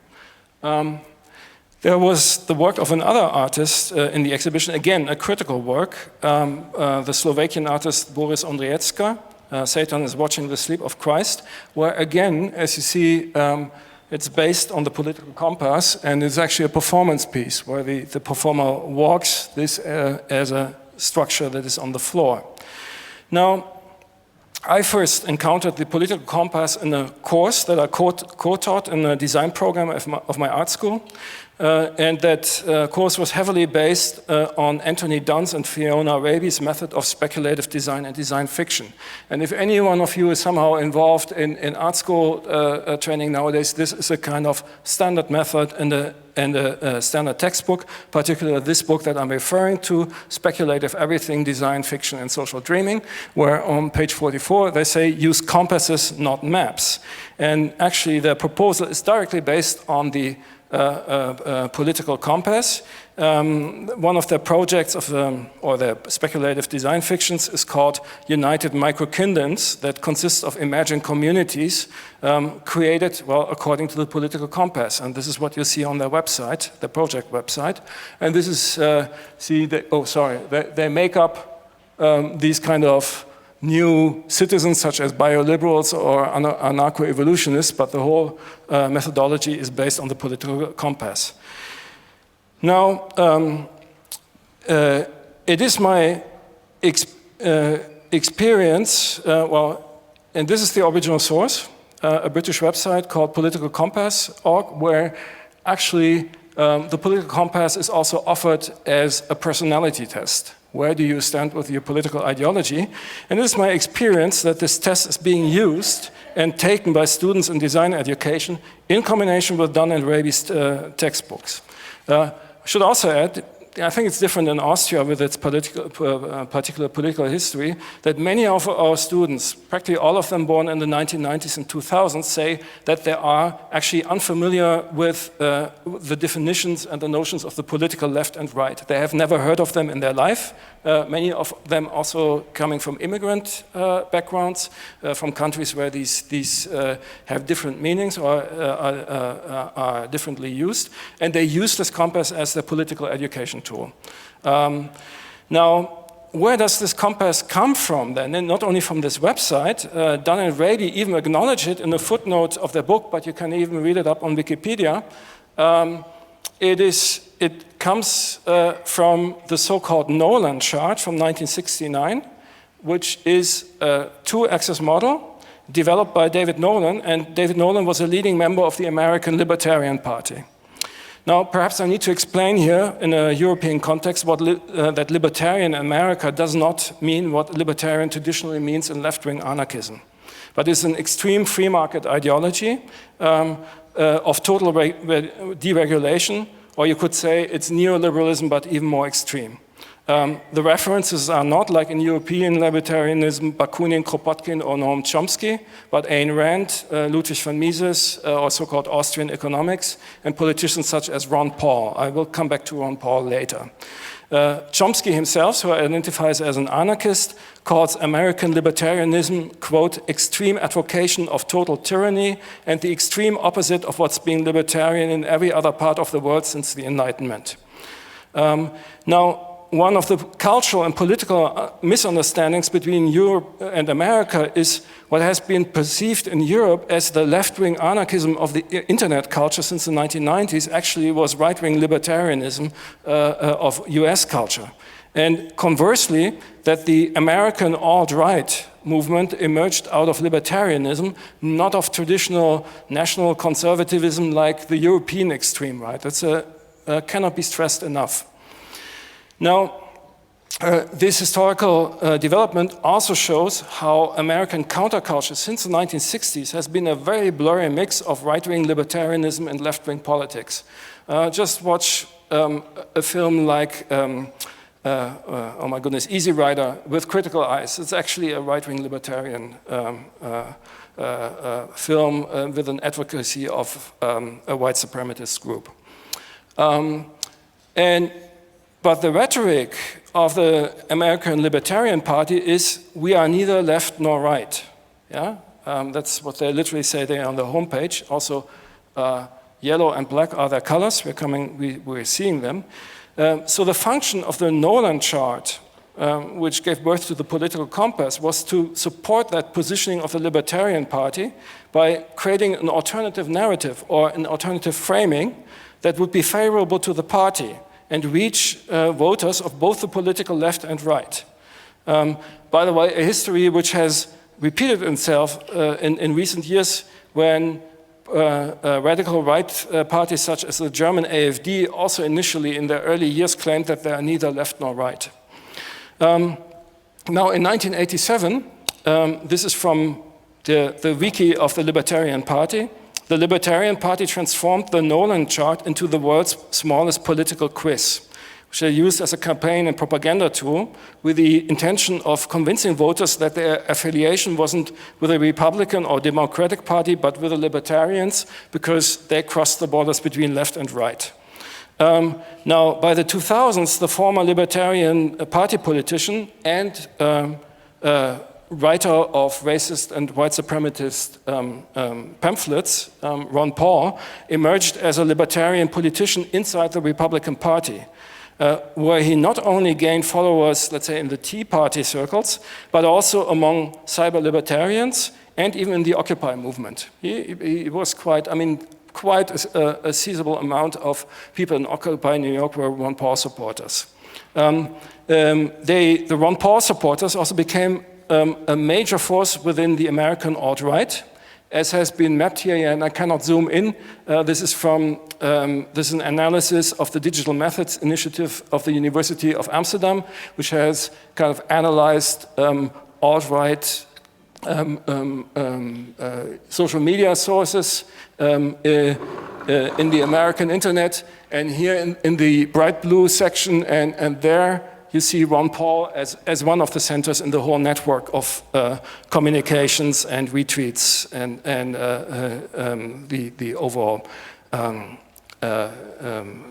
There was the work of another artist in the exhibition, again, a critical work, the Slovakian artist Boris Ondrijecka, Satan is Watching the Sleep of Christ, where again, as you see, it's based on the political compass, and it's actually a performance piece where the performer walks this as a structure that is on the floor. Now, I first encountered the political compass in a course that I co-taught in a design program of my art school. And that course was heavily based on Anthony Dunn's and Fiona Raby's method of speculative design and design fiction. And if any one of you is somehow involved in art school training nowadays, this is a kind of standard method and a standard textbook, particularly this book that I'm referring to, Speculative Everything, Design, Fiction, and Social Dreaming, where on page 44 they say use compasses, not maps. And actually the proposal is directly based on the political compass. One of their projects or their speculative design fictions is called United Microkingdoms, that consists of imagined communities created, well, according to the political compass. And this is what you see on their website, the project website. And this is, they make up these kind of new citizens such as bioliberals or anarcho-evolutionists, but the whole methodology is based on the political compass. Now, it is my experience, and this is the original source, a British website called politicalcompass.org, where actually the political compass is also offered as a personality test. Where do you stand with your political ideology? And it is my experience that this test is being used and taken by students in design education in combination with Dunn and Raby's textbooks. I should also add, I think it's different in Austria with its particular political history, that many of our students, practically all of them born in the 1990s and 2000s, say that they are actually unfamiliar with the definitions and the notions of the political left and right. They have never heard of them in their life. Many of them also coming from immigrant backgrounds, from countries where these have different meanings or are differently used, and they use this compass as their political education tool. Now, where does this compass come from then? And not only from this website, Dunn and Rady even acknowledge it in a footnote of their book, but you can even read it up on Wikipedia. It comes from the so-called Nolan chart from 1969, which is a two-axis model developed by David Nolan, and David Nolan was a leading member of the American Libertarian Party. Now, perhaps I need to explain here in a European context that libertarian in America does not mean what libertarian traditionally means in left-wing anarchism, but it's an extreme free market ideology of total deregulation, or you could say it's neoliberalism, but even more extreme. The references are not, like in European libertarianism, Bakunin, Kropotkin, or Noam Chomsky, but Ayn Rand, Ludwig von Mises, or so-called Austrian economics, and politicians such as Ron Paul. I will come back to Ron Paul later. Chomsky himself, who identifies as an anarchist, calls American libertarianism, quote, extreme advocation of total tyranny and the extreme opposite of what's being libertarian in every other part of the world since the Enlightenment. Now, one of the cultural and political misunderstandings between Europe and America is what has been perceived in Europe as the left-wing anarchism of the internet culture since the 1990s actually was right-wing libertarianism of US culture. And conversely, that the American alt-right movement emerged out of libertarianism, not of traditional national conservatism like the European extreme right. That's cannot be stressed enough. Now, this historical development also shows how American counterculture since the 1960s has been a very blurry mix of right-wing libertarianism and left-wing politics. Just watch a film like, oh my goodness, Easy Rider with Critical Eyes. It's actually a right-wing libertarian film with an advocacy of a white supremacist group. But the rhetoric of the American Libertarian Party is, we are neither left nor right. Yeah? That's what they literally say there on the homepage. Also, yellow and black are their colors. We're seeing them. So the function of the Nolan chart, which gave birth to the political compass, was to support that positioning of the Libertarian Party by creating an alternative narrative or an alternative framing that would be favorable to the party and reach voters of both the political left and right. By the way, a history which has repeated itself in recent years when radical right parties such as the German AfD also initially in their early years claimed that they are neither left nor right. Now in 1987, this is from the wiki of the Libertarian Party. The Libertarian Party transformed the Nolan chart into the world's smallest political quiz, which they used as a campaign and propaganda tool with the intention of convincing voters that their affiliation wasn't with a Republican or Democratic Party, but with the Libertarians, because they crossed the borders between left and right. Now, by the 2000s, the former Libertarian Party politician and writer of racist and white supremacist pamphlets, Ron Paul, emerged as a libertarian politician inside the Republican Party, where he not only gained followers, let's say, in the Tea Party circles, but also among cyber libertarians and even in the Occupy movement. He was quite a sizable amount of people in Occupy New York were Ron Paul supporters. The Ron Paul supporters also became a major force within the American alt-right, as has been mapped here, and I cannot zoom in. This is an analysis of the Digital Methods Initiative of the University of Amsterdam, which has kind of analyzed alt-right social media sources in the American internet, and here in the bright blue section, and there you see Ron Paul as one of the centers in the whole network of communications and retweets and the overall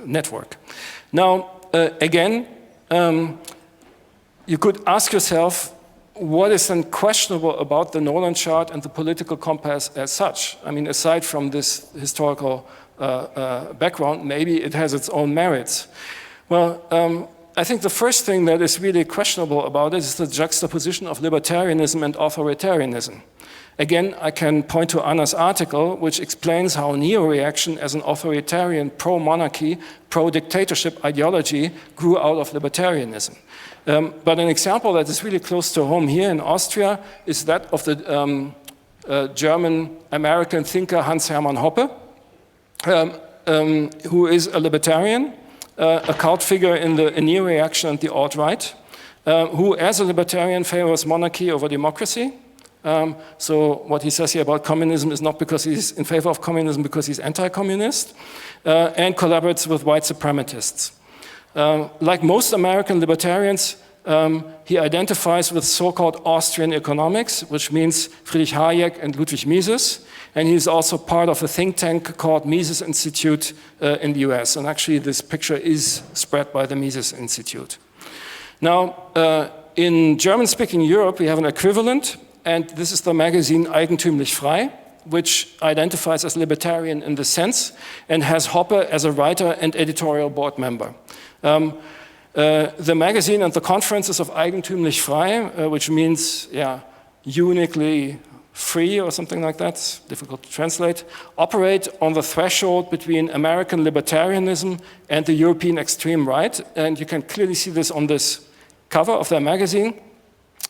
network. Now, again, you could ask yourself, what is then questionable about the Nolan chart and the political compass as such? I mean, aside from this historical background, maybe it has its own merits. Well, I think the first thing that is really questionable about it is the juxtaposition of libertarianism and authoritarianism. Again, I can point to Anna's article, which explains how neo-reaction as an authoritarian, pro-monarchy, pro-dictatorship ideology grew out of libertarianism. But an example that is really close to home here in Austria is that of the German-American thinker Hans Hermann Hoppe, who is a libertarian, a cult figure in the neo-reaction and the alt-right, who as a libertarian favors monarchy over democracy. So what he says here about communism is not because he's in favor of communism, because he's anti-communist, and collaborates with white supremacists. Like most American libertarians, he identifies with so-called Austrian economics, which means Friedrich Hayek and Ludwig Mises, and he's also part of a think tank called Mises Institute in the US. And actually this picture is spread by the Mises Institute. Now, in German-speaking Europe, we have an equivalent, and this is the magazine Eigentümlich Frei, which identifies as libertarian in this sense, and has Hoppe as a writer and editorial board member. The magazine and the conferences of Eigentümlich Frei, which means, uniquely free or something like that, it's difficult to translate, operate on the threshold between American libertarianism and the European extreme right, and you can clearly see this on this cover of their magazine.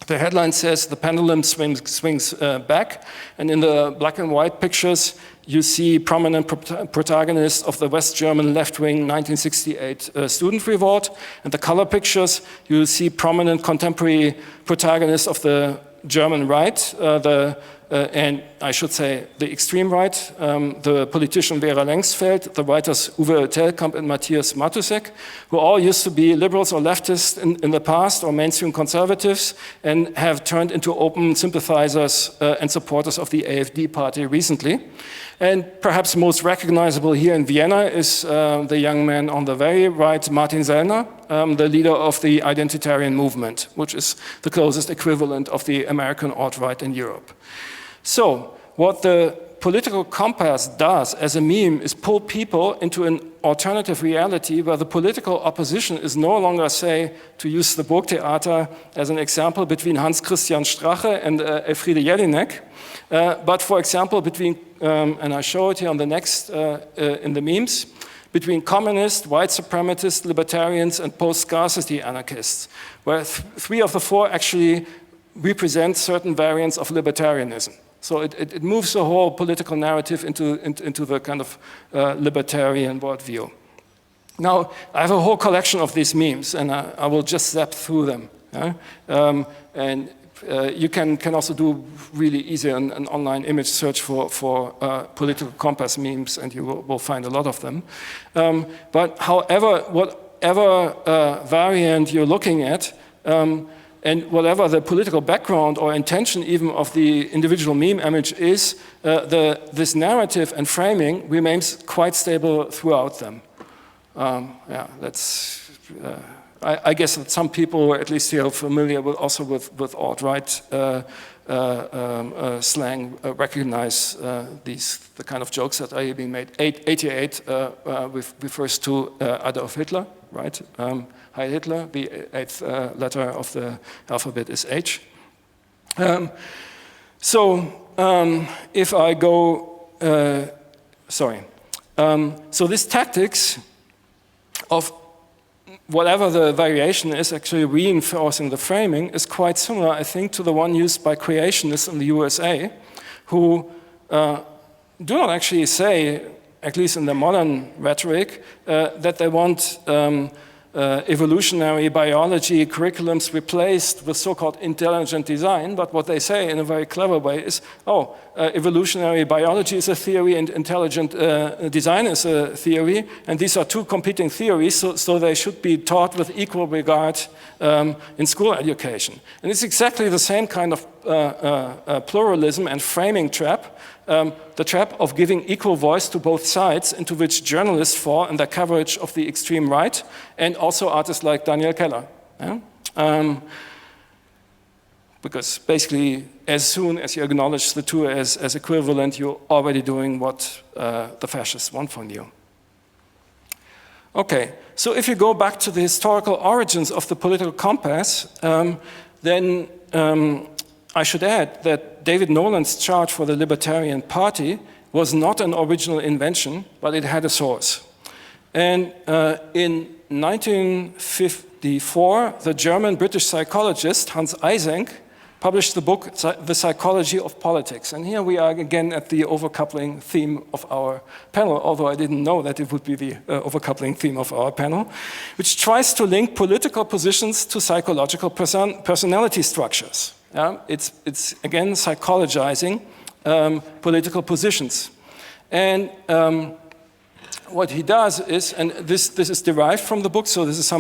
The headline says, "The pendulum swings back," and in the black and white pictures, you see prominent protagonists of the West German left-wing 1968 student revolt. And the color pictures, you see prominent contemporary protagonists of the German right, and I should say the extreme right, the politician Vera Lengsfeld, the writers Uwe Telkamp and Matthias Matusek, who all used to be liberals or leftists in the past, or mainstream conservatives, and have turned into open sympathizers and supporters of the AfD party recently. And perhaps most recognizable here in Vienna is the young man on the very right, Martin Sellner, the leader of the identitarian movement, which is the closest equivalent of the American alt-right in Europe. So, what the political compass does as a meme is pull people into an alternative reality where the political opposition is no longer, say, to use the Burgtheater as an example, between Hans Christian Strache and Elfriede Jelinek, but for example between, and I show it here on the next, in the memes, between communists, white supremacists, libertarians, and post-scarcity anarchists, where three of the four actually represent certain variants of libertarianism. So it moves the whole political narrative into the kind of libertarian worldview. Now, I have a whole collection of these memes, and I will just zap through them. And you can also do really easy an online image search for political compass memes, and you will find a lot of them. But however, whatever variant you're looking at, and whatever the political background or intention even of the individual meme image is, this narrative and framing remains quite stable throughout them. I guess that some people, at least here, are familiar with alt-right slang, recognize the kind of jokes that are being made. 88 refers to Adolf Hitler, right? Heil Hitler, the eighth letter of the alphabet is H. If I go, so this tactics of whatever the variation is, actually reinforcing the framing, is quite similar, I think, to the one used by creationists in the USA, who do not actually say, at least in the modern rhetoric, that they want evolutionary biology curriculums replaced with so-called intelligent design, but what they say in a very clever way is, evolutionary biology is a theory and intelligent design is a theory, and these are two competing theories, so they should be taught with equal regard in school education. And it's exactly the same kind of pluralism and framing trap, the trap of giving equal voice to both sides, into which journalists fall in their coverage of the extreme right, and also artists like Daniel Keller. Yeah? Because basically, as soon as you acknowledge the two as equivalent, you're already doing what the fascists want from you. Okay, so if you go back to the historical origins of the political compass, then I should add that David Nolan's chart for the Libertarian Party was not an original invention, but it had a source. And in 1954, the German-British psychologist Hans Eysenck published the book The Psychology of Politics. And here we are again at the overcoupling theme of our panel, although I didn't know that it would be the overcoupling theme of our panel, which tries to link political positions to psychological personality structures. It's again psychologizing political positions. And what he does is, and this is derived from the book, so this is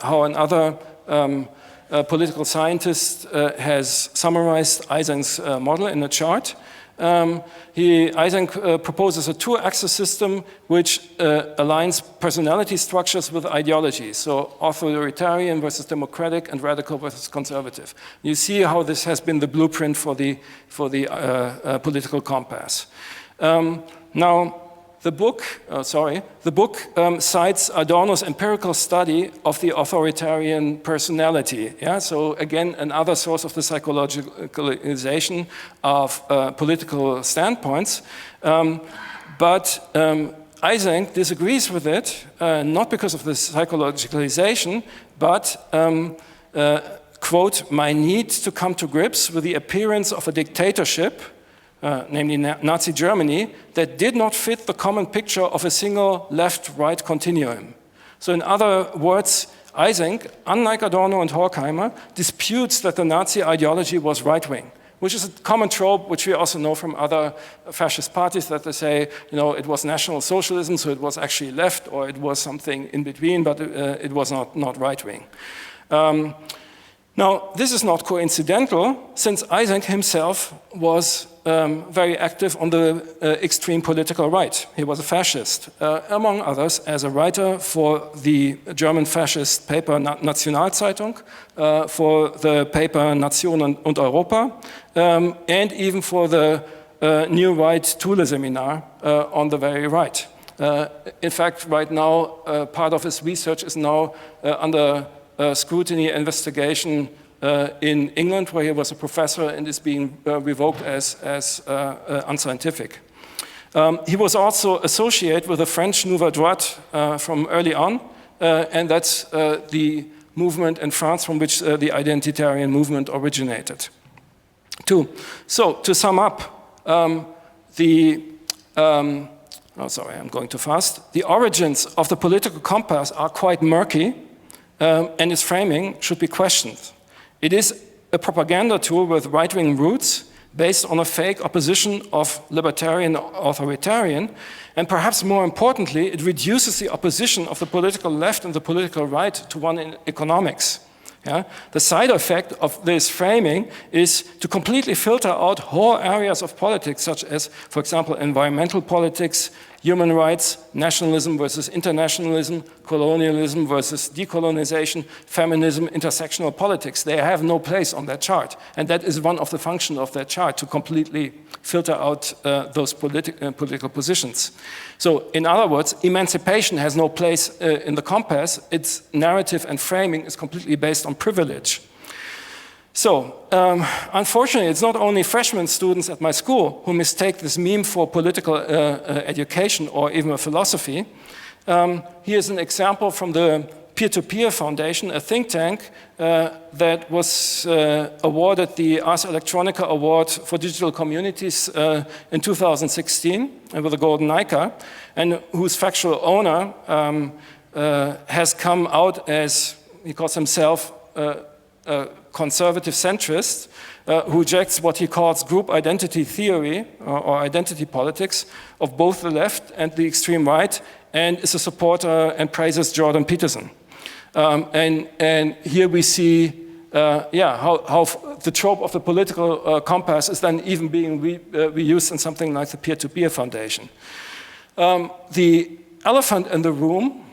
how another political scientist has summarized Eysenck's model in a chart. Eysenck proposes a two-axis system which aligns personality structures with ideology, so authoritarian versus democratic and radical versus conservative. You see how this has been the blueprint for the political compass. Now, the book cites Adorno's empirical study of the authoritarian personality. Yeah? So again, another source of the psychologicalization of political standpoints. But Eysenck disagrees with it, not because of the psychologicalization, but quote, my need to come to grips with the appearance of a dictatorship, namely Nazi Germany, that did not fit the common picture of a single left-right continuum. So in other words, Eysenck, unlike Adorno and Horkheimer, disputes that the Nazi ideology was right-wing, which is a common trope which we also know from other fascist parties, that they say, it was National Socialism, so it was actually left, or it was something in between, but it was not right-wing. Now, this is not coincidental, since Eysenck himself was very active on the extreme political right. He was a fascist, among others, as a writer for the German fascist paper Nationalzeitung, for the paper Nation und Europa, and even for the New Right Thule seminar on the very right. In fact, right now, part of his research is now under scrutiny investigation in England, where he was a professor and is being revoked as unscientific. He was also associated with the French Nouvelle Droite from early on, and that's the movement in France from which the identitarian movement originated. So, to sum up, sorry, I'm going too fast. The origins of the political compass are quite murky, and its framing should be questioned. It is a propaganda tool with right-wing roots based on a fake opposition of libertarian authoritarian, and perhaps more importantly, it reduces the opposition of the political left and the political right to one in economics. Yeah? The side effect of this framing is to completely filter out whole areas of politics, such as, for example, environmental politics, human rights, nationalism versus internationalism, colonialism versus decolonization, feminism, intersectional politics. They have no place on that chart. And that is one of the functions of that chart, to completely filter out those political positions. So, in other words, emancipation has no place in the compass. Its narrative and framing is completely based on privilege. So, unfortunately, it's not only freshman students at my school who mistake this meme for political education or even a philosophy. Here's an example from the Peer-to-Peer Foundation, a think tank that was awarded the Ars Electronica Award for Digital Communities in 2016 with a golden Nika, and whose factual owner has come out as, he calls himself a conservative centrist, who rejects what he calls group identity theory or identity politics of both the left and the extreme right, and is a supporter and praises Jordan Peterson. And here we see how the trope of the political compass is then even being reused in something like the peer-to-peer foundation. The elephant in the room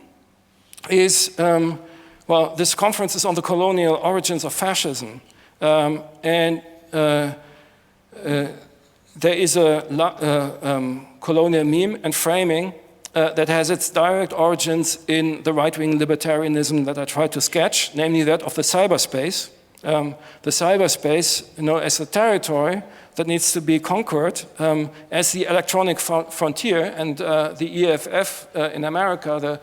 is, well, this conference is on the colonial origins of fascism. And there is a colonial meme and framing that has its direct origins in the right-wing libertarianism that I tried to sketch, namely that of the cyberspace. The cyberspace, as a territory that needs to be conquered, as the electronic frontier, and the EFF in America,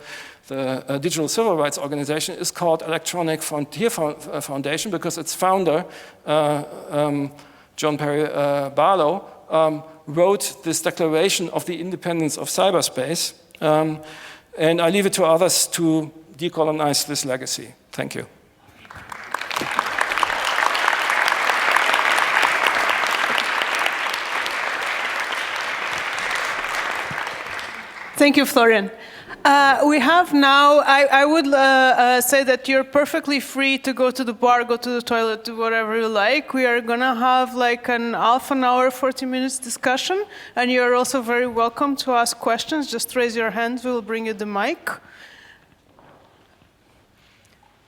the Digital Civil Rights Organization, is called Electronic Frontier Foundation because its founder, John Perry Barlow, wrote this declaration of the independence of cyberspace. And I leave it to others to decolonize this legacy. Thank you. Thank you, Florian. We have now, I would say that you're perfectly free to go to the bar, go to the toilet, do whatever you like. We are gonna have like an half an hour, 40 minutes discussion, and you're also very welcome to ask questions. Just raise your hand, we'll bring you the mic.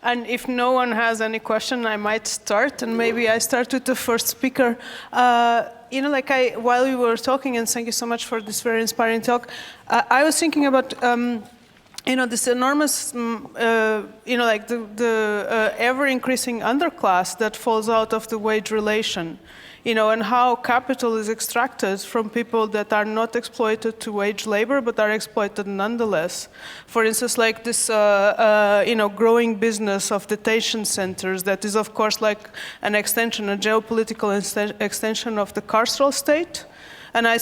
And if no one has any question, I might start, and maybe I start with the first speaker. While we were talking, and thank you so much for this very inspiring talk, I was thinking about, this enormous, the ever-increasing underclass that falls out of the wage relation, and how capital is extracted from people that are not exploited to wage labor, but are exploited nonetheless. For instance, like this, growing business of detention centers that is, of course, like an extension, a geopolitical extension of the carceral state. And I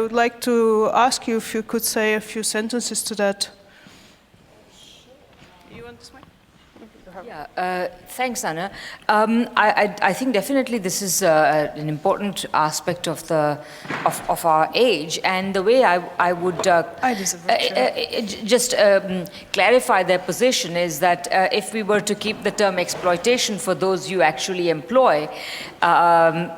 would like to ask you if you could say a few sentences to that. You want this mic? Yeah, thanks, Anna. I think definitely this is an important aspect of our age, and the way I would just clarify their position is that if we were to keep the term exploitation for those you actually employ,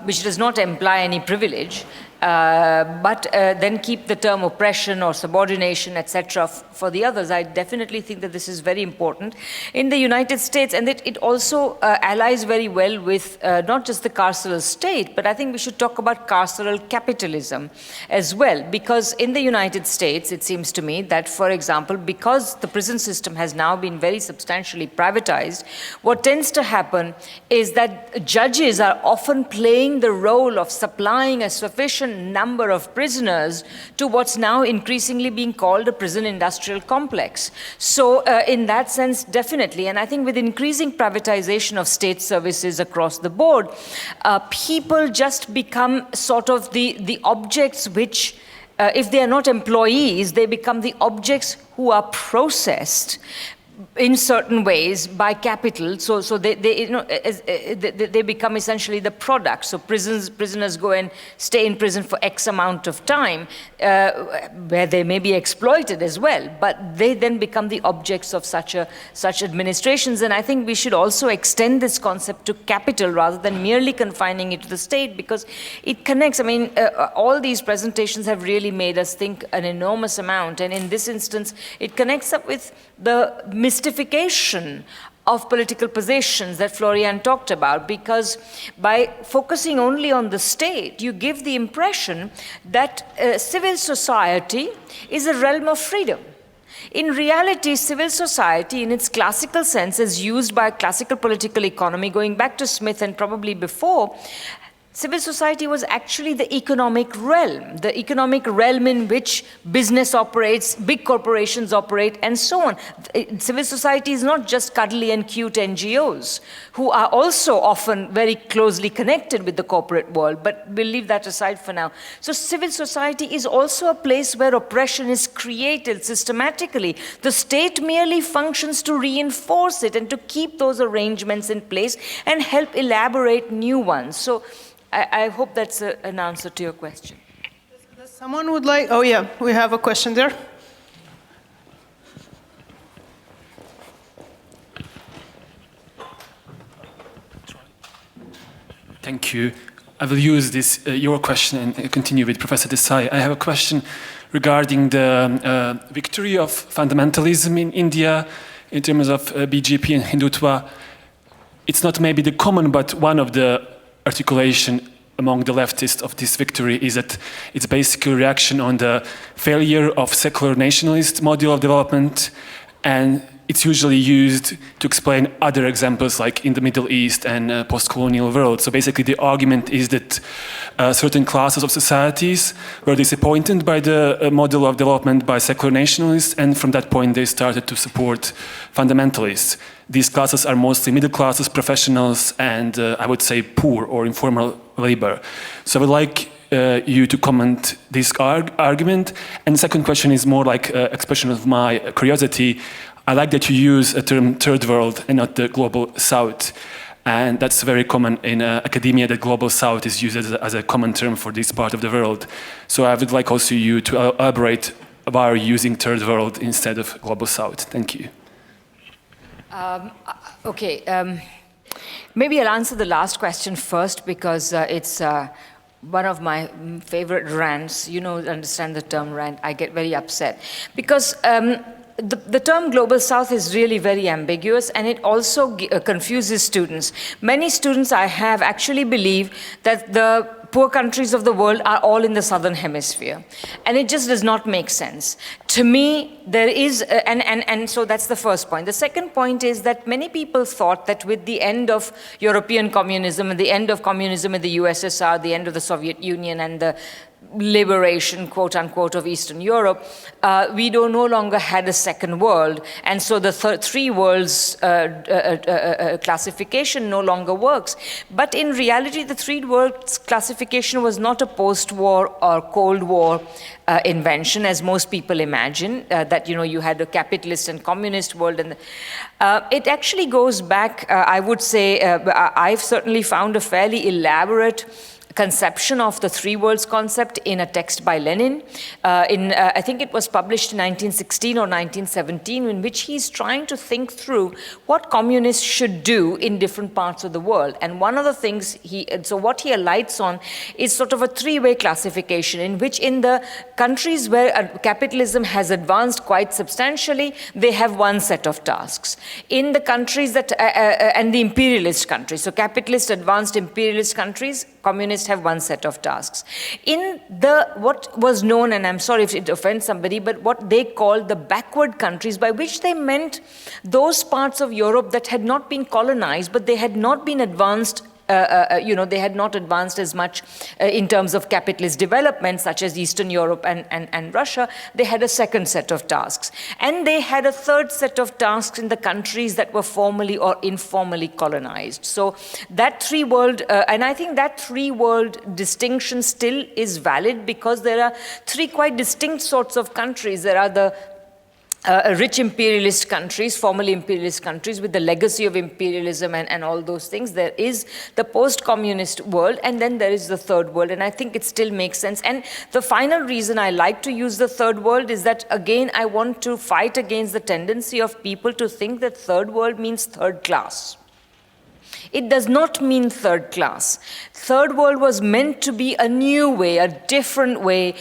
which does not imply any privilege, but then keep the term oppression or subordination, etc., for the others. I definitely think that this is very important in the United States, and that it also allies very well with not just the carceral state, but I think we should talk about carceral capitalism as well, because in the United States, it seems to me that, for example, because the prison system has now been very substantially privatized, what tends to happen is that judges are often playing the role of supplying a sufficient number of prisoners to what's now increasingly being called a prison industrial complex. So in that sense, definitely, and I think with increasing privatization of state services across the board, people just become sort of the objects which, if they are not employees, they become the objects who are processed in certain ways by capital, so they become essentially the product. So prisoners go and stay in prison for X amount of time, where they may be exploited as well, but they then become the objects of such administrations. And I think we should also extend this concept to capital rather than merely confining it to the state, because it connects. I mean, all these presentations have really made us think an enormous amount, and in this instance, it connects up with the mystification of political positions that Florian talked about, because by focusing only on the state, you give the impression that civil society is a realm of freedom. In reality, civil society, in its classical sense, as used by classical political economy, going back to Smith and probably before, civil society was actually the economic realm in which business operates, big corporations operate, and so on. Civil society is not just cuddly and cute NGOs, who are also often very closely connected with the corporate world, but we'll leave that aside for now. So civil society is also a place where oppression is created systematically. The state merely functions to reinforce it and to keep those arrangements in place and help elaborate new ones. So I hope that's an answer to your question. Does someone would like, oh yeah, we have a question there. Thank you. I will use this, your question and continue with Professor Desai. I have a question regarding the victory of fundamentalism in India in terms of BJP and Hindutva. It's not maybe the common, but one of the articulation among the leftists of this victory is that it's basically a reaction on the failure of secular nationalist model of development, and it's usually used to explain other examples like in the Middle East and post-colonial world. So basically the argument is that certain classes of societies were disappointed by the model of development by secular nationalists, and from that point they started to support fundamentalists. These classes are mostly middle classes, professionals, and I would say poor or informal labor. So I would like you to comment this argument. And the second question is more like an expression of my curiosity. I like that you use a term third world and not the global south. And that's very common in academia, that global south is used as a common term for this part of the world. So I would like also you to elaborate why are you using third world instead of global south. Thank you. Maybe I'll answer the last question first because it's one of my favorite rants. You know, understand the term rant. I get very upset because the term Global South is really very ambiguous, and it also confuses students. Many students I have actually believe that the poor countries of the world are all in the southern hemisphere. And it just does not make sense. To me, there is, and so that's the first point. The second point is that many people thought that with the end of European communism and the end of communism in the USSR, the end of the Soviet Union and the liberation, quote unquote, of Eastern Europe, we no longer had a second world. And so the three worlds classification no longer works. But in reality, the three worlds classification was not a post-war or Cold War invention, as most people imagine, that you had a capitalist and communist world. And it actually goes back, I would say, I've certainly found a fairly elaborate conception of the three worlds concept in a text by Lenin. I think it was published in 1916 or 1917, in which he's trying to think through what communists should do in different parts of the world. And one of the things what he alights on is sort of a three-way classification, in which in the countries where capitalism has advanced quite substantially, they have one set of tasks. In the countries that, and the imperialist countries, so capitalist, advanced imperialist countries, communists have one set of tasks. In what was known, and I'm sorry if it offends somebody, but what they called the backward countries, by which they meant those parts of Europe that had not been colonized, but they had not been advanced. They had not advanced as much in terms of capitalist development, such as Eastern Europe and Russia. They had a second set of tasks. And they had a third set of tasks in the countries that were formally or informally colonized. So that three-world, and I think that three-world distinction still is valid, because there are three quite distinct sorts of countries. There are the rich imperialist countries, formerly imperialist countries with the legacy of imperialism and all those things. There is the post-communist world, and then there is the third world, and I think it still makes sense. And the final reason I like to use the third world is that, again, I want to fight against the tendency of people to think that third world means third class. It does not mean third class. Third world was meant to be a new way, a different way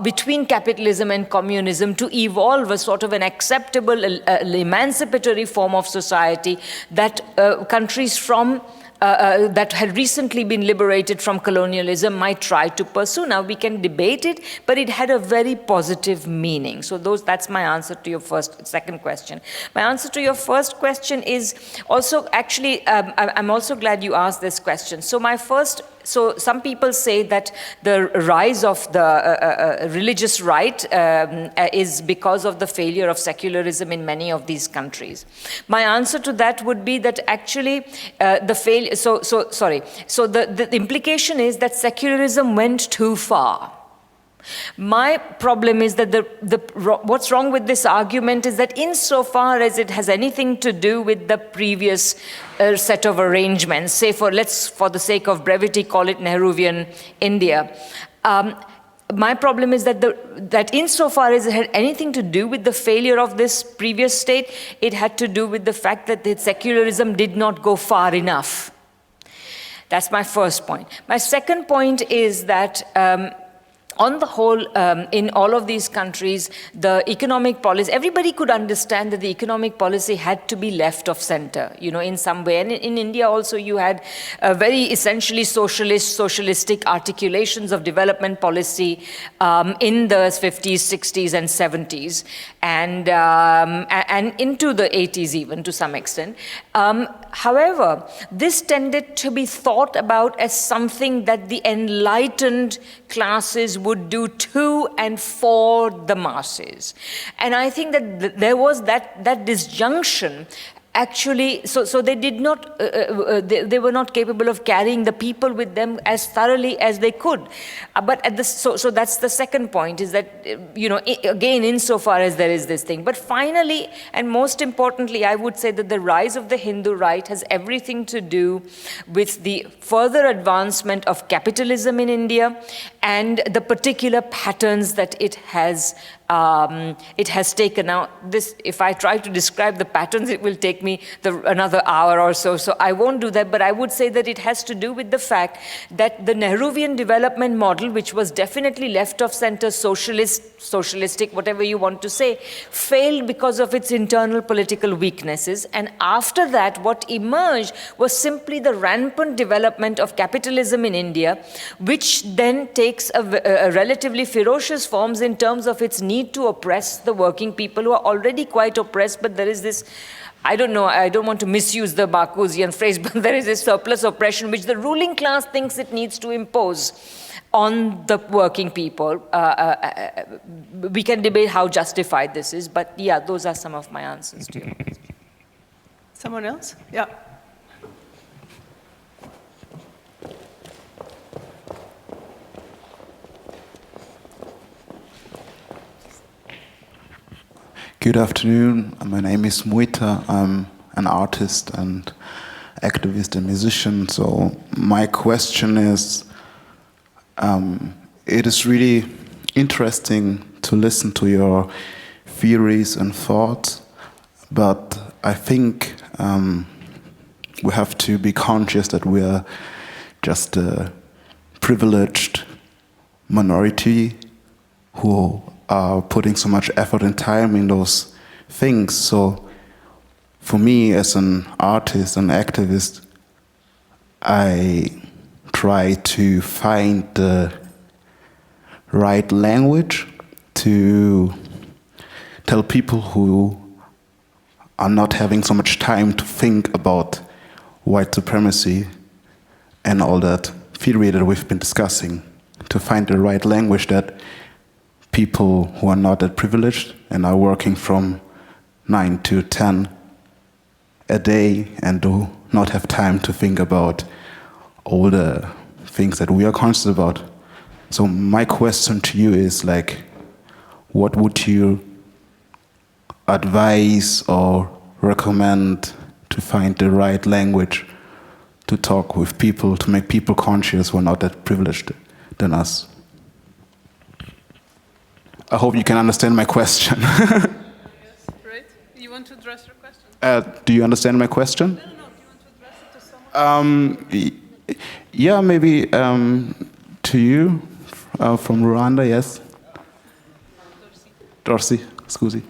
between capitalism and communism to evolve a sort of an acceptable, emancipatory form of society that countries from that had recently been liberated from colonialism might try to pursue. Now, we can debate it, but it had a very positive meaning. So that's my answer to your second question. My answer to your first question is also, actually, I'm also glad you asked this question. So my first so some people say that the rise of the religious right is because of the failure of secularism in many of these countries. My answer to that would be that actually the implication is that secularism went too far. My problem is that what's wrong with this argument is that insofar as it has anything to do with the previous set of arrangements, say let's for the sake of brevity call it Nehruvian India, my problem is that insofar as it had anything to do with the failure of this previous state, it had to do with the fact that the secularism did not go far enough. That's my first point. My second point is that on the whole, in all of these countries, the economic policy, everybody could understand that the economic policy had to be left of center, in some way. And in India also, you had very essentially socialistic articulations of development policy in the 50s, 60s, and 70s, and into the 80s even to some extent. However, this tended to be thought about as something that the enlightened classes would do to and for the masses. And I think that there was that disjunction. Actually, so they did not, they were not capable of carrying the people with them as thoroughly as they could. But so that's the second point, is that, again, insofar as there is this thing. But finally, and most importantly, I would say that the rise of the Hindu right has everything to do with the further advancement of capitalism in India and the particular patterns that it has taken. Now, if I try to describe the patterns, it will take me another hour or so I won't do that, but I would say that it has to do with the fact that the Nehruvian development model, which was definitely left of center, socialistic, whatever you want to say, failed because of its internal political weaknesses. And after that, what emerged was simply the rampant development of capitalism in India, which then takes a relatively ferocious forms in terms of its need to oppress the working people who are already quite oppressed, but there is this, I don't know, I don't want to misuse the Marcusian phrase, but there is this surplus oppression which the ruling class thinks it needs to impose on the working people. We can debate how justified this is, but yeah, those are some of my answers to you. Someone else? Yeah. Good afternoon. My name is Muita. I'm an artist and activist and musician. So my question is, it is really interesting to listen to your theories and thoughts, but I think we have to be conscious that we are just a privileged minority who are putting so much effort and time in those things. So for me as an artist and activist, I try to find the right language to tell people who are not having so much time to think about white supremacy and all that theory that we've been discussing, to find the right language that people who are not that privileged and are working from 9 to 10 a day and do not have time to think about all the things that we are conscious about. So my question to you is, like, what would you advise or recommend to find the right language to talk with people, to make people conscious who are not that privileged than us? I hope you can understand my question. Yes, right. You want to address your question? Do you understand my question? No. Do you want to address it to someone? Yeah, maybe to you from Rwanda, yes. Dorcy, scusi.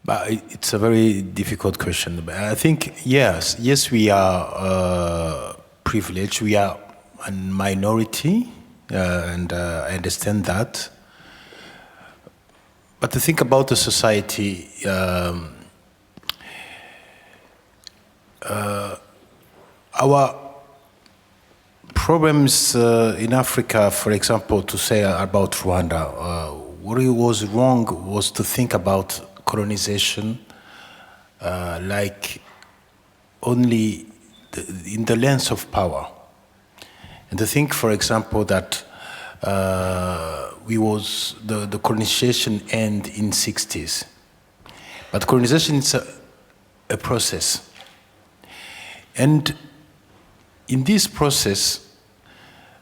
But it's a very difficult question. But I think, yes, we are privileged. We are a minority, and I understand that. But to think about the society, our problems in Africa, for example, to say about Rwanda, what was wrong was to think about colonization like only in the lens of power. And to think, for example, that the colonization end in 60s. But colonization is a process. And in this process,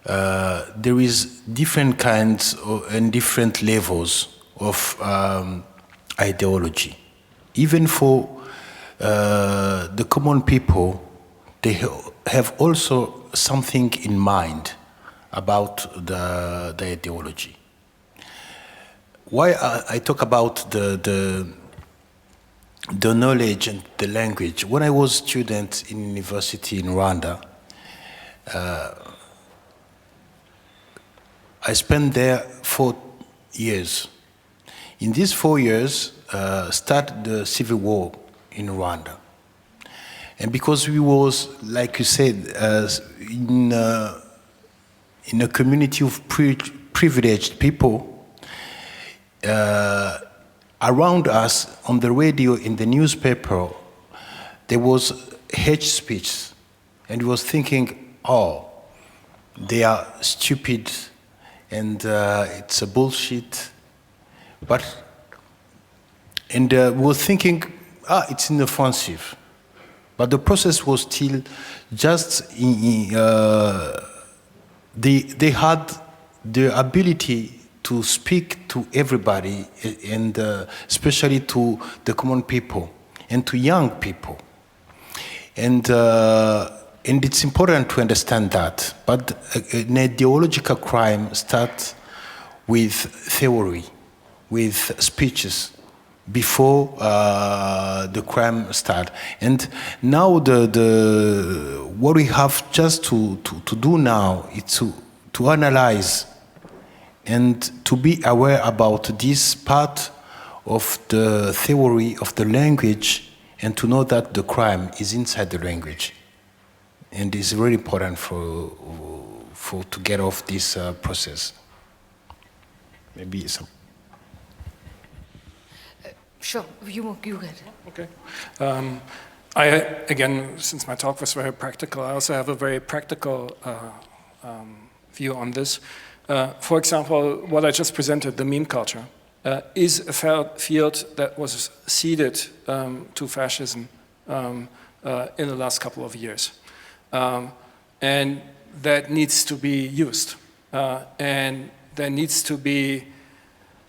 there is different kinds and different levels of ideology. Even for the common people, they have also something in mind about the ideology. Why I talk about the knowledge and the language? When I was a student in university in Rwanda, I spent there 4 years. In these 4 years, started the civil war in Rwanda. And because we was, like you said, in a community of privileged people, around us, on the radio, in the newspaper, there was hate speech. And we was thinking, oh, they are stupid, and it's a bullshit. And we were thinking, it's inoffensive. But the process was still just, they had the ability to speak to everybody, and especially to the common people and to young people. And it's important to understand that. But an ideological crime starts with theory, with speeches, before the crime starts. And now what we have just to do now is to analyze and to be aware about this part of the theory of the language, and to know that the crime is inside the language. And it's really important to get off this process. Maybe some. Sure, you go ahead. Okay. Again, since my talk was very practical, I also have a very practical view on this. For example, what I just presented, the meme culture, is a field that was ceded to fascism in the last couple of years. And that needs to be used. And there needs to be,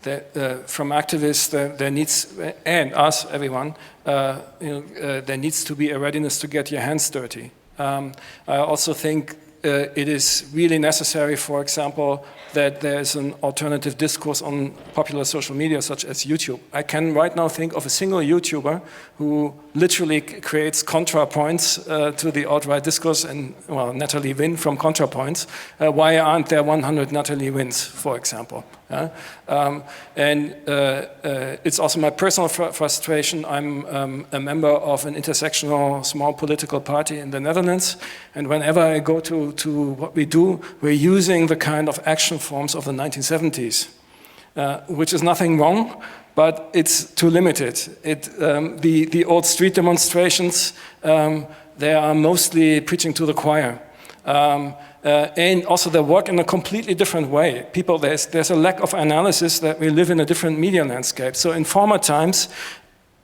from activists, there needs, and us, everyone, there needs to be a readiness to get your hands dirty. I also think it is really necessary, for example, that there's an alternative discourse on popular social media such as YouTube. I can right now think of a single YouTuber who literally creates ContraPoints to the alt-right discourse, and, well, Natalie Wynn from ContraPoints. Why aren't there 100 Natalie Wynns, for example? It's also my personal frustration. I'm a member of an intersectional small political party in the Netherlands, and whenever I go to what we do, we're using the kind of action forms of the 1970s, which is nothing wrong, but it's too limited. The old street demonstrations, they are mostly preaching to the choir. And also they work in a completely different way. There's a lack of analysis that we live in a different media landscape. So in former times,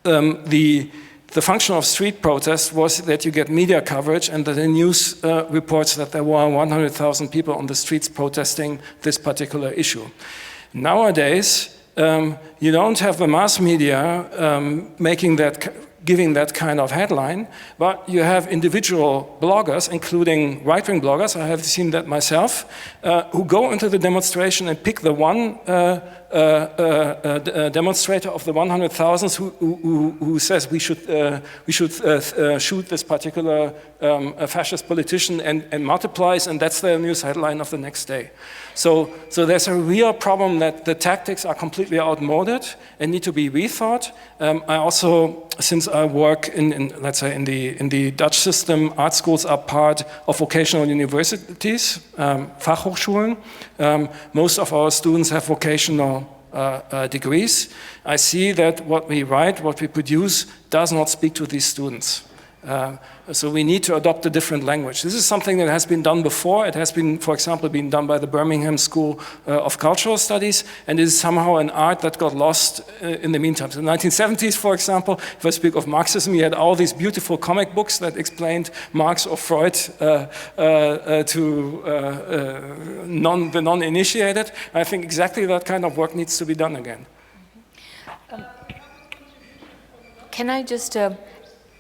the function of street protest was that you get media coverage, and that the news reports that there were 100,000 people on the streets protesting this particular issue. Nowadays, you don't have the mass media giving that kind of headline, but you have individual bloggers, including right-wing bloggers, I have seen that myself, who go into the demonstration and pick the one demonstrator of the 100,000 who says we should shoot this particular fascist politician and multiplies, and that's the news headline of the next day. So there's a real problem that the tactics are completely outmoded and need to be rethought. I also, since I work let's say in the Dutch system, art schools are part of vocational universities, Fachhochschulen. Most of our students have vocational degrees. I see that what we write, what we produce, does not speak to these students. So we need to adopt a different language. This is something that has been done before. It has been, for example, been done by the Birmingham School of Cultural Studies, and it is somehow an art that got lost in the meantime. So in the 1970s, for example, if I speak of Marxism, you had all these beautiful comic books that explained Marx or Freud to the non-initiated. I think exactly that kind of work needs to be done again. Can I just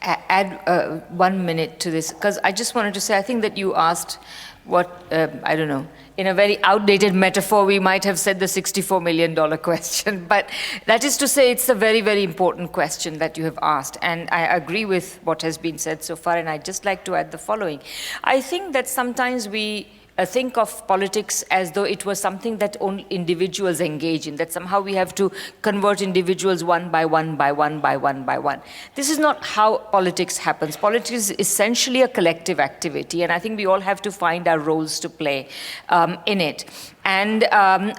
add 1 minute to this, because I just wanted to say, I think that you asked what, I don't know, in a very outdated metaphor, we might have said the $64 million question, but that is to say it's a very, very important question that you have asked, and I agree with what has been said so far, and I'd just like to add the following. I think that sometimes we think of politics as though it was something that only individuals engage in, that somehow we have to convert individuals one by one by one by one by one. This is not how politics happens. Politics is essentially a collective activity, and I think we all have to find our roles to play in it. And I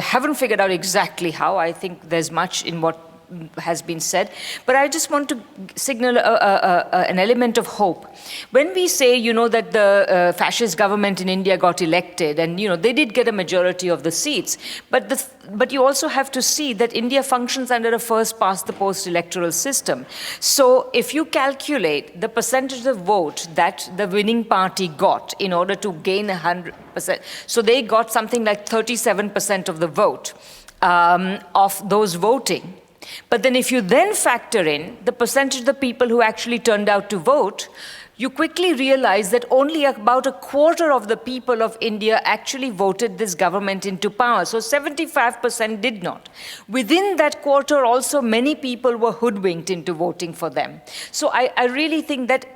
haven't figured out exactly how. I think there's much in what has been said, but I just want to signal an element of hope. When we say, that the fascist government in India got elected, and they did get a majority of the seats, but you also have to see that India functions under a first-past-the-post electoral system. So if you calculate the percentage of vote that the winning party got in order to gain 100%, so they got something like 37% of the vote of those voting. But then if you then factor in the percentage of the people who actually turned out to vote, you quickly realize that only about a quarter of the people of India actually voted this government into power. So 75% did not. Within that quarter also, many people were hoodwinked into voting for them. So I really think that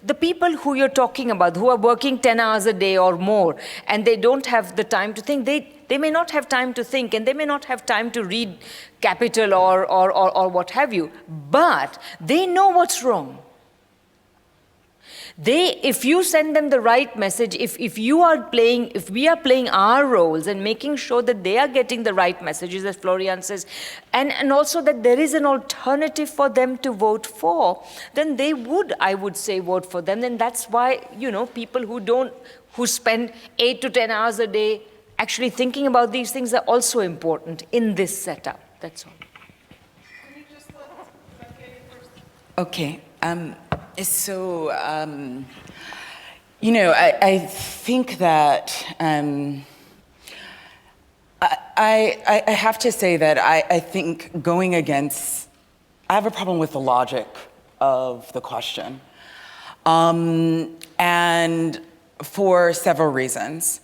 the people who you're talking about, who are working 10 hours a day or more, and they don't have the time to think, they may not have time to think, and they may not have time to read Capital or what have you, but they know what's wrong. If you send them the right message, if we are playing our roles and making sure that they are getting the right messages, as Florian says, and also that there is an alternative for them to vote for, then they would, I would say, vote for them. And that's why, people who spend 8 to 10 hours a day actually thinking about these things are also important in this setup. That's all. Can you just let Kader first? Okay. I think that I have to say that I think going against, I have a problem with the logic of the question, and for several reasons.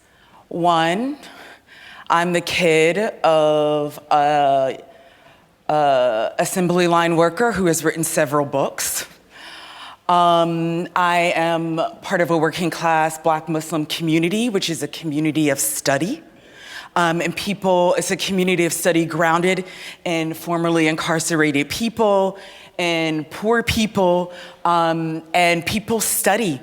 One, I'm the kid of a assembly line worker who has written several books. I am part of a working class Black Muslim community, which is a community of study. It's a community of study grounded in formerly incarcerated people and poor people, and people study.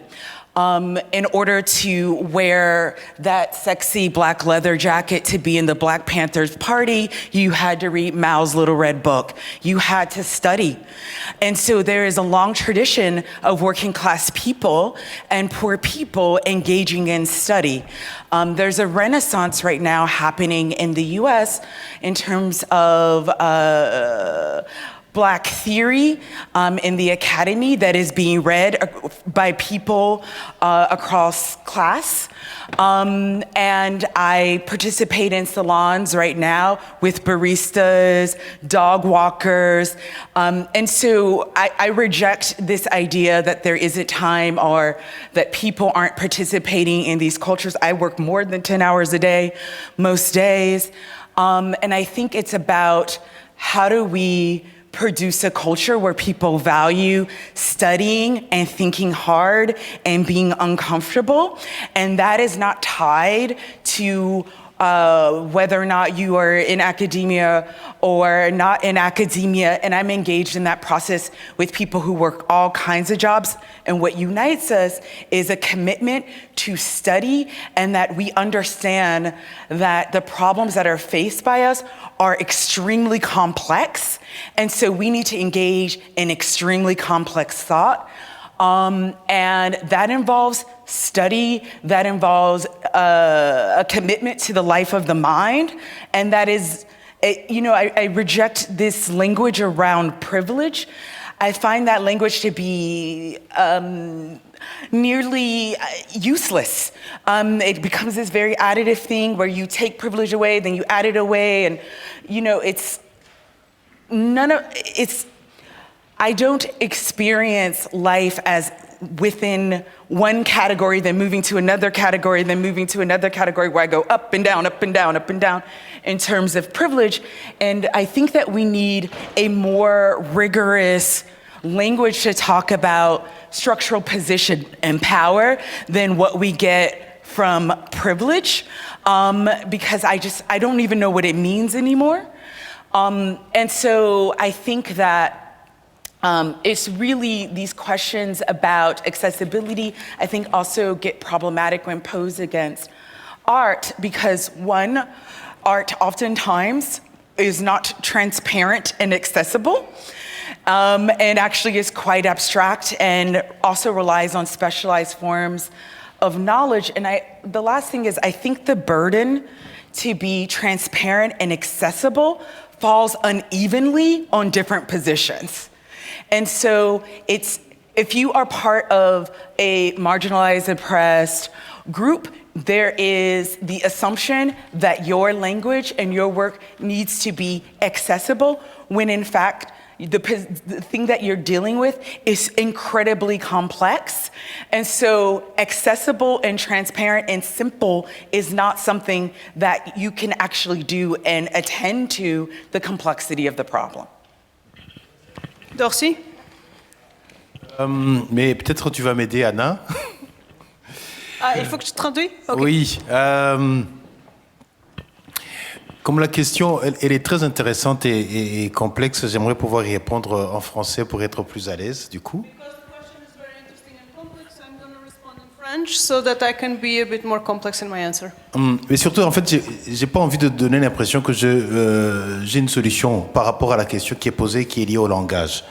In order to wear that sexy black leather jacket to be in the Black Panthers party, you had to read Mao's Little Red Book. You had to study. And so there is a long tradition of working class people and poor people engaging in study. There's a renaissance right now happening in the US in terms of Black theory in the academy that is being read by people across class. And I participate in salons right now with baristas, dog walkers. And so I reject this idea that there isn't time or that people aren't participating in these cultures. I work more than 10 hours a day, most days. And I think it's about how do we produce a culture where people value studying and thinking hard and being uncomfortable. And that is not tied to whether or not you are in academia or not in academia. And I'm engaged in that process with people who work all kinds of jobs. And what unites us is a commitment to study and that we understand that the problems that are faced by us are extremely complex. And so we need to engage in extremely complex thought. And that involves study, that involves a commitment to the life of the mind. And that is, I reject this language around privilege. I find that language to be nearly useless. It becomes this very additive thing where you take privilege away, then you add it away. And, I don't experience life as within one category, then moving to another category, then moving to another category where I go up and down, up and down, up and down in terms of privilege. And I think that we need a more rigorous language to talk about structural position and power than what we get from privilege, because I don't even know what it means anymore. And so I think that it's really these questions about accessibility, I think also get problematic when posed against art because one, art oftentimes is not transparent and accessible and actually is quite abstract and also relies on specialized forms of knowledge. And the last thing is I think the burden to be transparent and accessible falls unevenly on different positions. And so if you are part of a marginalized, oppressed group, there is the assumption that your language and your work needs to be accessible, when in fact, the thing that you're dealing with is incredibly complex. And so accessible and transparent and simple is not something that you can actually do and attend to the complexity of the problem. Dorcy? Mais peut-être tu vas m'aider, Anna. Il faut que je traduise? Okay. Oui. Comme la question, elle est très intéressante et complexe, j'aimerais pouvoir y répondre en français pour être plus à l'aise, du coup. Because the question is very interesting and complex, I'm going to respond in French so that I can be a bit more complex in my answer. Mais surtout, en fait, j'ai pas envie de donner l'impression que j'ai une solution par rapport à la question qui est posée, qui est liée au langage.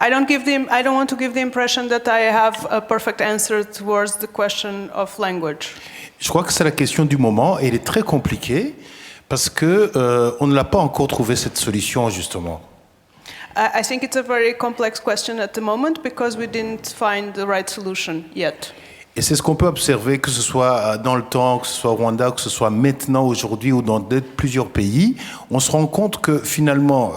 I don't want to give the impression that I have a perfect answer towards the question of language. Je crois que c'est la question du moment et elle est très compliquée parce que on ne l'a pas encore trouvé cette solution justement. I think it's a very complex question at the moment because we didn't find the right solution yet. Et c'est ce qu'on peut observer, que ce soit dans le temps, que ce soit au Rwanda, que ce soit maintenant, aujourd'hui ou dans plusieurs pays. On se rend compte que finalement,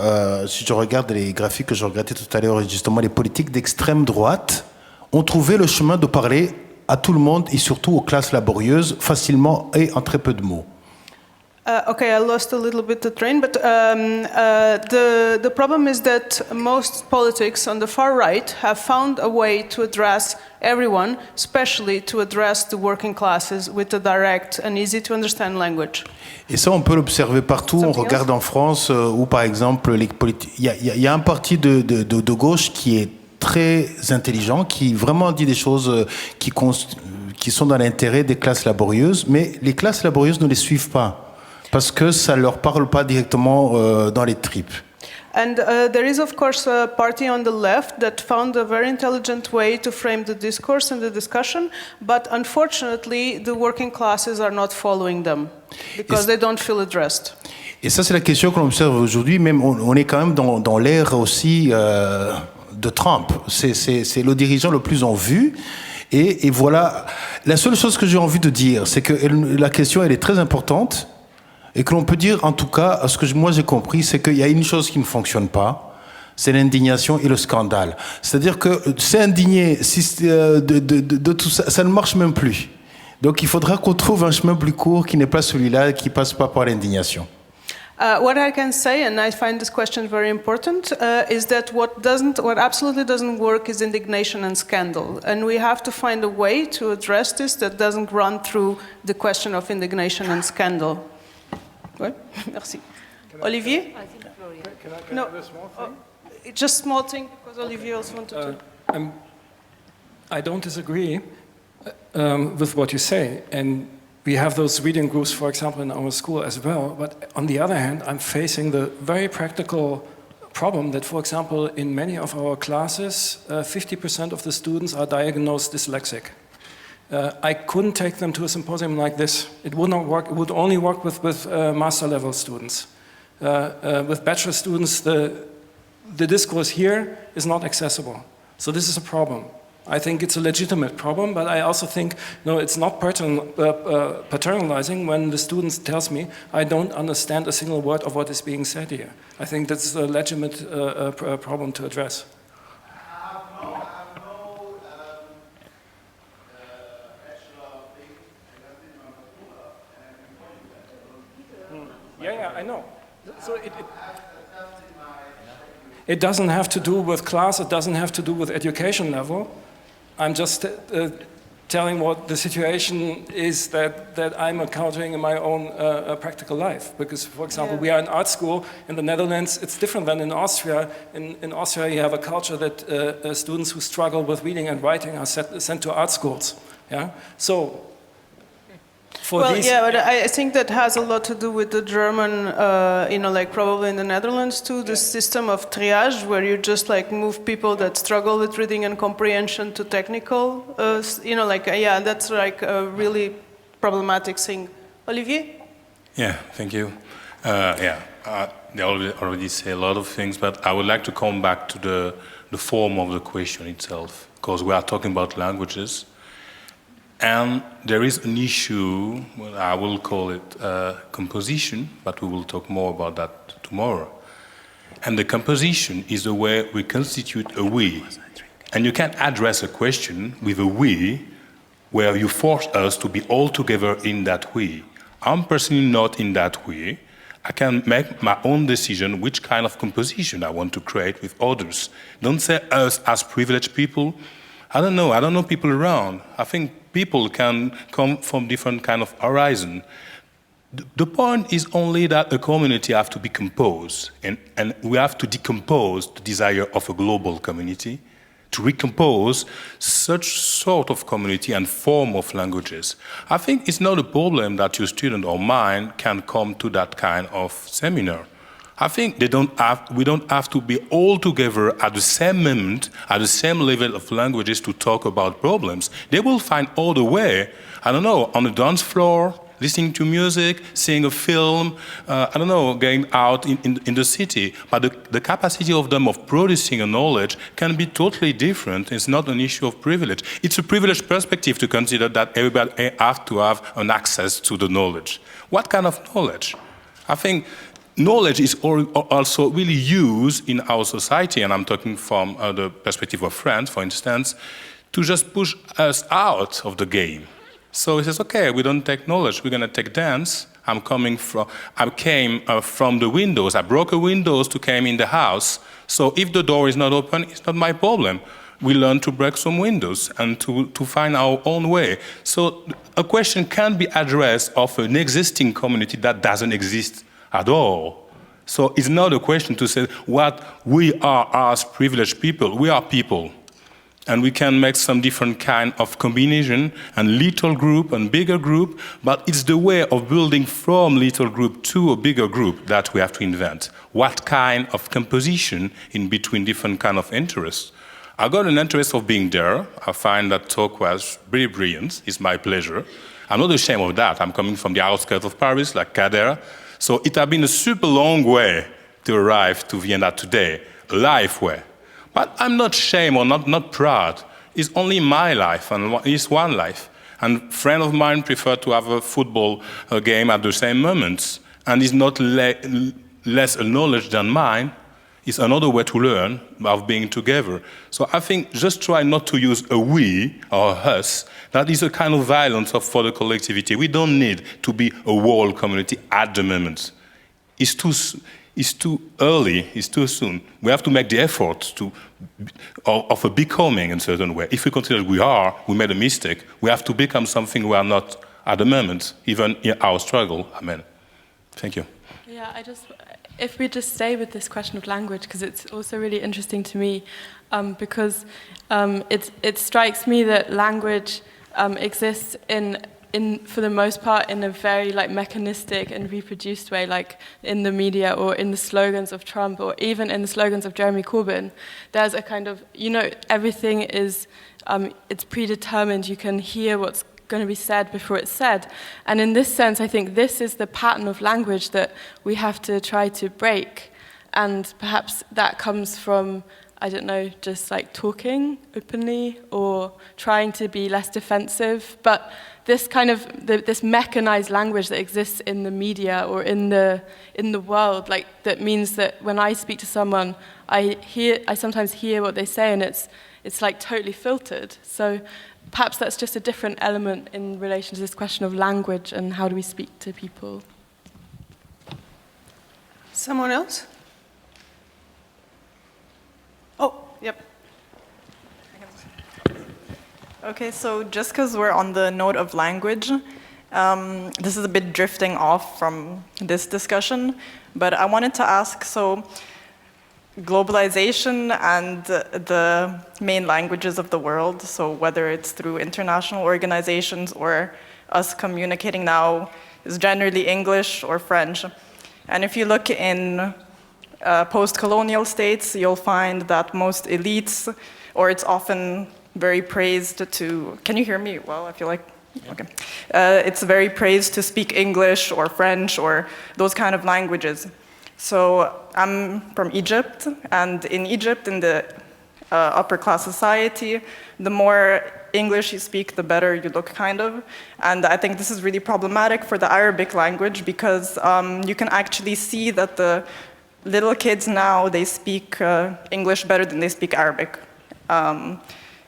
si je regarde les graphiques que je regardais tout à l'heure, justement les politiques d'extrême droite ont trouvé le chemin de parler à tout le monde et surtout aux classes laborieuses facilement et en très peu de mots. Okay, I lost a little bit the train, but the problem is that most politics on the far right have found a way to address everyone, especially to address the working classes with a direct and easy to understand language. Et ça, on peut l'observer partout. On regarde en France où, par exemple, il y a un parti de gauche qui est très intelligent, qui vraiment dit des choses qui sont dans l'intérêt des classes laborieuses, mais les classes laborieuses ne les suivent pas. Parce que ça ne leur parle pas directement dans les tripes. And there is of course a party on the left that found a very intelligent way to frame the discourse and the discussion, but unfortunately the working classes are not following them because they don't feel addressed. Et ça, c'est la question qu'on observe aujourd'hui. Même, on est quand même dans l'ère aussi de Trump. C'est le dirigeant le plus en vue. Et voilà, la seule chose que j'ai envie de dire, c'est que la question, elle est très importante. Et que l'on peut dire, en tout cas, ce que moi j'ai compris, c'est qu'il y a une chose qui ne fonctionne pas, c'est l'indignation et le scandale. C'est-à-dire que s'indigner de tout ça, ça ne marche même plus. Donc il faudra qu'on trouve un chemin plus court qui n'est pas celui-là, qui ne passe pas par l'indignation. What I can say, and I find this question very important, is that what absolutely doesn't work is indignation and scandal. And we have to find a way to address this that doesn't run through the question of indignation and scandal. Oui, merci. Olivier? No, just small thing, because Olivier also wanted to. I don't disagree with what you say, and we have those reading groups, for example, in our school as well. But on the other hand, I'm facing the very practical problem that, for example, in many of our classes, 50% of the students are diagnosed dyslexic. I couldn't take them to a symposium like this. It would not work. It would only work with master level students. With bachelor students, the discourse here is not accessible. So this is a problem. I think it's a legitimate problem, but I also think, no, it's not paternalizing when the student tells me, I don't understand a single word of what is being said here. I think that's a legitimate problem to address. Yeah, I know. So it doesn't have to do with class, it doesn't have to do with education level. I'm just telling what the situation is that I'm encountering in my own practical life. Because, for example, we are an art school in the Netherlands. It's different than in Austria. In Austria, you have a culture that students who struggle with reading and writing are sent to art schools. Yeah. So. But I think that has a lot to do with the German, like probably in the Netherlands too, the system of triage, where you just like move people that struggle with reading and comprehension to technical, that's like a really problematic thing. Olivier? Yeah, thank you. They already say a lot of things, but I would like to come back to the form of the question itself, because we are talking about languages. And there is an issue, well, I will call it composition, but we will talk more about that tomorrow. And the composition is the way we constitute a we. And you can't address a question with a we where you force us to be all together in that we. I'm personally not in that we. I can make my own decision which kind of composition I want to create with others. Don't say us as privileged people. I don't know people around. I think people can come from different kind of horizon. The point is only that a community has to be composed, and we have to decompose the desire of a global community to recompose such sort of community and form of languages. I think it's not a problem that your student or mine can come to that kind of seminar. I think we don't have to be all together at the same moment, at the same level of languages to talk about problems. They will find all the way, on the dance floor, listening to music, seeing a film, going out in the city. But the capacity of them of producing a knowledge can be totally different. It's not an issue of privilege. It's a privileged perspective to consider that everybody has to have an access to the knowledge. What kind of knowledge? I think knowledge is also really used in our society, and I'm talking from the perspective of France, for instance, to just push us out of the game. So it says, okay, we don't take knowledge, we're going to take dance. I came from the windows. I broke the windows to come in the house. So if the door is not open, it's not my problem. We learn to break some windows and to find our own way. So a question can be addressed of an existing community that doesn't exist at all. So it's not a question to say what we are as privileged people. We are people. And we can make some different kind of combination, and little group and bigger group, but it's the way of building from little group to a bigger group that we have to invent. What kind of composition in between different kind of interests? I got an interest of being there. I find that talk was really brilliant. It's my pleasure. I'm not ashamed of that. I'm coming from the outskirts of Paris, like Kader. So it has been a super long way to arrive to Vienna today, a life way. But I'm not ashamed or not proud. It's only my life, and it's one life. And friends of mine prefer to have a football game at the same moments, and it's not less a knowledge than mine. It's another way to learn of being together. So I think just try not to use a we or a us. That is a kind of violence for the collectivity. We don't need to be a world community at the moment. It's too early, it's too soon. We have to make the effort of a becoming in a certain way. If we consider we made a mistake, we have to become something we are not at the moment, even in our struggle. Amen. Thank you. Yeah, if we just stay with this question of language, because it's also really interesting to me, because it strikes me that language exists for the most part in a very mechanistic and reproduced way, like in the media or in the slogans of Trump or even in the slogans of Jeremy Corbyn. There's a kind of, everything is, it's predetermined. You can hear what's going to be said before it's said. And in this sense, I think this is the pattern of language that we have to try to break. And perhaps that comes from, I don't know, just talking openly or trying to be less defensive. But this kind of, this mechanized language that exists in the media or in the world, that means that when I speak to someone, I sometimes hear what they say, and it's totally filtered. So perhaps that's just a different element in relation to this question of language and how do we speak to people. Someone else? Oh, yep. Okay, so just because we're on the note of language, this is a bit drifting off from this discussion, but I wanted to ask, so globalization and the main languages of the world, so whether it's through international organizations or us communicating now, is generally English or French. And if you look in post-colonial states, you'll find that most elites, or it's often very praised to, can you hear me well? I feel like, okay. It's very praised to speak English or French or those kind of languages. So I'm from Egypt, and in Egypt, in the upper class society, the more English you speak, the better you look, kind of. And I think this is really problematic for the Arabic language because you can actually see that the little kids now, they speak English better than they speak Arabic.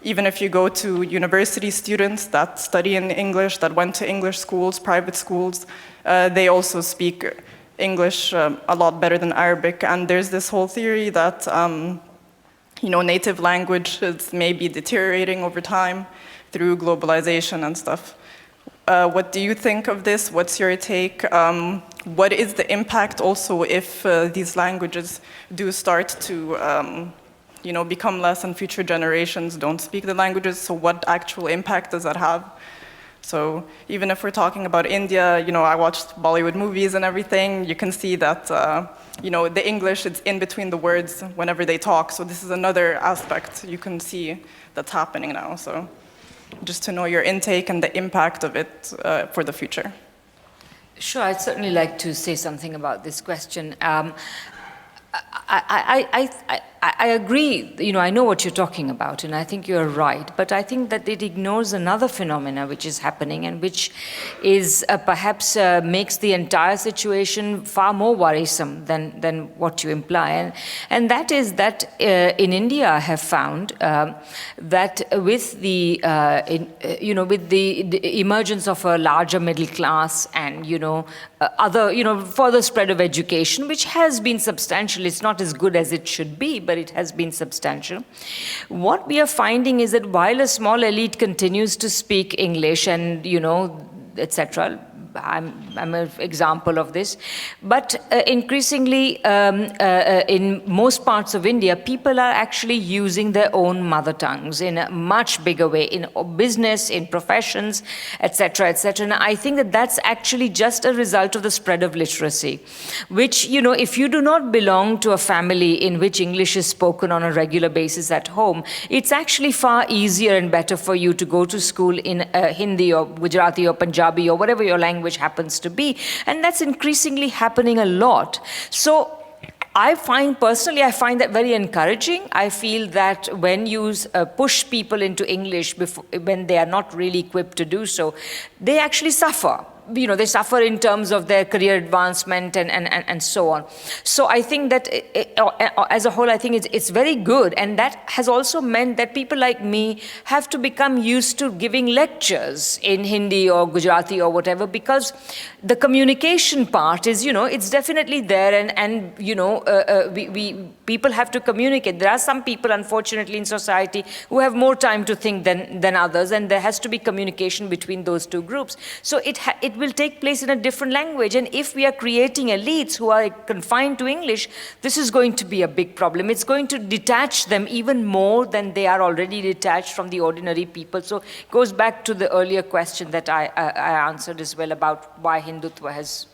Even if you go to university students that study in English, that went to English schools, private schools, they also speak English a lot better than Arabic. And there's this whole theory that native language is maybe deteriorating over time through globalization and stuff. What do you think of this? What's your take? What is the impact also if these languages do start to become less and future generations don't speak the languages? So what actual impact does that have? So even if we're talking about India, I watched Bollywood movies and everything, you can see that, the English is in between the words whenever they talk. So this is another aspect you can see that's happening now. So just to know your intake and the impact of it for the future. Sure, I'd certainly like to say something about this question. I agree, I know what you're talking about, and I think you're right, but I think that it ignores another phenomena which is happening and which is perhaps makes the entire situation far more worrisome than what you imply. And that is that in India I have found that with the, with the emergence of a larger middle class and, other, further spread of education, which has been substantial. It's not as good as it should be, but it has been substantial. What we are finding is that while a small elite continues to speak English and, etc., I'm an example of this. But increasingly, in most parts of India, people are actually using their own mother tongues in a much bigger way, in business, in professions, etc., etc. And I think that that's actually just a result of the spread of literacy, which, if you do not belong to a family in which English is spoken on a regular basis at home, it's actually far easier and better for you to go to school in Hindi or Gujarati or Punjabi or whatever your language language happens to be. And that's increasingly happening a lot. So I find that very encouraging. I feel that when you push people into English when they are not really equipped to do so, they actually suffer. They suffer in terms of their career advancement and so on. So I think that as a whole, I think it's very good. And that has also meant that people like me have to become used to giving lectures in Hindi or Gujarati or whatever, because the communication part is, it's definitely there, and people have to communicate. There are some people, unfortunately, in society who have more time to think than others, and there has to be communication between those two groups. So it will take place in a different language. And if we are creating elites who are confined to English, this is going to be a big problem. It's going to detach them even more than they are already detached from the ordinary people. So it goes back to the earlier question that I answered as well about why Hindutva has.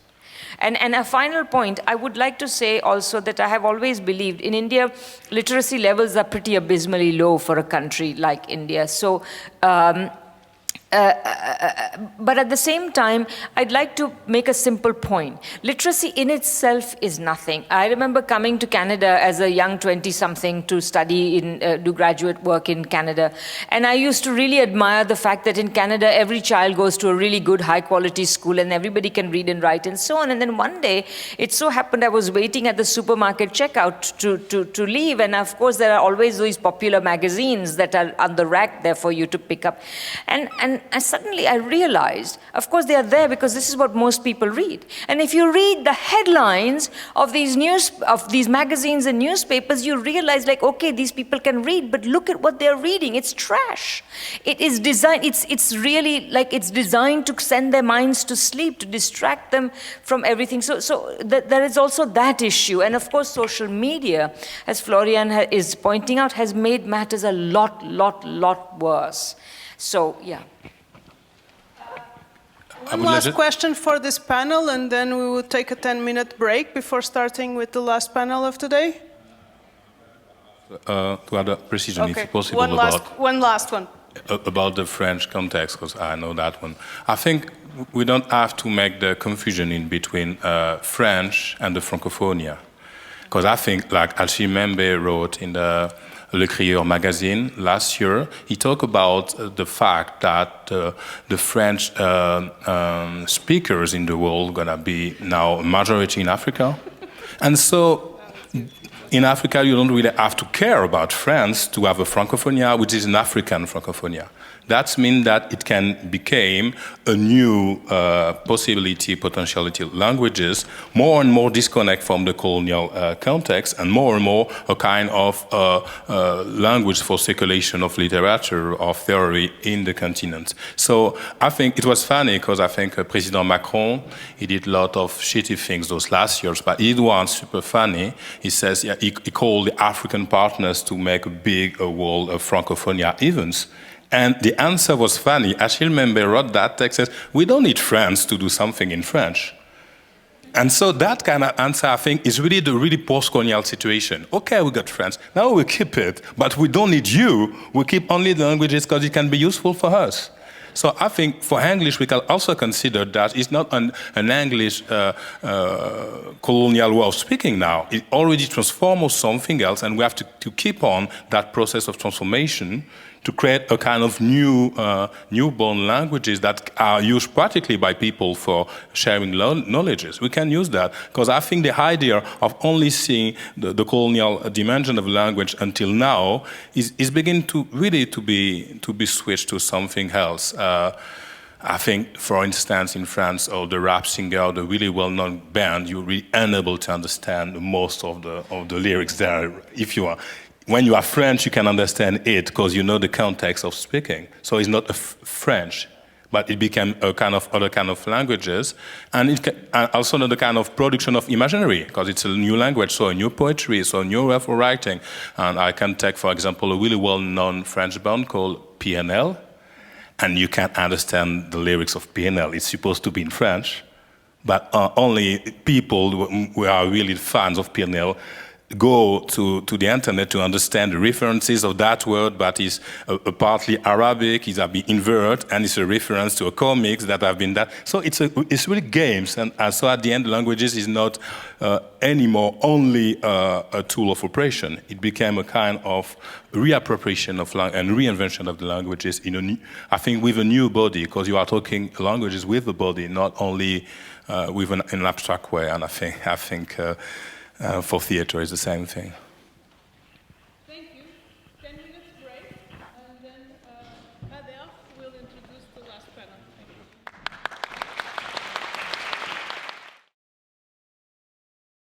And a final point, I would like to say also that I have always believed in India, literacy levels are pretty abysmally low for a country like India. So, but at the same time, I'd like to make a simple point. Literacy in itself is nothing. I remember coming to Canada as a young 20-something to study do graduate work in Canada. And I used to really admire the fact that in Canada, every child goes to a really good, high-quality school and everybody can read and write and so on. And then one day, it so happened I was waiting at the supermarket checkout to leave. And of course, there are always these popular magazines that are on the rack there for you to pick up. And suddenly I realized, of course they are there because this is what most people read. And if you read the headlines of these magazines and newspapers, you realize like, okay, these people can read, but look at what they're reading. It's trash. It is designed, it's really like it's designed to send their minds to sleep, to distract them from everything. So there is also that issue. And of course, social media, as Florian is pointing out, has made matters a lot worse. So, yeah. One last question for this panel, and then we will take a 10-minute break before starting with the last panel of today. To add a precision, okay. if possible, one last one. About the French context, because I know that one. I think we don't have to make the confusion in between French and the Francophonia. Because I think, like Achille Mbembe wrote in the Le Crieur magazine last year, he talked about the fact that the French speakers in the world are going to be now a majority in Africa. And so in Africa, you don't really have to care about France to have a Francophonia, which is an African Francophonia. That means that it can become a new potentiality languages, more and more disconnect from the colonial context, and more a kind of language for circulation of literature, of theory in the continent. So I think it was funny because I think President Macron, he did a lot of shitty things those last years, but he did one super funny. He says he called the African partners to make a big world of Francophonia events. And the answer was funny. Achille Mbembe wrote that text, says, we don't need France to do something in French. And so that kind of answer, I think, is really the really post-colonial situation. Okay, we got France. Now we keep it, but we don't need you. We keep only the languages because it can be useful for us. So I think for English, we can also consider that it's not an English colonial way of speaking now. It already transforms to something else, and we have to keep on that process of transformation to create a kind of newborn languages that are used practically by people for sharing knowledges. We can use that, because I think the idea of only seeing the colonial dimension of language until now is beginning to really to be switched to something else. I think, for instance, in France, or the rap singer, the really well-known band, you're really unable to understand most of the lyrics there. When you are French, you can understand it because you know the context of speaking. So it's not French, but it became a kind of other kind of languages, and also another kind of production of imaginary, because it's a new language, so a new poetry, so a new way of writing. And I can take, for example, a really well-known French band called PNL, and you can't understand the lyrics of PNL. It's supposed to be in French, but only people who are really fans of PNL go to the internet to understand the references of that word, but it's partly Arabic, it's a bit invert, and it's a reference to a comics that have been that. So it's really games, and so at the end, languages is not anymore only a tool of oppression. It became a kind of reappropriation of and reinvention of the languages in I think with a new body, because you are talking languages with a body, not only with an abstract way. And I think. For theater is the same thing. Thank you. 10 minutes break, and then Kader will introduce the last panel.